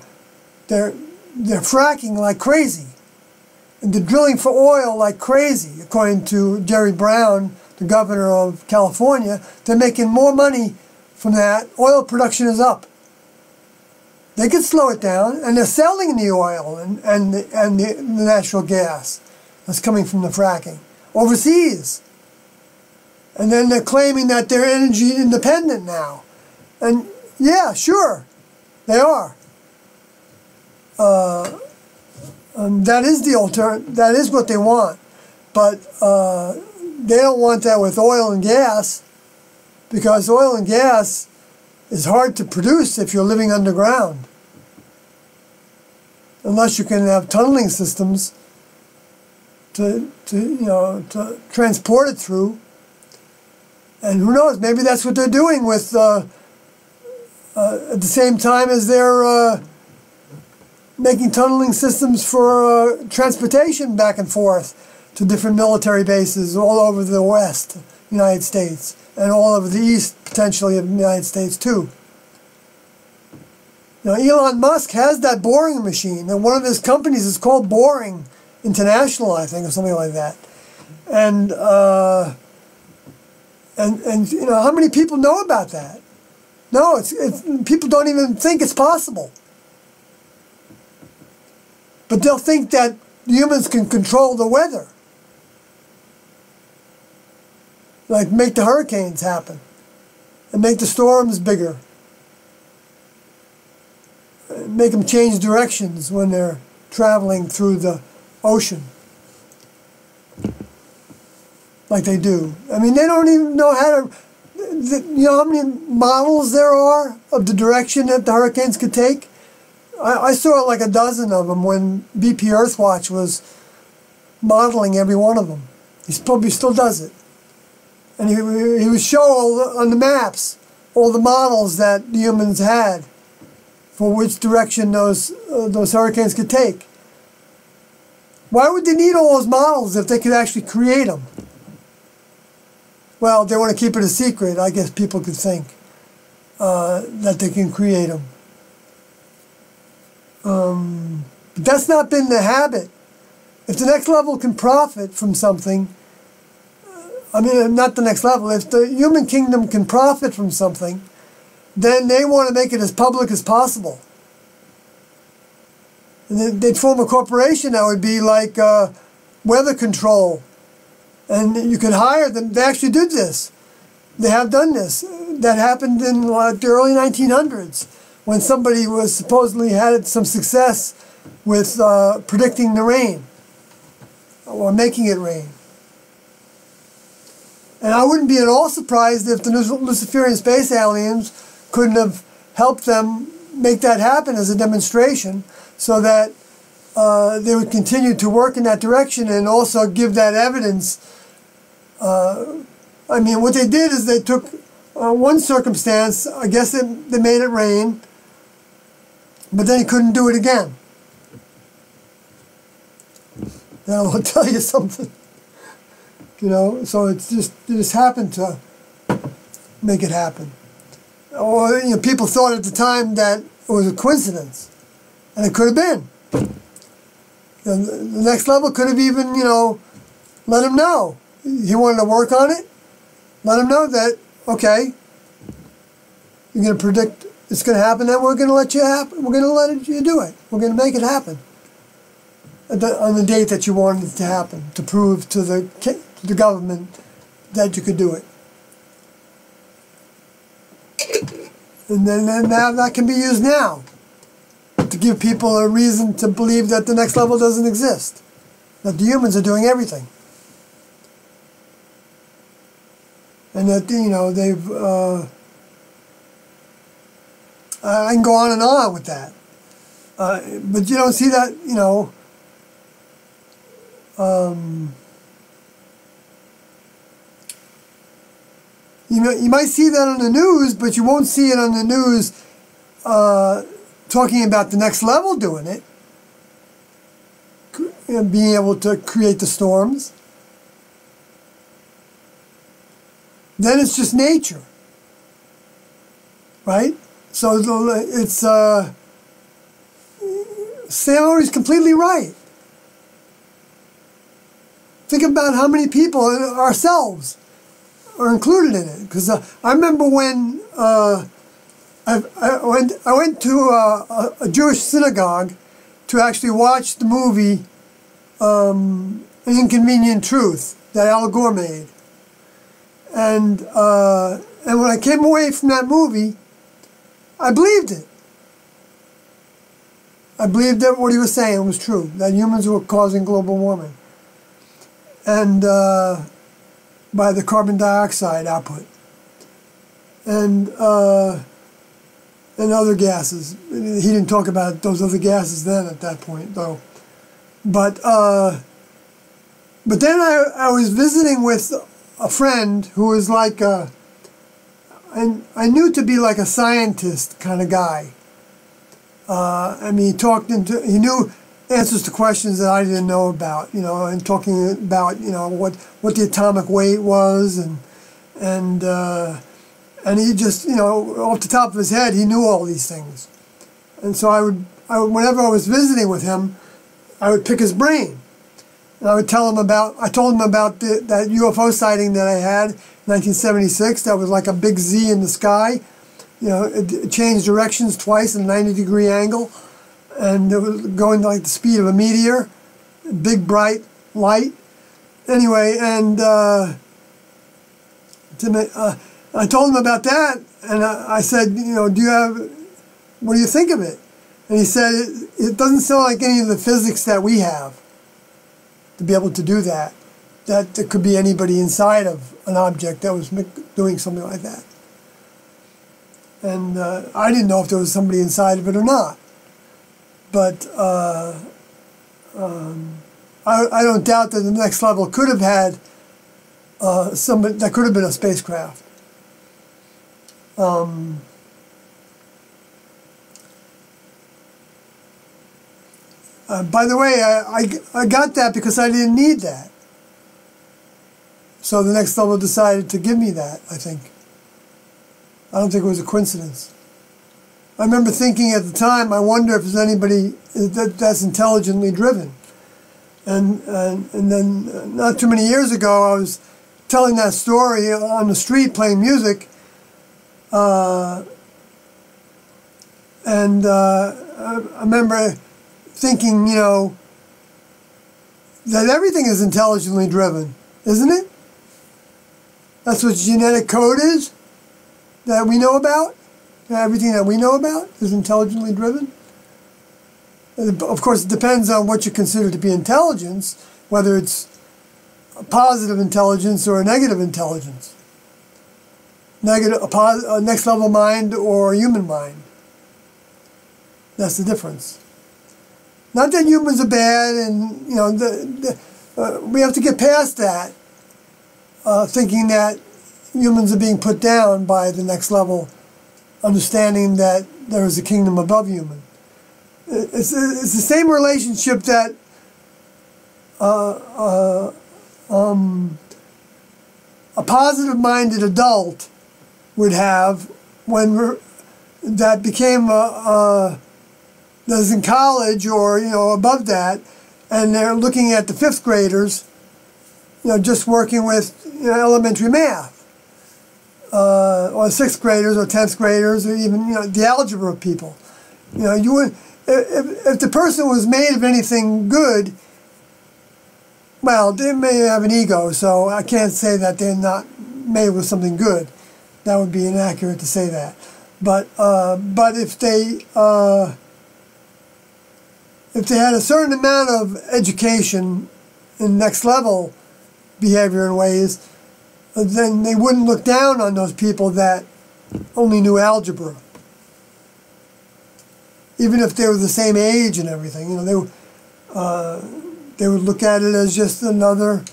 fracking like crazy, and they're drilling for oil like crazy. According to Jerry Brown, the governor of California, they're making more money from that. Oil production is up. They could slow it down, and they're selling the oil and the natural gas that's coming from the fracking overseas. And then they're claiming that they're energy independent now. And yeah, sure, they are. That is the alternative. That is what they want. But they don't want that with oil and gas, because oil and gas is hard to produce if you're living underground, unless you can have tunneling systems to transport it through. And who knows, maybe that's what they're doing with, at the same time as they're making tunneling systems for transportation back and forth to different military bases all over the West United States, and all over the East, potentially, of the United States too. Now, Elon Musk has that boring machine, and one of his companies is called Boring International, I think, or something like that. And how many people know about that? No, it's people don't even think it's possible. But they'll think that humans can control the weather, like make the hurricanes happen, and make the storms bigger, make them change directions when they're traveling through the ocean, like they do. I mean, they don't even know how to, how many models there are of the direction that the hurricanes could take? I saw like a dozen of them when BP Earthwatch was modeling every one of them. He probably still does it. And he would show on the maps all the models that the humans had for which direction those hurricanes could take. Why would they need all those models if they could actually create them? Well, they want to keep it a secret. I guess people could think that they can create them. But that's not been the habit. If the next level can profit from something, I mean, not the next level, if the human kingdom can profit from something, then they want to make it as public as possible. And they'd form a corporation that would be like weather control. And you could hire them. They actually did this. They have done this. That happened in the early 1900s, when somebody was supposedly had some success with predicting the rain, or making it rain. And I wouldn't be at all surprised if the Luciferian space aliens couldn't have helped them make that happen as a demonstration, so that they would continue to work in that direction and also give that evidence. I mean, what they did is they took one circumstance, I guess they made it rain, but then he couldn't do it again. Now, I'll tell you something. So it just happened to make it happen. Or people thought at the time that it was a coincidence, and it could have been. And the next level could have even let him know he wanted to work on it. Let him know that, okay, you're going to predict it's going to happen, then we're going to let you happen. We're going to let you do it. We're going to make it happen on the date that you wanted it to happen, to prove to the government that you could do it. And then that can be used now to give people a reason to believe that the next level doesn't exist, that the humans are doing everything, and that, you know, they've. I can go on and on with that, but you don't see that, you know. You might see that on the news, but you won't see it on the news talking about the next level doing it, and being able to create the storms. Then it's just nature, right? So it's Sam is completely right. Think about how many people, ourselves, are included in it. Because I remember when I went to a Jewish synagogue to actually watch the movie An Inconvenient Truth that Al Gore made, and when I came away from that movie, I believed it. I believed that what he was saying was true, that humans were causing global warming, and by the carbon dioxide output, and other gases. He didn't talk about those other gases then at that point, though. But then I was visiting with a friend who was like I knew to be like a scientist kind of guy. I mean, he knew answers to questions that I didn't know about, you know, and talking about, you know, what the atomic weight was, and he just, you know, off the top of his head, he knew all these things. And so I would whenever I was visiting with him, I would pick his brain. And I would tell him I told him about that UFO sighting that I had in 1976. That was like a big Z in the sky. You know, it changed directions twice at a 90-degree angle. And it was going like the speed of a meteor. Big, bright light. Anyway, and I told him about that. And I said, you know, what do you think of it? And he said, it doesn't sound like any of the physics that we have to be able to do that. That there could be anybody inside of an object that was doing something like that. And I didn't know if there was somebody inside of it or not. But I don't doubt that the next level could have had somebody, that could have been a spacecraft. By the way, I got that because I didn't need that. So the next level decided to give me that, I think. I don't think it was a coincidence. I remember thinking at the time, I wonder if there's anybody that's intelligently driven. And then not too many years ago, I was telling that story on the street playing music. I remember thinking, you know, that everything is intelligently driven, isn't it? That's what genetic code is, that we know about. Everything that we know about is intelligently driven. Of course, it depends on what you consider to be intelligence, whether it's a positive intelligence or a negative intelligence. A next level mind or a human mind. That's the difference. Not that humans are bad, and you know, we have to get past that, thinking that humans are being put down by the next level, understanding that there is a kingdom above human. It's the same relationship that a positive-minded adult would have when that became that's in college or, you know, above that, and they're looking at the 5th graders, you know, just working with, you know, elementary math. or 6th graders or 10th graders, or even, you know, the algebra people. You know, you would, if the person was made of anything good, well, they may have an ego, so I can't say that they're not made with something good. That would be inaccurate to say that. But if they had a certain amount of education in next level behavior and ways, then they wouldn't look down on those people that only knew algebra. Even if they were the same age and everything, you know, they would look at it as just another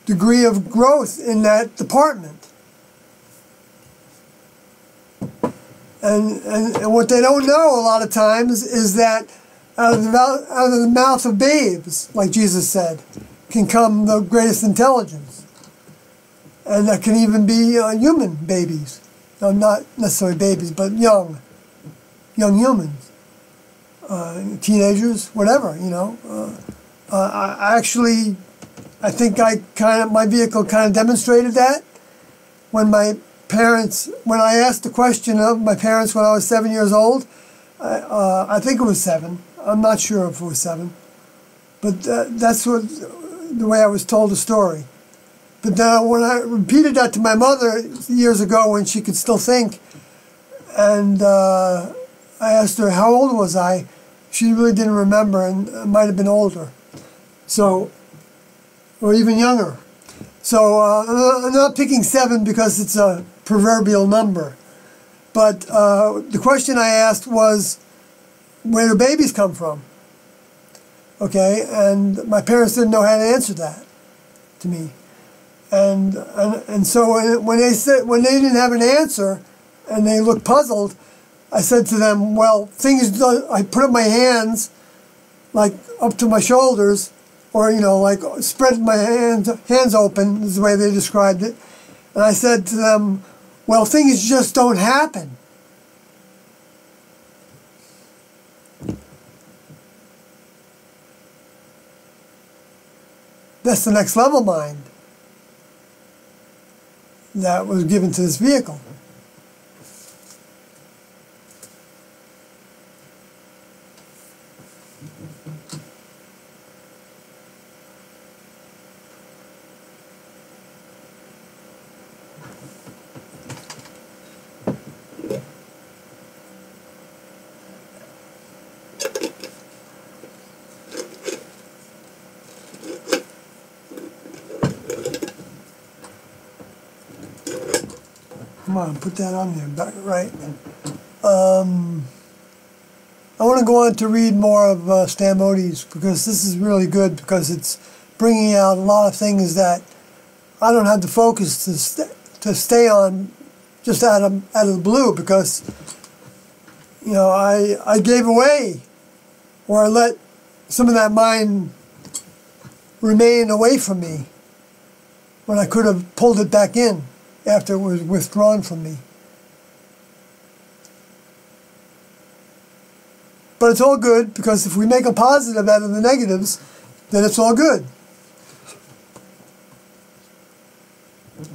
degree of growth in that department. And what they don't know a lot of times is that out of the mouth of babes, like Jesus said, can come the greatest intelligence. And that can even be human babies. No, not necessarily babies, but young humans, teenagers, whatever, you know. I think my vehicle kind of demonstrated that when I asked the question of my parents when I was 7 years old. I think it was 7. I'm not sure if it was 7, but that's the way I was told the story. But then when I repeated that to my mother years ago when she could still think, and I asked her how old was I, she really didn't remember, and it might have been older, so, or even younger. So I'm not picking 7 because it's a proverbial number, but the question I asked was, where do babies come from? Okay, and my parents didn't know how to answer that to me. And so when they didn't have an answer and they looked puzzled, I said to them, well, I put up my hands like up to my shoulders, or, you know, like spread my hands open is the way they described it. And I said to them, well, things just don't happen. That's the next level mind that was given to this vehicle. Come on, put that on there, right? I want to go on to read more of Stan Modi's, because this is really good, because it's bringing out a lot of things that I don't have the focus to stay on just out of the blue, because, you know, I gave away, or I let some of that mind remain away from me when I could have pulled it back in after it was withdrawn from me. But it's all good, because if we make a positive out of the negatives, then it's all good.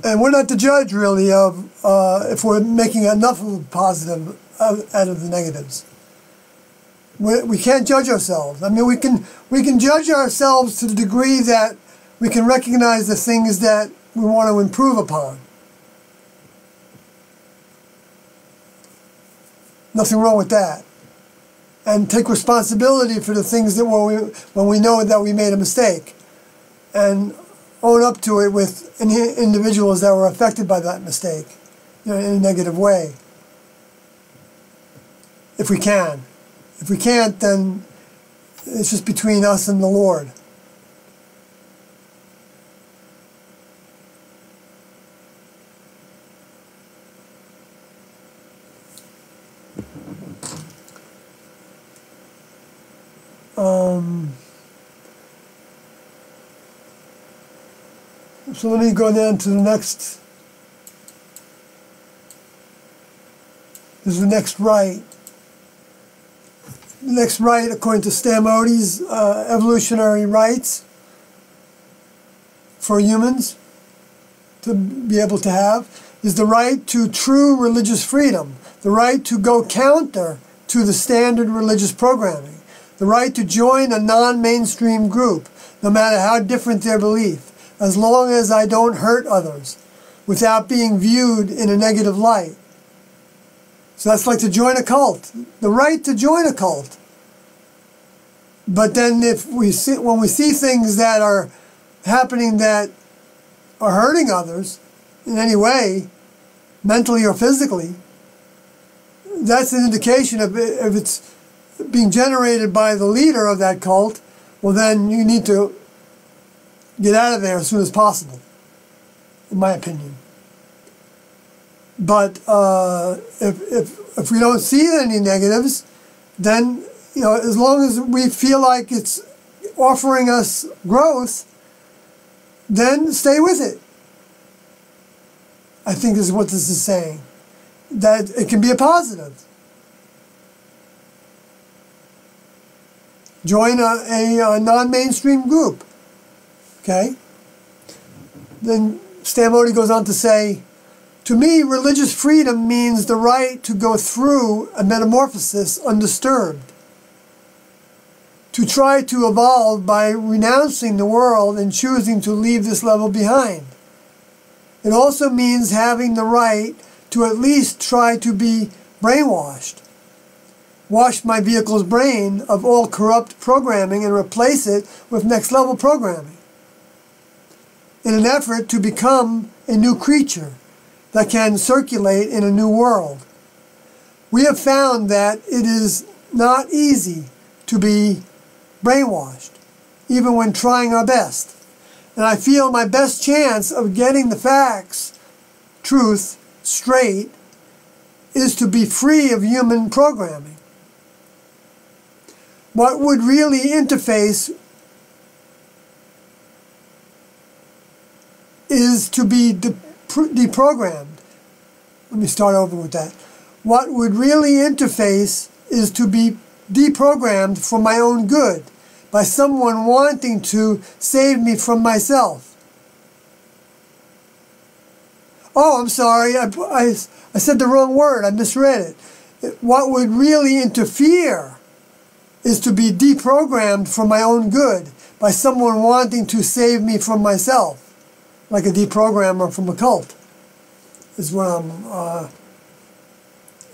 And we're not the judge, really, of if we're making enough of a positive out of the negatives. We can't judge ourselves. I mean, we can judge ourselves to the degree that we can recognize the things that we want to improve upon. Nothing wrong with that. And take responsibility for the things that when we know that we made a mistake, and own up to it with individuals that were affected by that mistake, you know, in a negative way. If we can. If we can't, then it's just between us and the Lord. So let me go down to the next. This is the next right. The next right, according to Stan Modi's evolutionary rights, for humans to be able to have is the right to true religious freedom, the right to go counter to the standard religious programming, the right to join a non-mainstream group, no matter how different their belief, as long as I don't hurt others, without being viewed in a negative light. So that's like to join a cult, the right to join a cult. But then when we see things that are happening that are hurting others in any way, mentally or physically, that's an indication of if it's being generated by the leader of that cult, well then you need to get out of there as soon as possible, in my opinion. But if we don't see any negatives, then as long as we feel like it's offering us growth, then stay with it. I think this is what this is saying, that it can be a positive. Join a non-mainstream group. Okay? Then Stamodi goes on to say, to me, religious freedom means the right to go through a metamorphosis undisturbed, to try to evolve by renouncing the world and choosing to leave this level behind. It also means having the right to at least try to be brainwashed, wash my vehicle's brain of all corrupt programming and replace it with next level programming, in an effort to become a new creature that can circulate in a new world. We have found that it is not easy to be brainwashed, even when trying our best. And I feel my best chance of getting the facts, truth, straight, is to be free of human programming. What would really interface is to be deprogrammed. Let me start over with that. What would really interface is to be deprogrammed for my own good, by someone wanting to save me from myself. Oh, I'm sorry, I said the wrong word, I misread it. What would really interfere is to be deprogrammed for my own good, by someone wanting to save me from myself, like a deprogrammer from a cult, is what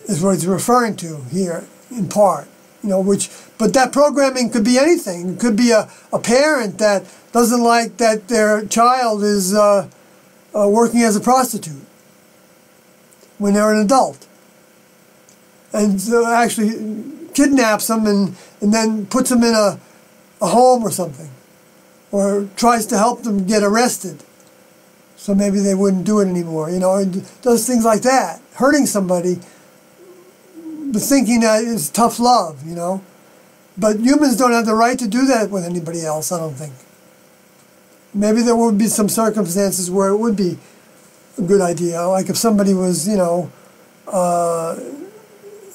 it's referring to here, in part. But that programming could be anything. It could be a parent that doesn't like that their child is working as a prostitute when they're an adult, and so actually kidnaps them and then puts them in a home or something, or tries to help them get arrested, so maybe they wouldn't do it anymore. And does things like that, hurting somebody, but thinking that it's tough love, But humans don't have the right to do that with anybody else, I don't think. Maybe there would be some circumstances where it would be a good idea, like if somebody was,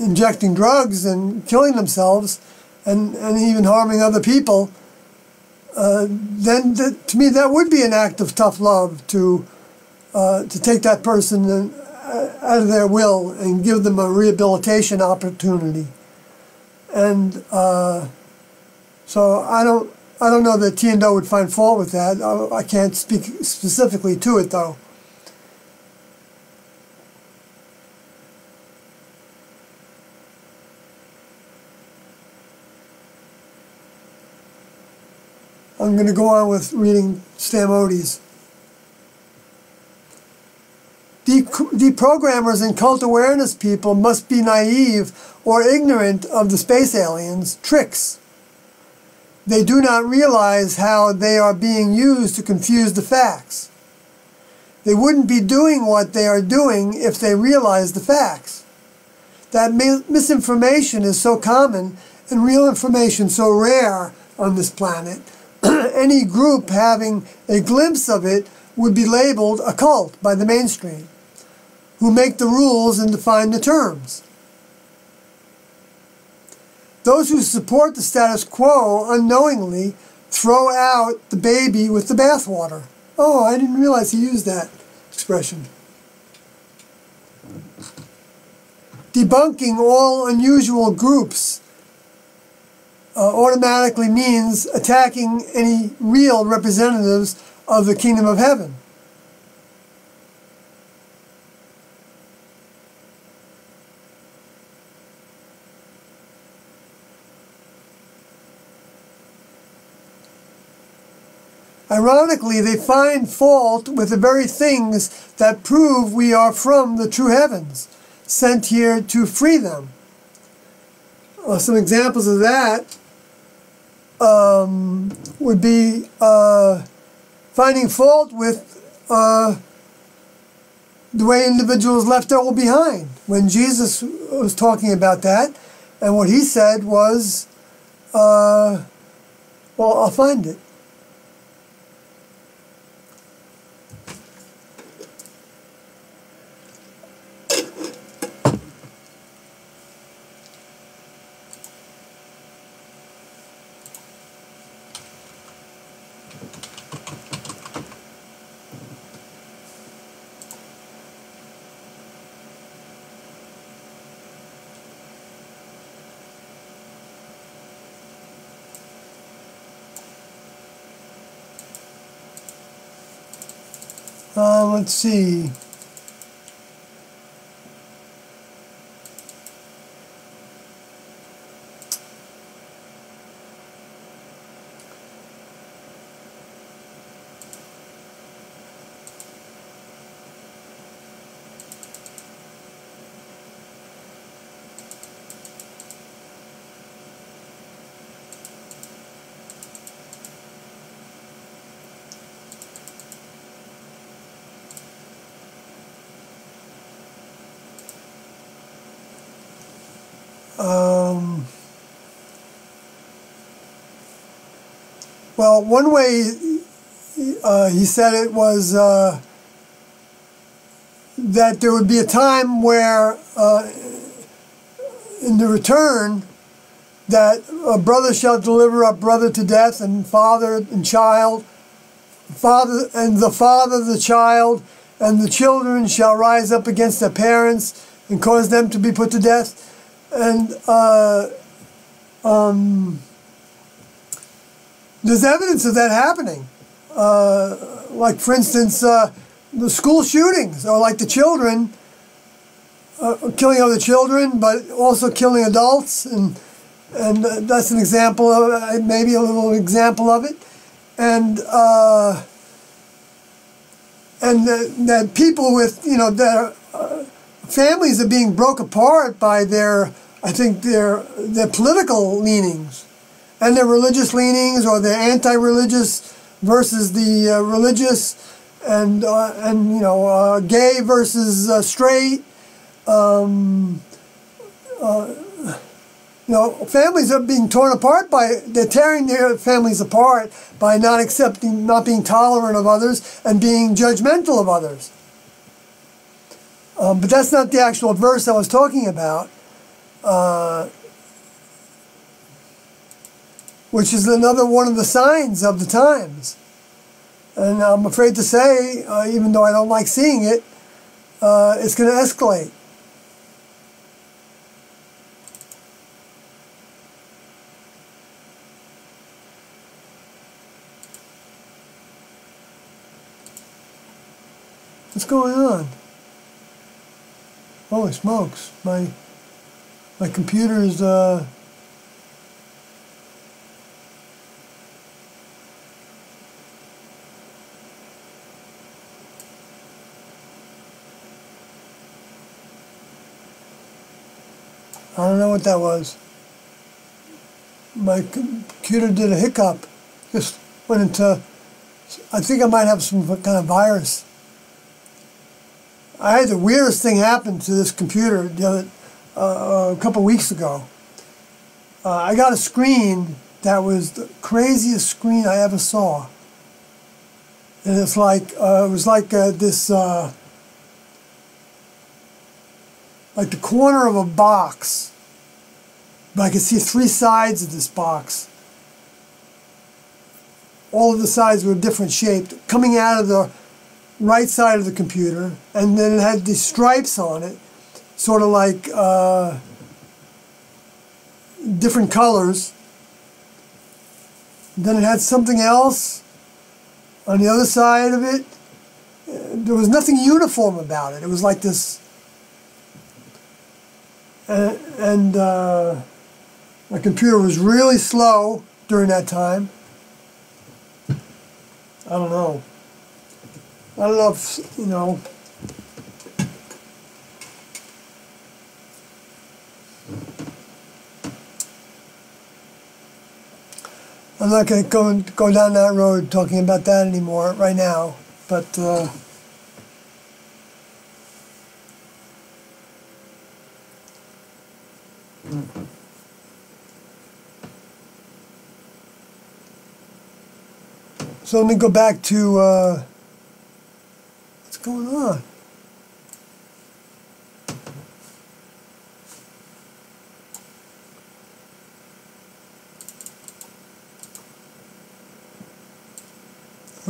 injecting drugs and killing themselves and even harming other people, then to me that would be an act of tough love to take that person out of their will and give them a rehabilitation opportunity. And so I don't know that Tiendo would find fault with that. I can't speak specifically to it, though. I'm going to go on with reading Stamodi's. Deprogrammers and cult awareness people must be naive or ignorant of the space aliens' tricks. They do not realize how they are being used to confuse the facts. They wouldn't be doing what they are doing if they realized the facts. That misinformation is so common and real information so rare on this planet, any group having a glimpse of it would be labeled a cult by the mainstream, who make the rules and define the terms. Those who support the status quo unknowingly throw out the baby with the bathwater. Oh, I didn't realize he used that expression. Debunking all unusual groups automatically means attacking any real representatives of the kingdom of heaven. Ironically, they find fault with the very things that prove we are from the true heavens, sent here to free them. Some examples of that would be finding fault with the way individuals left all behind. When Jesus was talking about that, and what he said was, well, I'll find it. Let's see. Well, one way he said it was that there would be a time where, in the return, that a brother shall deliver a brother to death, and father and child, the father, the child, and the children shall rise up against their parents and cause them to be put to death. And there's evidence of that happening. Like, for instance, the school shootings, or like the children, killing other children, but also killing adults, and that's an example of, maybe a little example of it. And that people with, you know, their families are being broke apart by their, I think, their political leanings, and their religious leanings, or their anti-religious versus the religious, and you know, gay versus straight. You know, families are being torn apart by, they're tearing their families apart by not accepting, not being tolerant of others, and being judgmental of others. But that's not the actual verse I was talking about, which is another one of the signs of the times. And I'm afraid to say, even though I don't like seeing it, it's going to escalate. What's going on? Holy smokes, my computer is I don't know what that was. My computer did a hiccup. Just went into, I think I might have some kind of virus. I had the weirdest thing happen to this computer the other, a couple of weeks ago. I got a screen that was the craziest screen I ever saw. And it's like, it was like this, like the corner of a box. But I could see three sides of this box. all of the sides were different shaped, coming out of the right side of the computer, and then it had these stripes on it, sort of like different colors. Then it had something else on the other side of it. There was nothing uniform about it. It was like this, and my computer was really slow during that time. I don't know. I don't know if, you know, I'm not going to go down that road talking about that anymore right now, but so let me go back to what's going on.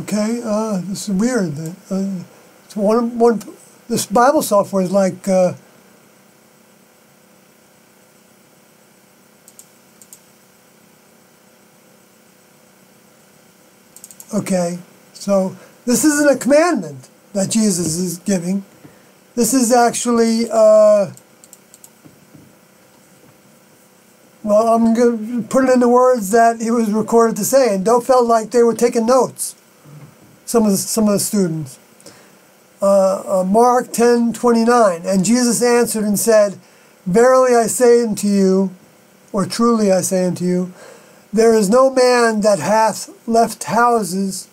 Okay, this is weird. So this Bible software is like okay, so this isn't a commandment that Jesus is giving. This is actually, well, I'm going to put it in the words that he was recorded to say, and Doe felt like they were taking notes, some of the students. Mark 10:29, and Jesus answered and said, Verily I say unto you, or truly I say unto you, there is no man that hath left houses,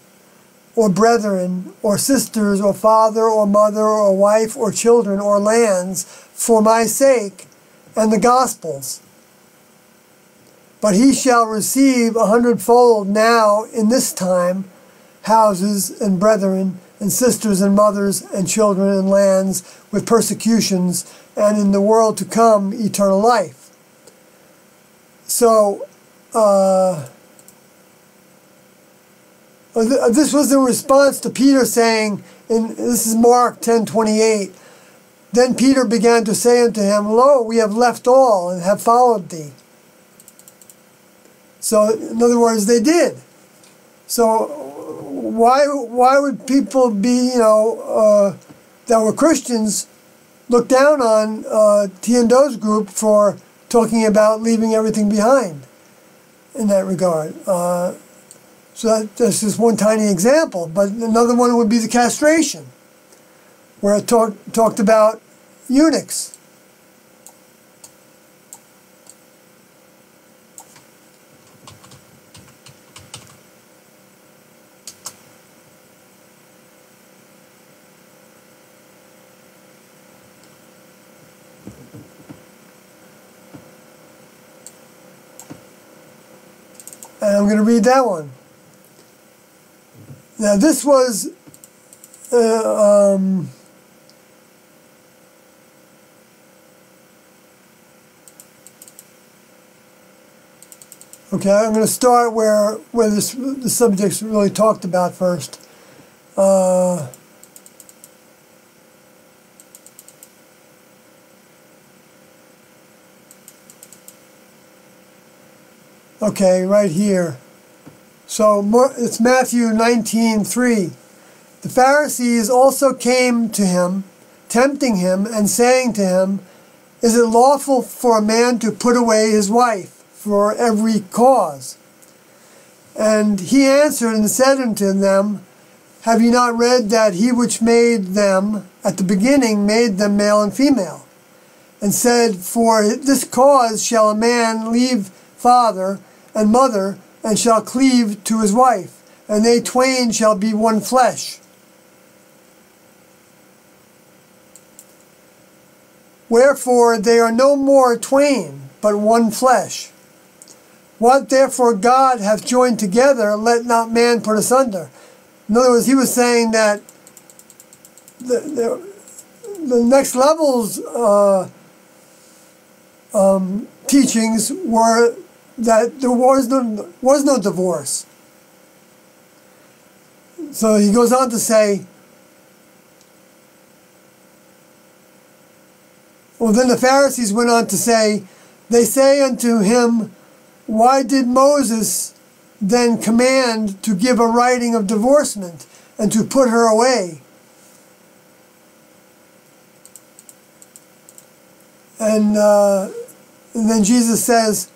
or brethren, or sisters, or father, or mother, or wife, or children, or lands, for my sake and the gospel's, but he shall receive 100-fold now in this time, houses, and brethren, and sisters, and mothers, and children, and lands, with persecutions, and in the world to come eternal life. So, this was in response to Peter saying, this is Mark 10:28, then Peter began to say unto him, Lo, we have left all and have followed thee. So, in other words, they did. So, why would people be, you know, that were Christians look down on T and Doe's group for talking about leaving everything behind in that regard? So that's just one tiny example. But another one would be the castration, where it talked about eunuchs. And I'm going to read that one. Now this was okay, I'm going to start where the subject's really talked about first. Okay, right here. So it's Matthew 19:3. The Pharisees also came to him, tempting him, and saying to him, Is it lawful for a man to put away his wife for every cause? And he answered and said unto them, Have ye not read that he which made them at the beginning made them male and female? And said, For this cause shall a man leave father and mother, and shall cleave to his wife, and they twain shall be one flesh. Wherefore they are no more twain, but one flesh. What therefore God hath joined together, let not man put asunder. In other words, he was saying that the next level's teachings were that there was no divorce. So he goes on to say, well, then the Pharisees went on to say, they say unto him, why did Moses then command to give a writing of divorcement and to put her away? And then Jesus says,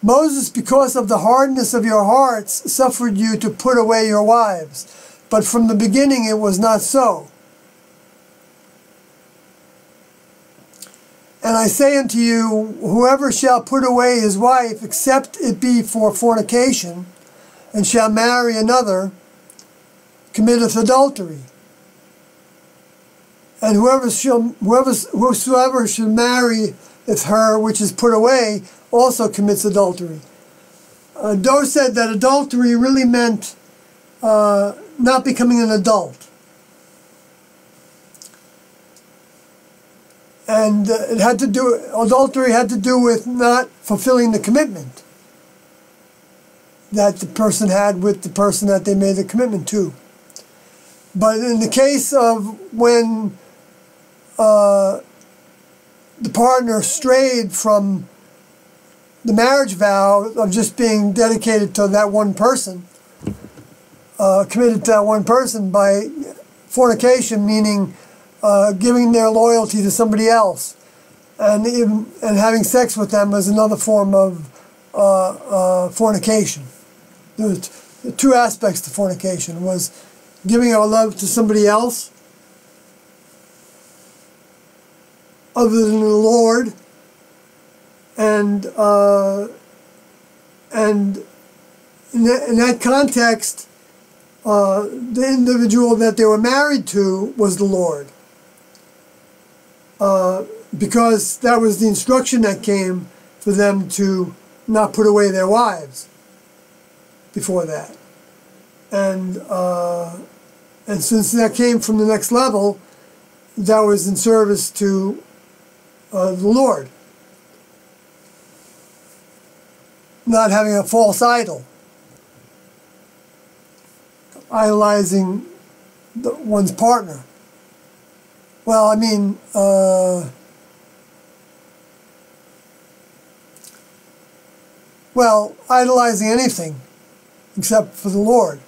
Moses, because of the hardness of your hearts, suffered you to put away your wives. But from the beginning it was not so. And I say unto you, whoever shall put away his wife, except it be for fornication, and shall marry another, committeth adultery. And whosoever shall marry her which is put away also commits adultery. Doe said that adultery really meant not becoming an adult. And adultery had to do with not fulfilling the commitment that the person had with the person that they made the commitment to. But in the case of when the partner strayed from the marriage vow of just being dedicated to that one person, committed to that one person by fornication, meaning giving their loyalty to somebody else, and having sex with them as another form of fornication. There was two aspects to fornication: was giving our love to somebody else other than the Lord, and in that context, the individual that they were married to was the Lord, because that was the instruction that came for them to not put away their wives before that, and since that came from the next level, that was in service to the Lord, not having a false idol, idolizing one's partner. Well, I mean, idolizing anything except for the Lord,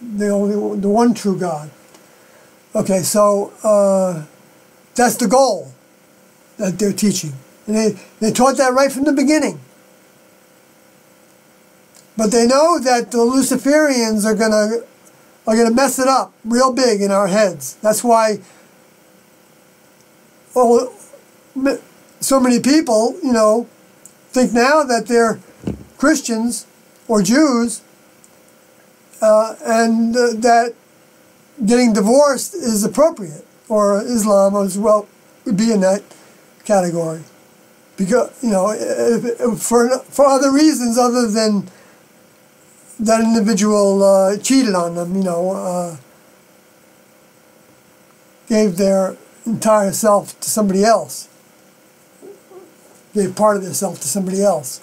the one true God. Okay, so that's the goal that they're teaching, and they taught that right from the beginning. But they know that the Luciferians are gonna mess it up real big in our heads. That's why so many people, think now that they're Christians or Jews, and that getting divorced is appropriate, or Islam as well would be in that category, because for other reasons other than that individual cheated on them, gave their entire self to somebody else, gave part of their self to somebody else.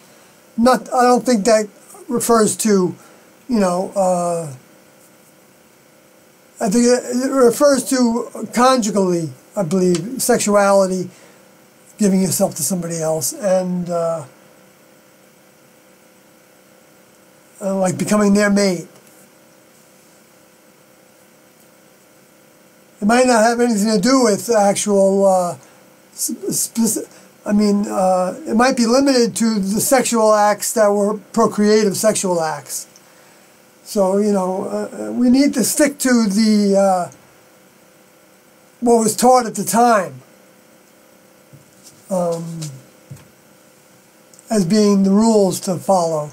I don't think that refers to, I think it refers to conjugally, I believe, sexuality, giving yourself to somebody else, and like becoming their mate. It might not have anything to do with actual, it might be limited to the sexual acts that were procreative sexual acts. So, we need to stick to the, what was taught at the time, as being the rules to follow,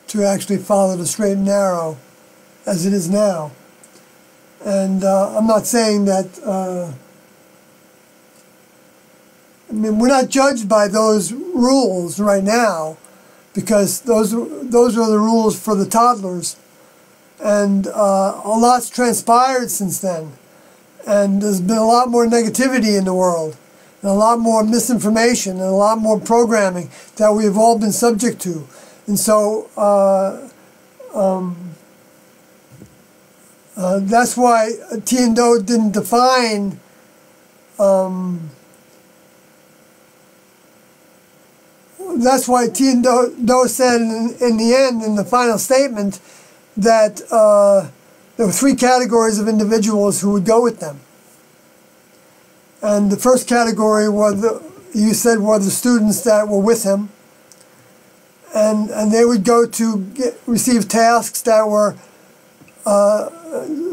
to actually follow the straight and narrow as it is now. And I'm not saying that, we're not judged by those rules right now, because those are the rules for the toddlers, and a lot's transpired since then, and there's been a lot more negativity in the world, and a lot more misinformation, and a lot more programming that we've all been subject to. And so That's why T and Do didn't define that's why T and Do said in the end, in the final statement, that there were 3 categories of individuals who would go with them. And the first category were you said were the students that were with him, and they would go to receive tasks that were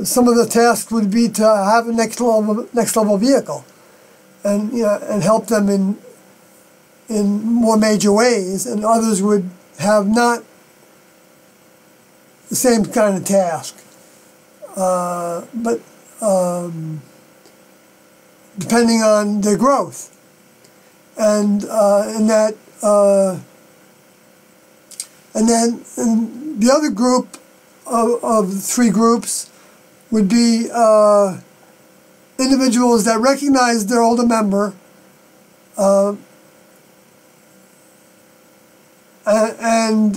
some of the tasks would be to have a next level vehicle, and and help them in more major ways, and others would have not the same kind of task, but depending on their growth, and then the other group of 3 groups would be individuals that recognized their older member and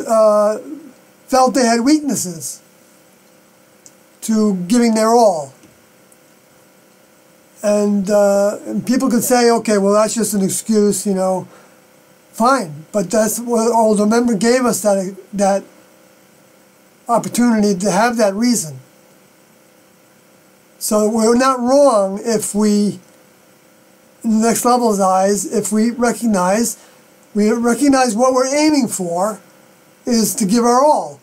felt they had weaknesses to giving their all. And people could say, okay, well, that's just an excuse, fine. But that's what the older member gave us, that opportunity to have that reason. So we're not wrong if we, in the next level's eyes, if we recognize what we're aiming for is to give our all.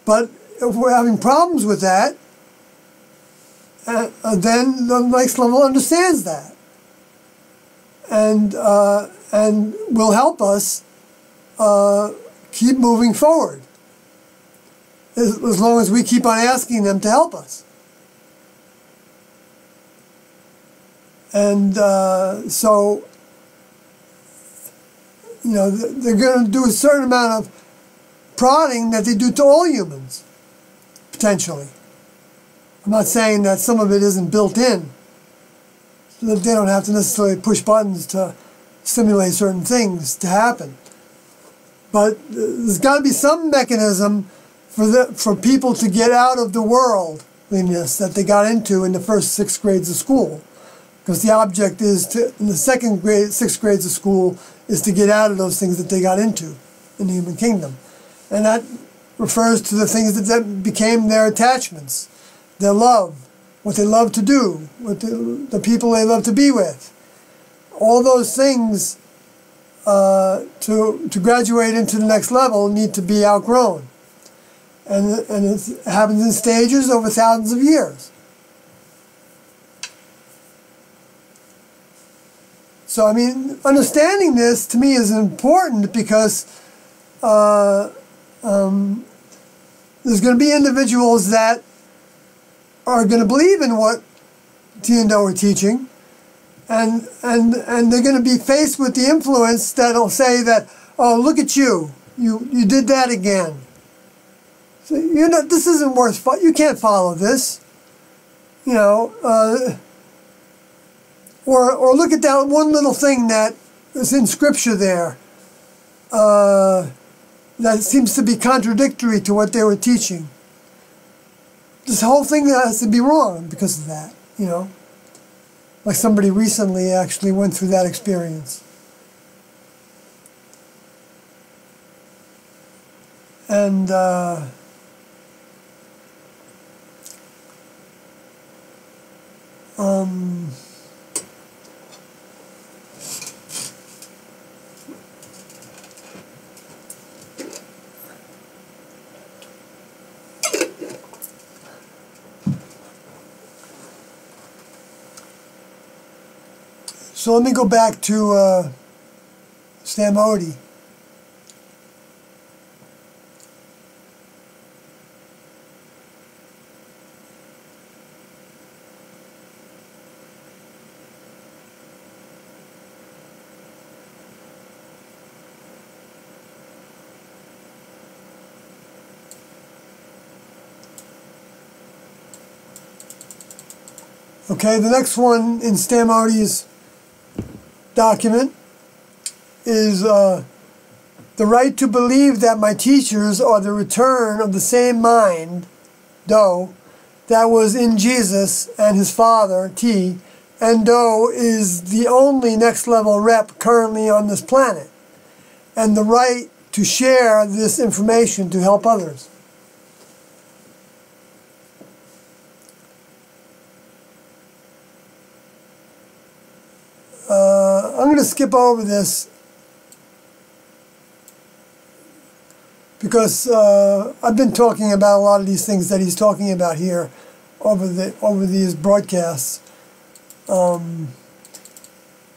But if we're having problems with that, then the next level understands that, and will help us keep moving forward, as long as we keep on asking them to help us. And so, they're going to do a certain amount of prodding that they do to all humans, potentially. I'm not saying that some of it isn't built in, so that they don't have to necessarily push buttons to stimulate certain things to happen. But there's got to be some mechanism for people to get out of the worldliness that they got into in the first 6 grades of school. Because the object is to, in the 6 grades of school, is to get out of those things that they got into in the human kingdom. And that refers to the things that became their attachments, their love, what they love to do, what the people they love to be with. All those things to graduate into the next level need to be outgrown. And it happens in stages over thousands of years. So, I mean, understanding this to me is important because there's going to be individuals that are going to believe in what T and Do are teaching, and they're going to be faced with the influence that'll say that, oh, look at you did that again. So, this isn't worth, you can't follow this, or look at that one little thing that is in Scripture there that seems to be contradictory to what they were teaching. This whole thing has to be wrong because of that, Like somebody recently actually went through that experience. And so let me go back to Stamodi. Okay, the next one in Stamodi's document is the right to believe that my teachers are the return of the same mind, Do, that was in Jesus and his father, T, and Do is the only next level rep currently on this planet, and the right to share this information to help others. I'm going to skip over this because I've been talking about a lot of these things that he's talking about here over these broadcasts. But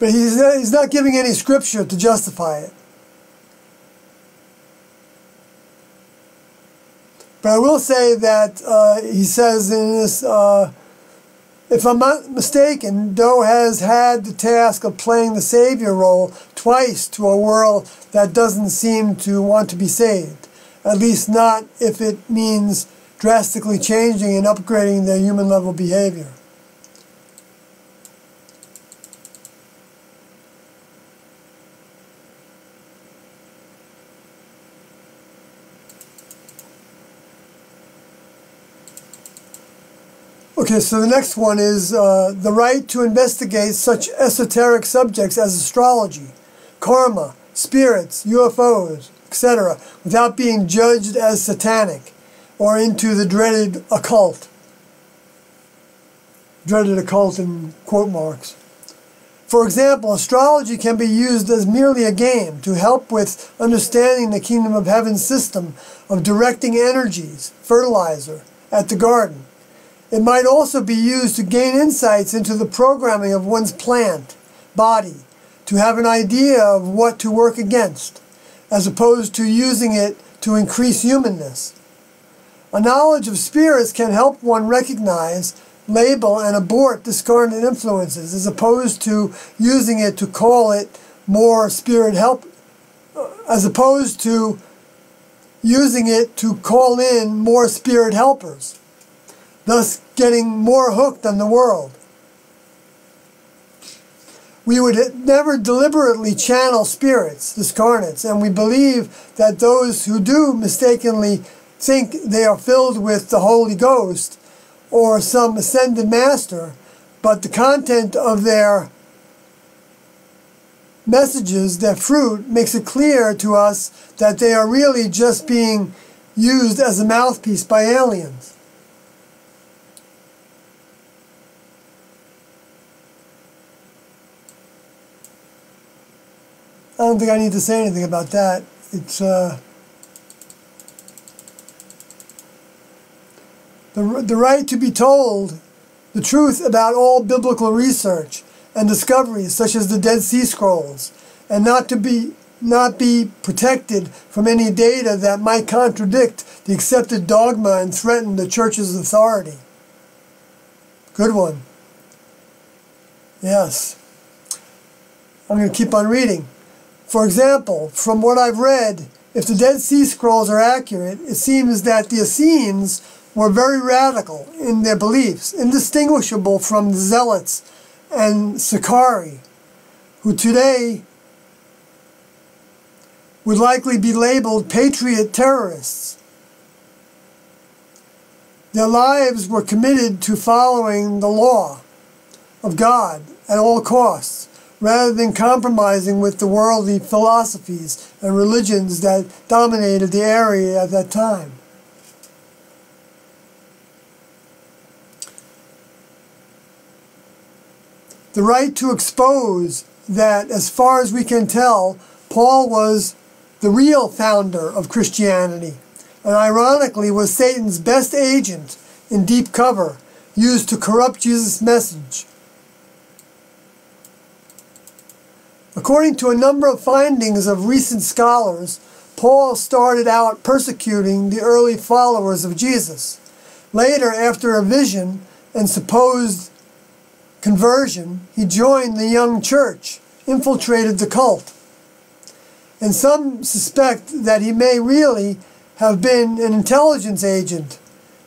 he's not giving any scripture to justify it. But I will say that he says in this, if I'm not mistaken, Do has had the task of playing the savior role twice to a world that doesn't seem to want to be saved. At least not if it means drastically changing and upgrading their human level behavior. Okay, so the next one is the right to investigate such esoteric subjects as astrology, karma, spirits, UFOs, etc., without being judged as satanic or into the dreaded occult. Dreaded occult in quote marks. For example, astrology can be used as merely a game to help with understanding the kingdom of heaven's system of directing energies, fertilizer, at the garden. It might also be used to gain insights into the programming of one's plant, body, to have an idea of what to work against, as opposed to using it to increase humanness. A knowledge of spirits can help one recognize, label, and abort discordant influences, as opposed to using it to call it more spirit help, as opposed to using it to call in more spirit helpers, thus getting more hooked on the world. We would never deliberately channel spirits, discarnates, and we believe that those who do mistakenly think they are filled with the Holy Ghost or some ascended master, but the content of their messages, their fruit, makes it clear to us that they are really just being used as a mouthpiece by aliens. I don't think I need to say anything about that. It's the right to be told the truth about all biblical research and discoveries such as the Dead Sea Scrolls, and not be protected from any data that might contradict the accepted dogma and threaten the church's authority. Good one. Yes. I'm going to keep on reading. For example, from what I've read, if the Dead Sea Scrolls are accurate, it seems that the Essenes were very radical in their beliefs, indistinguishable from the Zealots and Sicarii, who today would likely be labeled patriot terrorists. Their lives were committed to following the law of God at all costs, rather than compromising with the worldly philosophies and religions that dominated the area at that time. The right to expose that, as far as we can tell, Paul was the real founder of Christianity, and ironically was Satan's best agent in deep cover, used to corrupt Jesus' message. According to a number of findings of recent scholars, Paul started out persecuting the early followers of Jesus. Later, after a vision and supposed conversion, he joined the young church, infiltrated the cult. And some suspect that he may really have been an intelligence agent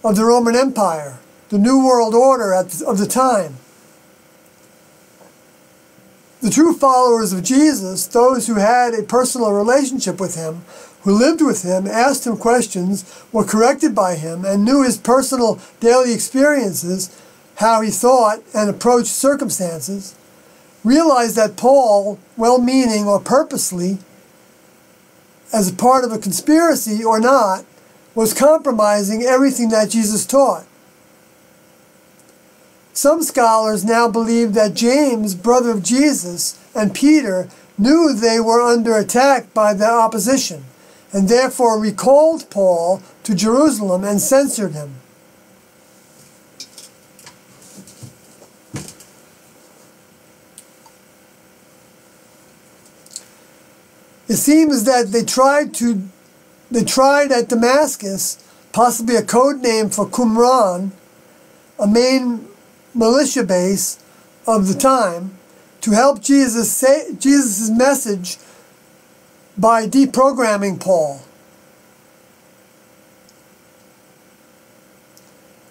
of the Roman Empire, the New World Order of the time. The true followers of Jesus, those who had a personal relationship with him, who lived with him, asked him questions, were corrected by him, and knew his personal daily experiences, how he thought and approached circumstances, realized that Paul, well-meaning or purposely, as a part of a conspiracy or not, was compromising everything that Jesus taught. Some scholars now believe that James, brother of Jesus, and Peter knew they were under attack by the opposition, and therefore recalled Paul to Jerusalem and censored him. It seems that they tried at Damascus, possibly a code name for Qumran, a main militia base of the time, to help Jesus' message by deprogramming Paul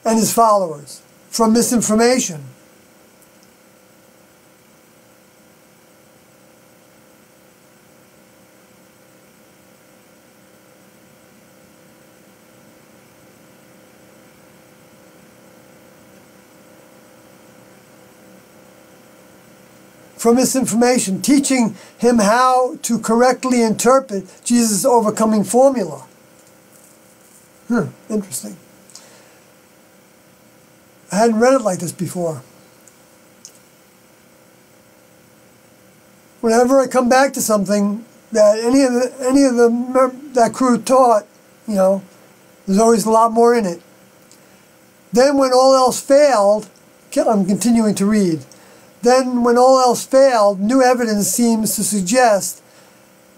and his followers from misinformation. From misinformation, teaching him how to correctly interpret Jesus' overcoming formula. Interesting. I hadn't read it like this before. Whenever I come back to something that any of that crew taught, you know, there's always a lot more in it. Then when all else failed, I'm continuing to read. Then, when all else failed, new evidence seems to suggest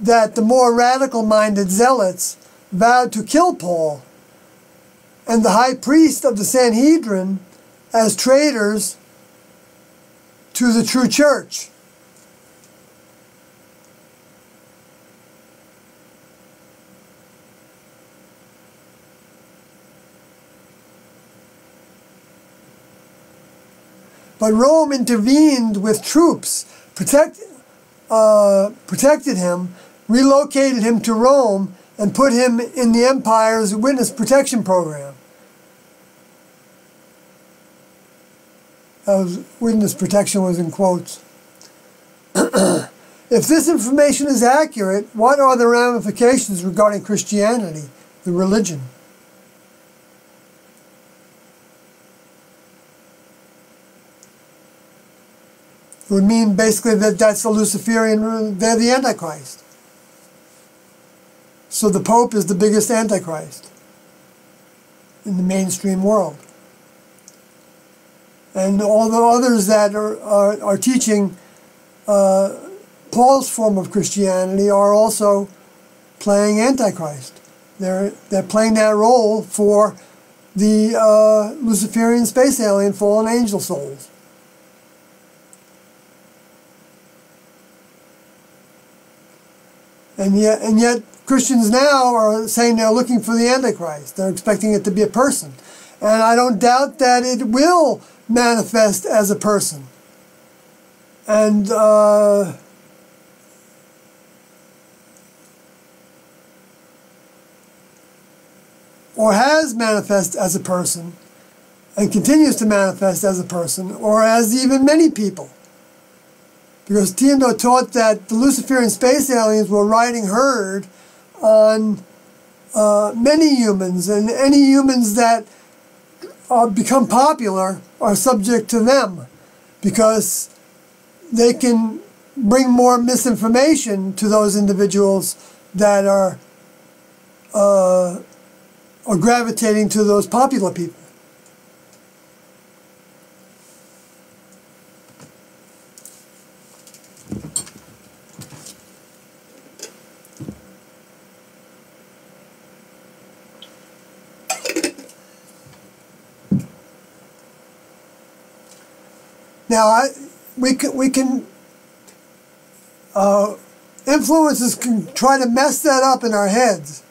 that the more radical-minded zealots vowed to kill Paul, and the high priest of the Sanhedrin as traitors to the true church. But Rome intervened with troops, protected him, relocated him to Rome, and put him in the empire's witness protection program. Witness protection was in quotes. If this information is accurate, what are the ramifications regarding Christianity, the religion? It would mean basically that that's the Luciferian, they're the Antichrist. So the Pope is the biggest Antichrist in the mainstream world. And all the others that are teaching Paul's form of Christianity are also playing Antichrist. They're playing that role for the Luciferian space alien fallen angel souls. And yet Christians now are saying they're looking for the Antichrist. They're expecting it to be a person. And I don't doubt that it will manifest as a person. And or has manifested as a person and continues to manifest as a person, or as even many people. Because Tiendo taught that the Luciferian space aliens were riding herd on many humans, and any humans that become popular are subject to them, because they can bring more misinformation to those individuals that are gravitating to those popular people. Now, influences can try to mess that up in our heads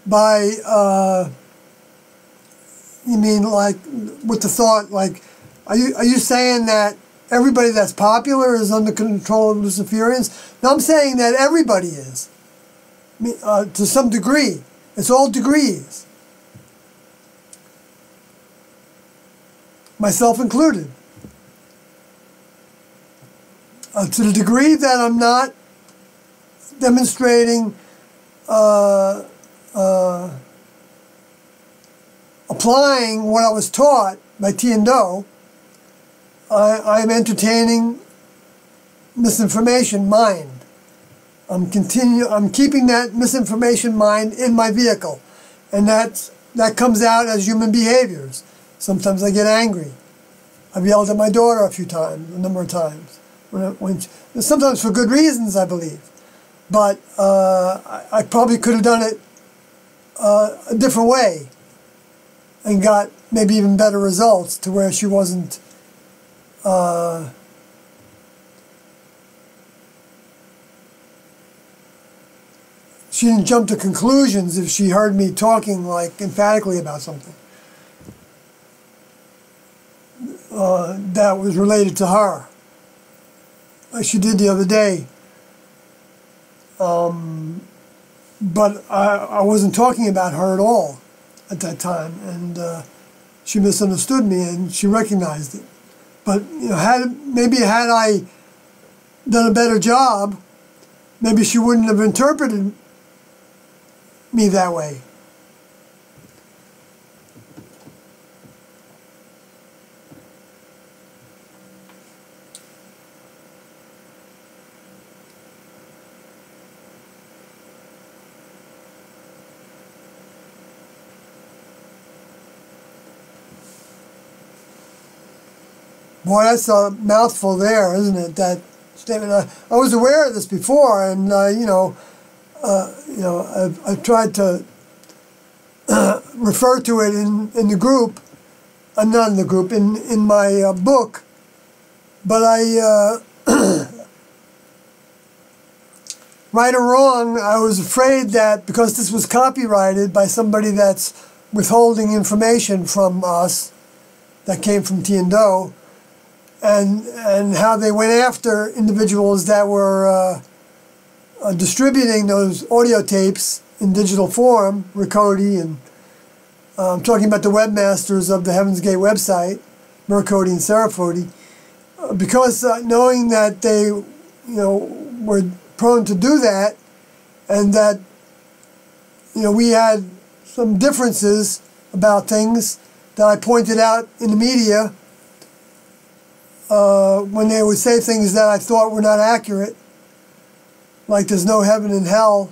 by, you mean like with the thought, like, are you saying that everybody that's popular is under control of Luciferians? No, I'm saying that everybody is. to some degree. It's all degrees, myself included. To the degree that I'm not demonstrating, applying what I was taught by T and Do, I'm entertaining misinformation mind. I'm keeping that misinformation mind in my vehicle, and that comes out as human behaviors. Sometimes I get angry. I've yelled at my daughter a number of times. Sometimes for good reasons, I believe. But I probably could have done it a different way and got maybe even better results to where she wasn't she didn't jump to conclusions if she heard me talking like emphatically about something that was related to her, like she did the other day. But I wasn't talking about her at all at that time, and she misunderstood me and she recognized it. But maybe had I done a better job, maybe she wouldn't have interpreted me that way. Boy, that's a mouthful there, isn't it? That statement. I was aware of this before, and I've tried to refer to it in the group. I'm not in the group, in my book. But right or wrong, I was afraid that because this was copyrighted by somebody that's withholding information from us that came from T and Do, and how they went after individuals that were distributing those audio tapes in digital form, Mercodi, and I'm talking about the webmasters of the Heaven's Gate website, Mercodi and Serafodi, because knowing that they, were prone to do that, and that, we had some differences about things that I pointed out in the media when they would say things that I thought were not accurate, like there's no heaven and hell.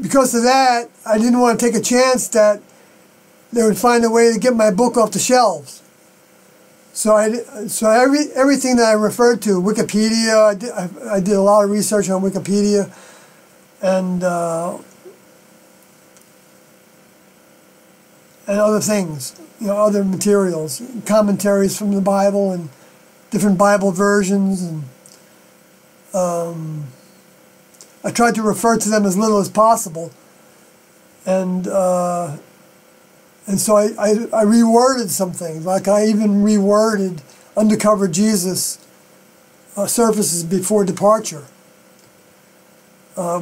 Because of that, I didn't want to take a chance that they would find a way to get my book off the shelves. So everything that I referred to, Wikipedia, I did a lot of research on Wikipedia, and other things, other materials, commentaries from the Bible and different Bible versions, and I tried to refer to them as little as possible, and so I reworded some things, like I even reworded Undercover Jesus Surfaces Before Departure,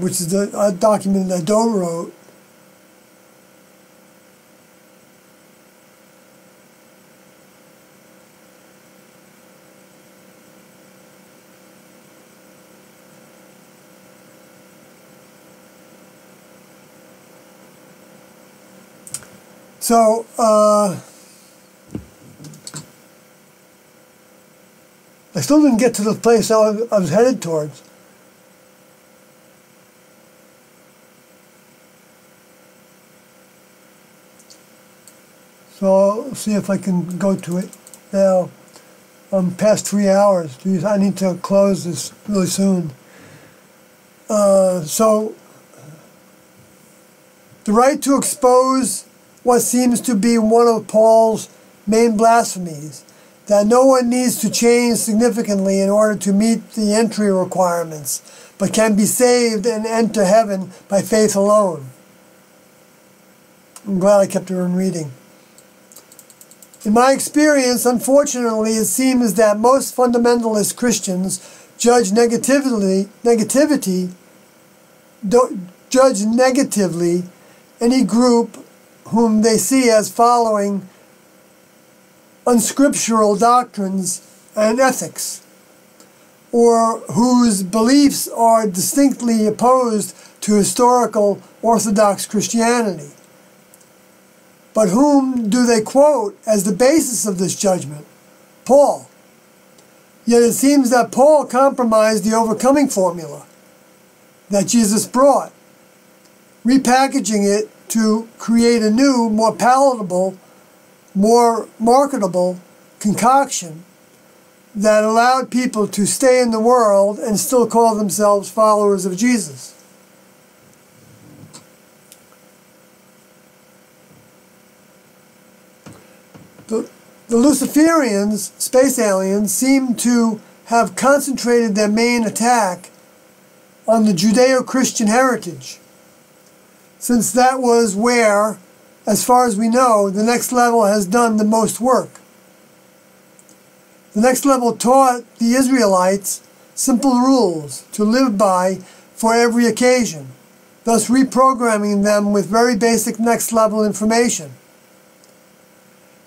which is a document that Do wrote. So, I still didn't get to the place I was headed towards. So I'll see if I can go to it now. I'm past 3 hours. Geez, I need to close this really soon. So, the right to expose what seems to be one of Paul's main blasphemies, that no one needs to change significantly in order to meet the entry requirements, but can be saved and enter heaven by faith alone. I'm glad I kept her in reading. In my experience, unfortunately, it seems that most fundamentalist Christians judge negatively any group whom they see as following unscriptural doctrines and ethics, or whose beliefs are distinctly opposed to historical Orthodox Christianity. But whom do they quote as the basis of this judgment? Paul. Yet it seems that Paul compromised the overcoming formula that Jesus brought, repackaging it to create a new, more palatable, more marketable concoction that allowed people to stay in the world and still call themselves followers of Jesus. The Luciferians, space aliens, seem to have concentrated their main attack on the Judeo-Christian heritage, since that was where, as far as we know, the next level has done the most work. The next level taught the Israelites simple rules to live by for every occasion, thus reprogramming them with very basic next level information.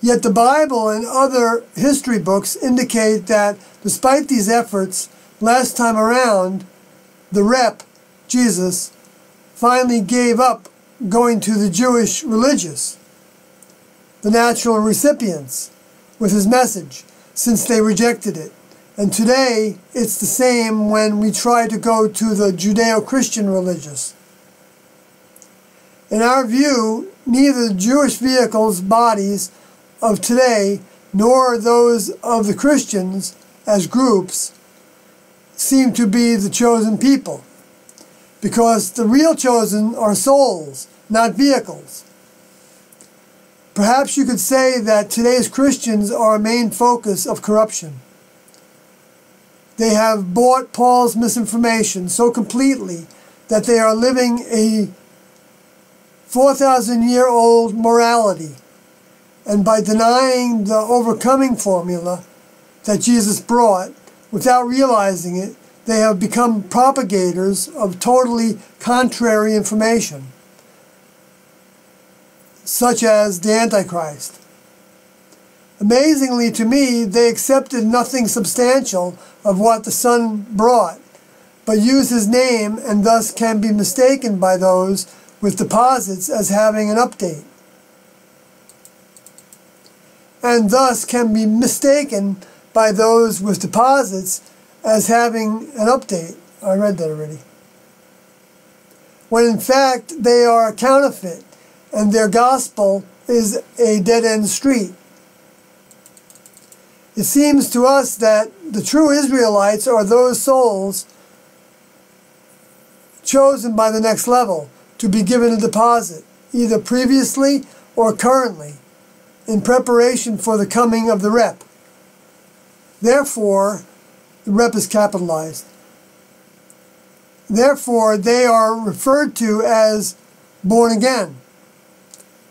Yet the Bible and other history books indicate that despite these efforts, last time around, the rep, Jesus, finally gave up going to the Jewish religious, the natural recipients, with his message, since they rejected it. And today, it's the same when we try to go to the Judeo-Christian religious. In our view, neither the Jewish vehicles' bodies of today, nor those of the Christians as groups, seem to be the chosen people, because the real chosen are souls, not vehicles. Perhaps you could say that today's Christians are a main focus of corruption. They have bought Paul's misinformation so completely that they are living a 4,000-year-old morality, and by denying the overcoming formula that Jesus brought, without realizing it, they have become propagators of totally contrary information, such as the Antichrist. Amazingly to me, they accepted nothing substantial of what the Son brought, but use his name and thus can be mistaken by those with deposits as having an update. And thus can be mistaken by those with deposits as having an update. I read that already. When in fact they are a counterfeit and their gospel is a dead-end street. It seems to us that the true Israelites are those souls chosen by the next level to be given a deposit, either previously or currently, in preparation for the coming of the rep. Therefore, the rep is capitalized. Therefore, they are referred to as born again,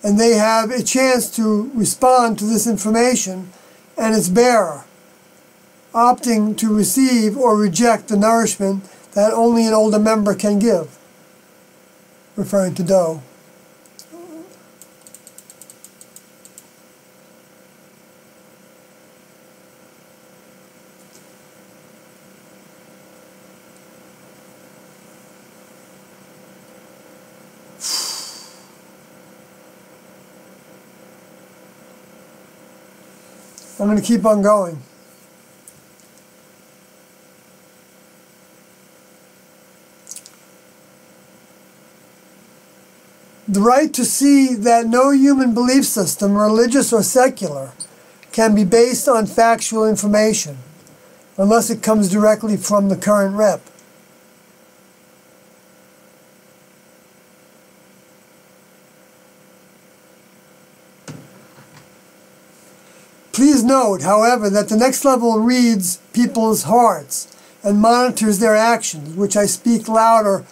and they have a chance to respond to this information and its bearer, opting to receive or reject the nourishment that only an older member can give, referring to dough. I'm going to keep on going. The right to see that no human belief system, religious or secular, can be based on factual information, unless it comes directly from the current rep. Please note, however, that the next level reads people's hearts and monitors their actions, which speak louder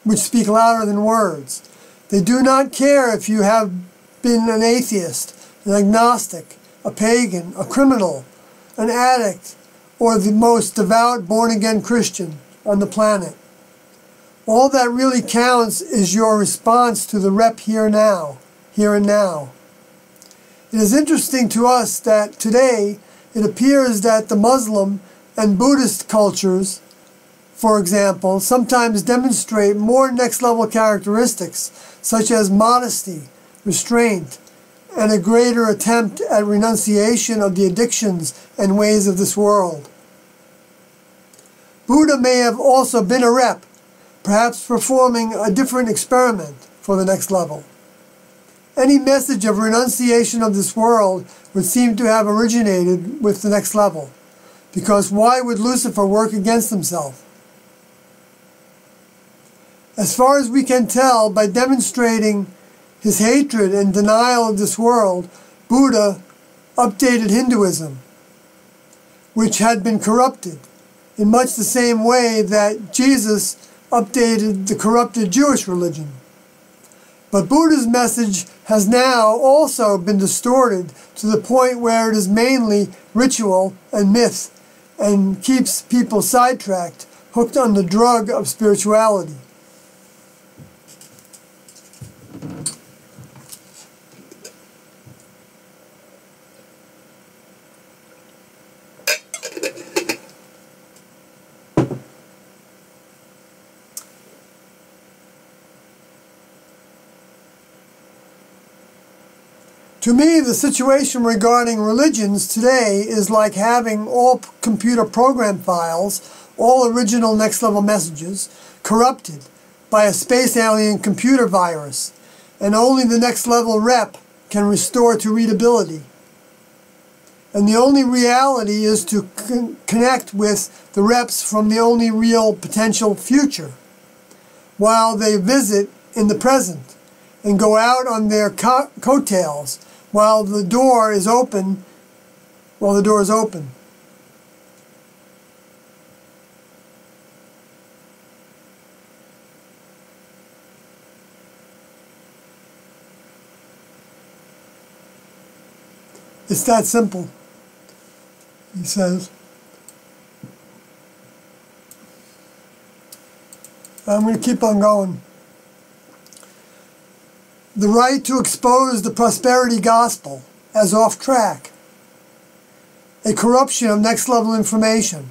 than words. They do not care if you have been an atheist, an agnostic, a pagan, a criminal, an addict, or the most devout born-again Christian on the planet. All that really counts is your response to the rep here and now. It is interesting to us that today it appears that the Muslim and Buddhist cultures, for example, sometimes demonstrate more next-level characteristics such as modesty, restraint, and a greater attempt at renunciation of the addictions and ways of this world. Buddha may have also been a rep, perhaps performing a different experiment for the next level. Any message of renunciation of this world would seem to have originated with the next level, because why would Lucifer work against himself? As far as we can tell, by demonstrating his hatred and denial of this world, Buddha updated Hinduism, which had been corrupted, in much the same way that Jesus updated the corrupted Jewish religion. But Buddha's message has now also been distorted to the point where it is mainly ritual and myth and keeps people sidetracked, hooked on the drug of spirituality. To me, the situation regarding religions today is like having all computer program files, all original next-level messages, corrupted by a space alien computer virus, and only the next-level rep can restore to readability. And the only reality is to connect with the reps from the only real potential future, while they visit in the present and go out on their coattails while the door is open. It's that simple, he says. I'm going to keep on going. The right to expose the prosperity gospel as off track. A corruption of next-level information.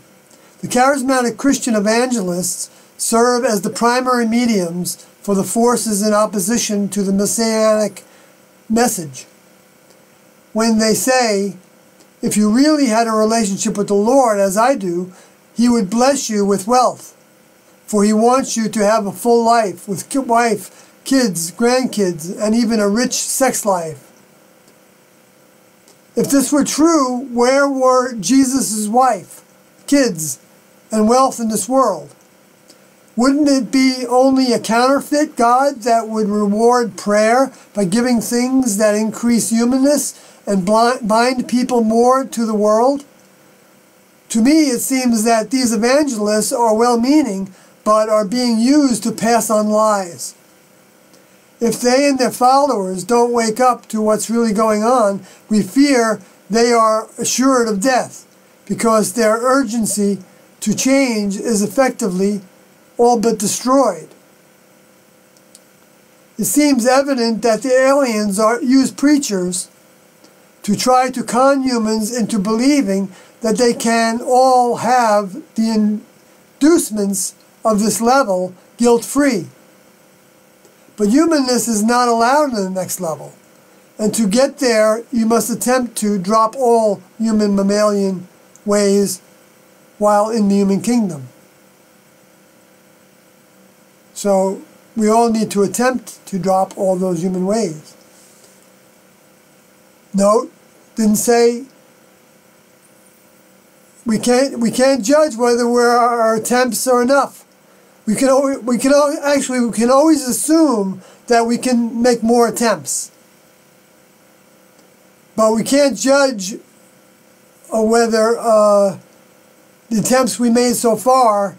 The charismatic Christian evangelists serve as the primary mediums for the forces in opposition to the messianic message. When they say, if you really had a relationship with the Lord, as I do, He would bless you with wealth, for He wants you to have a full life with wife, kids, grandkids, and even a rich sex life. If this were true, where were Jesus' wife, kids, and wealth in this world? Wouldn't it be only a counterfeit God that would reward prayer by giving things that increase humanness and bind people more to the world? To me, it seems that these evangelists are well-meaning, but are being used to pass on lies. If they and their followers don't wake up to what's really going on, we fear they are assured of death, because their urgency to change is effectively all but destroyed. It seems evident that the aliens use preachers to try to con humans into believing that they can all have the inducements of this level guilt-free. But humanness is not allowed in the next level. And to get there, you must attempt to drop all human mammalian ways while in the human kingdom. So we all need to attempt to drop all those human ways. Note, didn't say we can't judge whether our attempts are enough. We can always assume that we can make more attempts, but we can't judge whether the attempts we made so far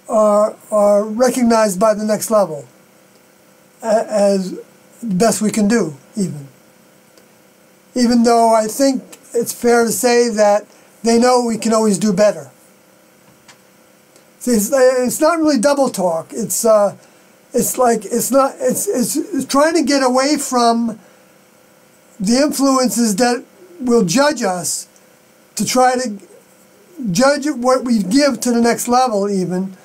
are recognized by the next level as best we can do, even though I think it's fair to say that they know we can always do better. See, it's not really double talk. It's trying to get away from the influences that will judge us, to try to judge what we give to the next level, even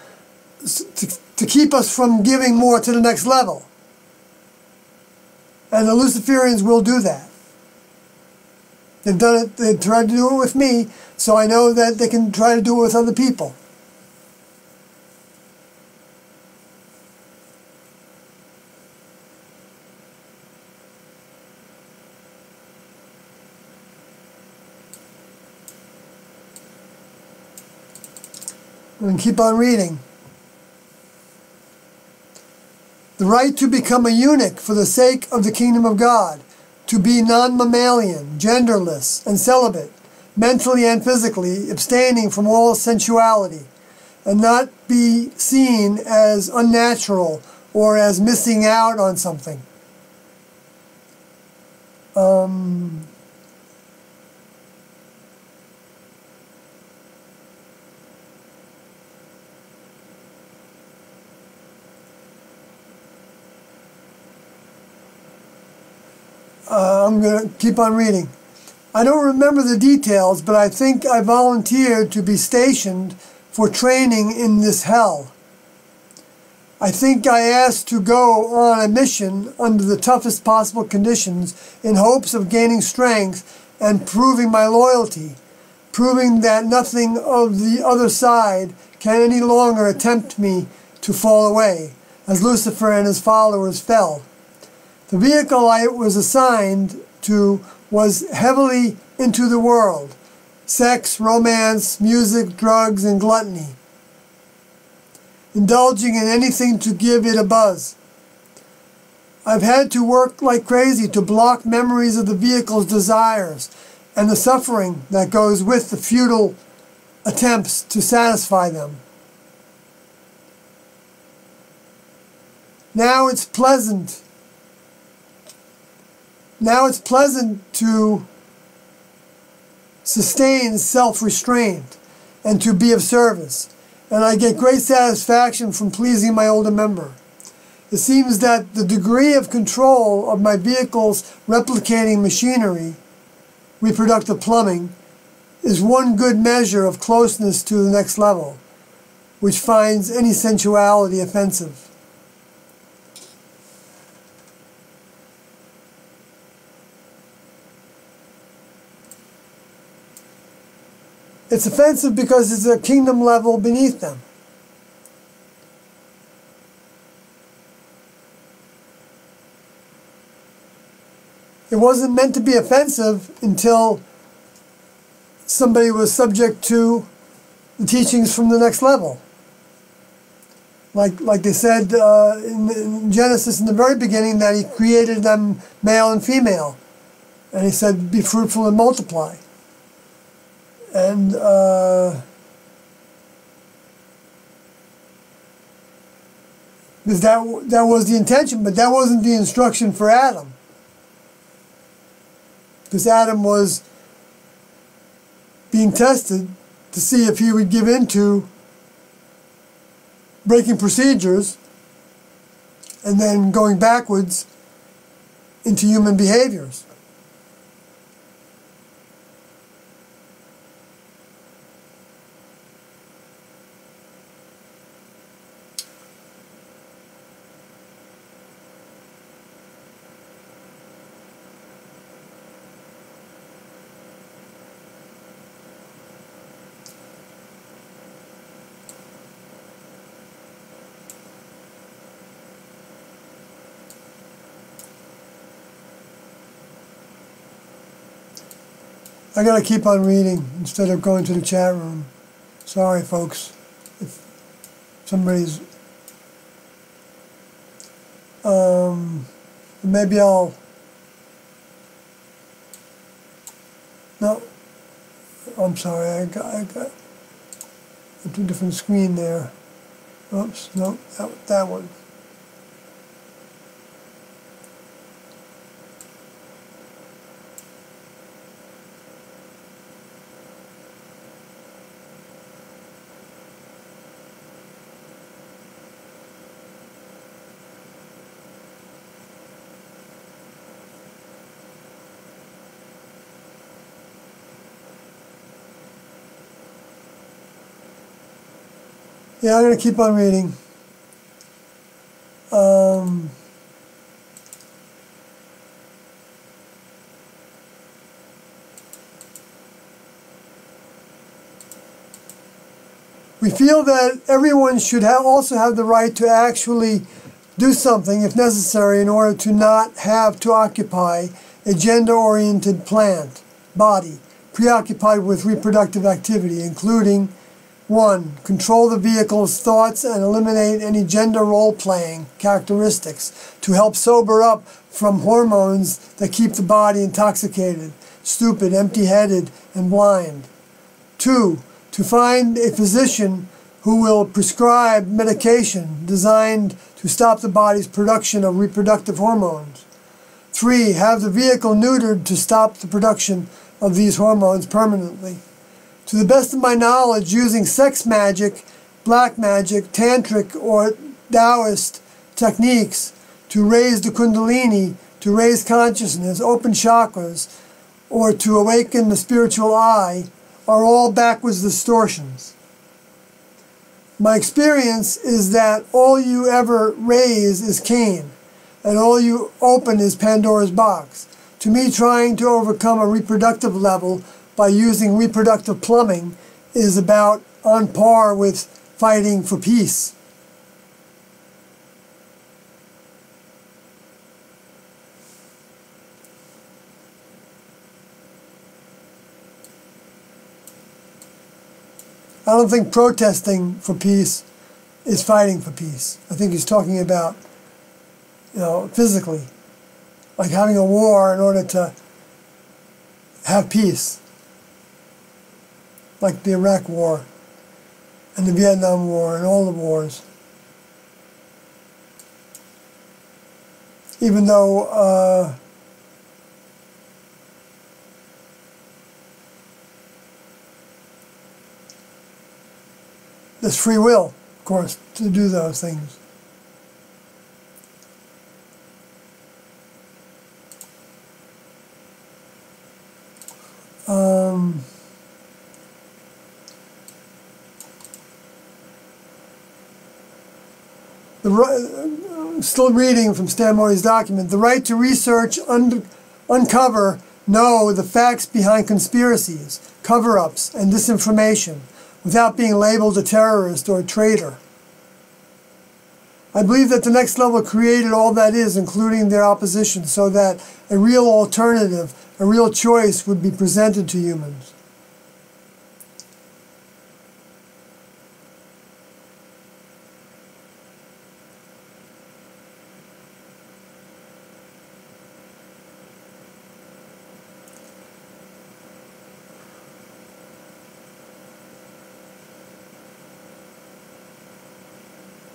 to keep us from giving more to the next level. And the Luciferians will do that. They've done it. They've tried to do it with me, so I know that they can try to do it with other people. And keep on reading. The right to become a eunuch for the sake of the kingdom of God, to be non-mammalian, genderless, and celibate, mentally and physically, abstaining from all sensuality, and not be seen as unnatural or as missing out on something. I'm going to keep on reading. I don't remember the details, but I think I volunteered to be stationed for training in this hell. I think I asked to go on a mission under the toughest possible conditions in hopes of gaining strength and proving my loyalty, proving that nothing of the other side can any longer tempt me to fall away, as Lucifer and his followers fell. The vehicle I was assigned to was heavily into the world: sex, romance, music, drugs, and gluttony, indulging in anything to give it a buzz. I've had to work like crazy to block memories of the vehicle's desires and the suffering that goes with the futile attempts to satisfy them. Now it's pleasant to sustain self-restraint and to be of service, and I get great satisfaction from pleasing my older member. It seems that the degree of control of my vehicle's replicating machinery, reproductive plumbing, is one good measure of closeness to the next level, which finds any sensuality offensive. It's offensive because it's a kingdom level beneath them. It wasn't meant to be offensive until somebody was subject to the teachings from the next level. Like they said in Genesis in the very beginning, that he created them male and female. And he said, be fruitful and multiply. And because that was the intention, but that wasn't the instruction for Adam. Because Adam was being tested to see if he would give in to breaking procedures and then going backwards into human behaviors. I gotta keep on reading instead of going to the chat room. Sorry, folks, if somebody's maybe I'll no. I'm sorry. I got a different screen there. Oops, no, that one. Yeah, I'm going to keep on reading. We feel that everyone should also have the right to actually do something, if necessary, in order to not have to occupy a gender-oriented body, preoccupied with reproductive activity, including 1. Control the vehicle's thoughts and eliminate any gender role-playing characteristics to help sober up from hormones that keep the body intoxicated, stupid, empty-headed, and blind. 2. To find a physician who will prescribe medication designed to stop the body's production of reproductive hormones. 3. Have the vehicle neutered to stop the production of these hormones permanently. To the best of my knowledge, using sex magic, black magic, tantric, or Taoist techniques to raise the kundalini, to raise consciousness, open chakras, or to awaken the spiritual eye are all backwards distortions. My experience is that all you ever raise is Cain, and all you open is Pandora's box. To me, trying to overcome a reproductive level by using reproductive plumbing is about on par with fighting for peace. I don't think protesting for peace is fighting for peace. I think he's talking about, physically, like having a war in order to have peace, like the Iraq War and the Vietnam War and all the wars. Even though there's free will, of course, to do those things. Still reading from Stan Murray's document, the right to research, uncover, know the facts behind conspiracies, cover-ups, and disinformation, without being labeled a terrorist or a traitor. I believe that the next level created all that is, including their opposition, so that a real alternative, a real choice would be presented to humans.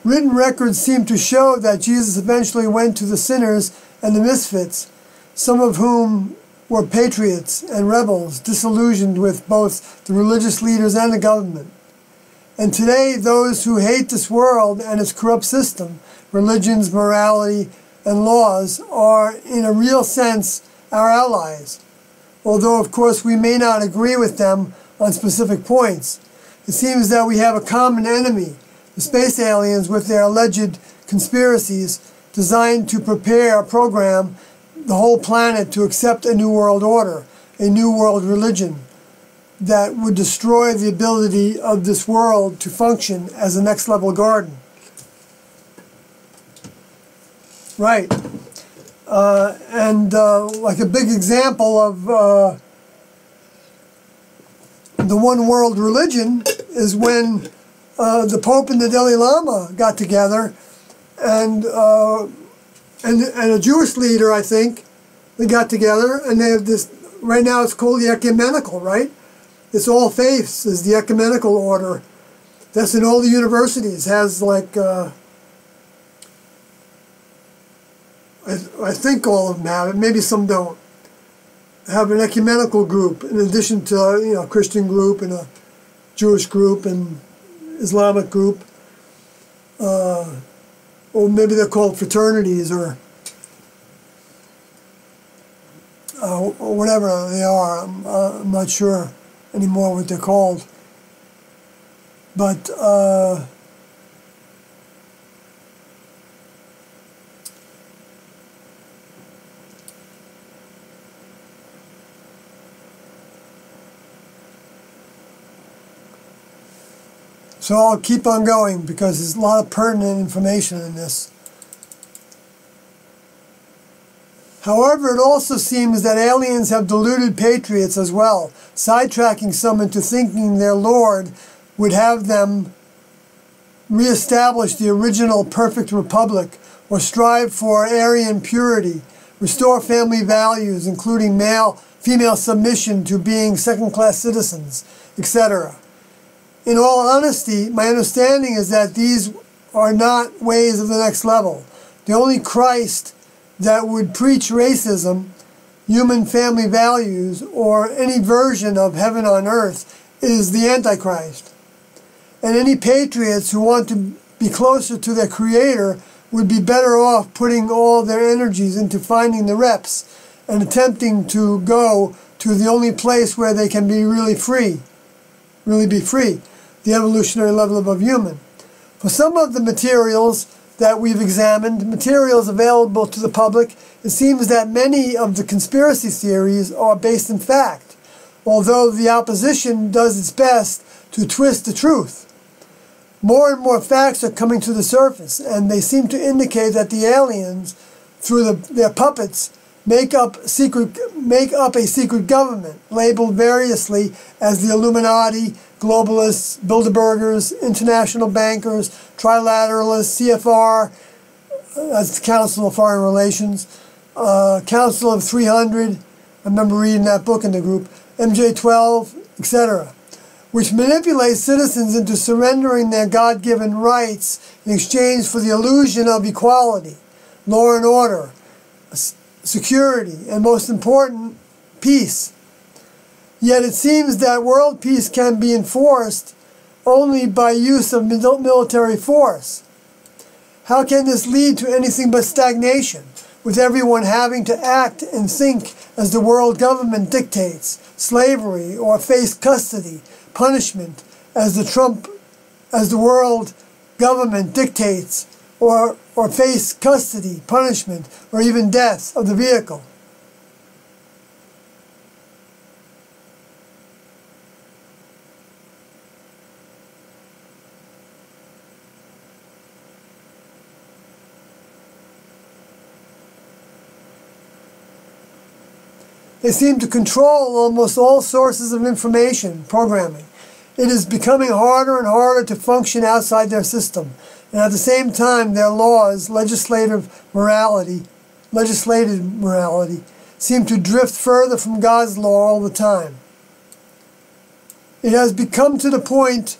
Written records seem to show that Jesus eventually went to the sinners and the misfits, some of whom were patriots and rebels, disillusioned with both the religious leaders and the government. And today, those who hate this world and its corrupt system, religions, morality, and laws, are, in a real sense, our allies. Although, of course, we may not agree with them on specific points. It seems that we have a common enemy, the space aliens with their alleged conspiracies designed to program the whole planet to accept a new world order, a new world religion that would destroy the ability of this world to function as a next level garden. Right. Like a big example of the one world religion is when the Pope and the Dalai Lama got together, and a Jewish leader, I think, they got together, and they have this, right now it's called the ecumenical, right? It's all faiths is the ecumenical order. That's in all the universities, has like, I think all of them have it, maybe some don't, have an ecumenical group in addition to, a Christian group and a Jewish group and Islamic group, or maybe they're called fraternities or whatever they are. I'm not sure anymore what they're called. But So I'll keep on going because there's a lot of pertinent information in this. However, it also seems that aliens have deluded patriots as well, sidetracking some into thinking their Lord would have them reestablish the original perfect republic or strive for Aryan purity, restore family values, including female submission to being second-class citizens, etc. In all honesty, my understanding is that these are not ways of the next level. The only Christ that would preach racism, human family values, or any version of heaven on earth is the Antichrist. And any patriots who want to be closer to their Creator would be better off putting all their energies into finding the reps and attempting to go to the only place where they can be really free, the evolutionary level above human. For some of the materials that we've examined, materials available to the public, it seems that many of the conspiracy theories are based in fact, although the opposition does its best to twist the truth. More and more facts are coming to the surface, and they seem to indicate that the aliens, through their puppets, make up a secret government, labeled variously as the Illuminati, globalists, Bilderbergers, international bankers, trilateralists, CFR, that's the Council of Foreign Relations, Council of 300, I remember reading that book in the group, MJ12, etc., which manipulates citizens into surrendering their God-given rights in exchange for the illusion of equality, law and order, security, and most important, peace. Yet it seems that world peace can be enforced only by use of military force. How can this lead to anything but stagnation, with everyone having to act and think as the world government dictates, slavery or face custody, punishment as the world government dictates, or face custody, punishment, or even death of the vehicle? They seem to control almost all sources of information, programming. It is becoming harder and harder to function outside their system, and at the same time their laws, legislative morality, seem to drift further from God's law all the time. It has become to the point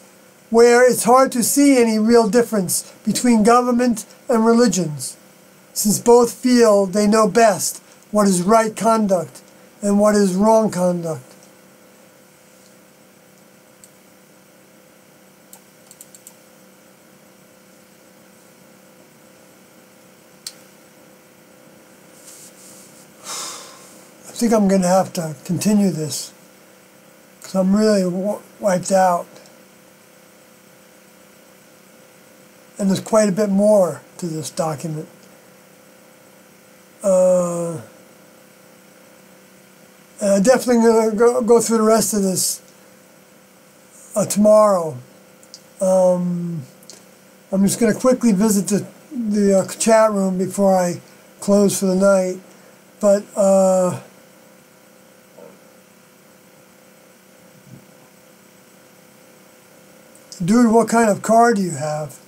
where it's hard to see any real difference between government and religions, since both feel they know best what is right conduct and what is wrong conduct. I think I'm going to have to continue this because I'm really wiped out. And there's quite a bit more to this document. And I'm definitely going to go through the rest of this tomorrow. I'm just going to quickly visit the chat room before I close for the night. But dude, what kind of car do you have?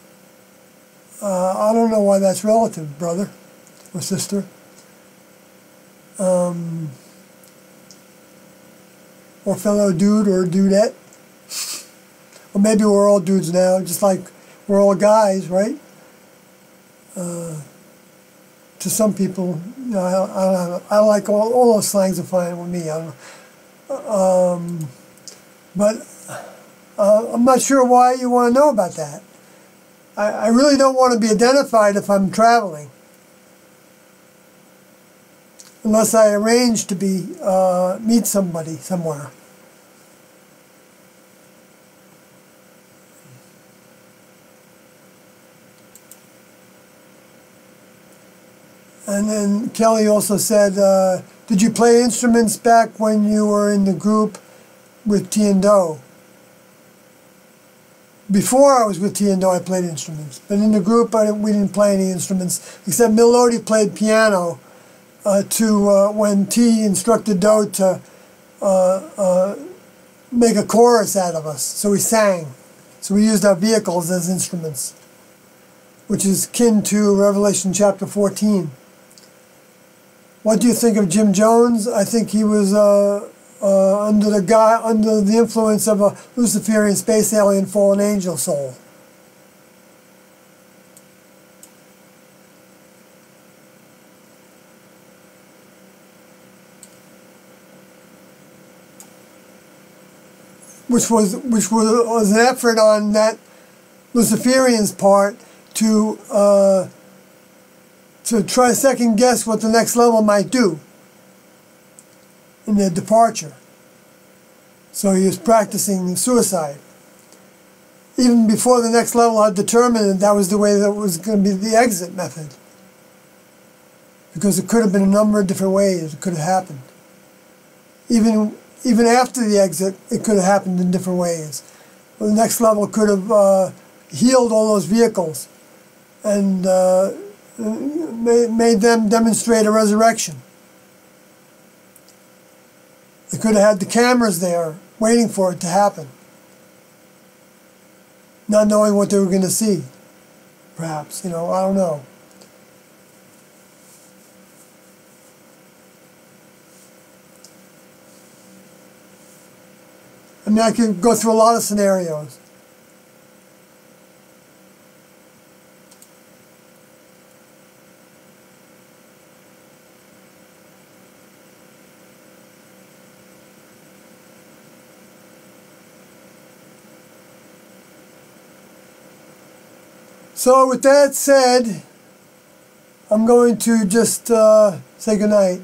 I don't know why that's relative, brother or sister. Or fellow dude or dudette. Or maybe we're all dudes now, just like we're all guys, right? To some people, you know, I like all those slangs are fine with me. I don't know. But I'm not sure why you want to know about that. I really don't want to be identified if I'm traveling. Unless I arrange to meet somebody somewhere. And then Kelly also said, did you play instruments back when you were in the group with T and Do? Before I was with T&O, I played instruments. But in the group, we didn't play any instruments, except Melody played piano when T instructed Do to make a chorus out of us. So we sang. So we used our vehicles as instruments, which is kin to Revelation chapter 14. What do you think of Jim Jones? I think he was under the influence of a Luciferian space alien fallen angel soul. Which was an effort on that Luciferian's part to try to second guess what the next level might do in their departure. So he was practicing suicide. Even before the next level had determined that was the way that was going to be the exit method. Because it could have been a number of different ways it could have happened. Even after the exit, it could have happened in different ways. Well, the next level could have healed all those vehicles and made them demonstrate a resurrection. They could have had the cameras there waiting for it to happen, not knowing what they were going to see, perhaps. I don't know. I mean, I can go through a lot of scenarios. So with that said, I'm going to just say goodnight.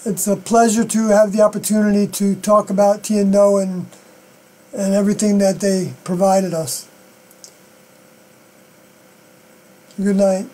It's a pleasure to have the opportunity to talk about T&O and everything that they provided us. Good night.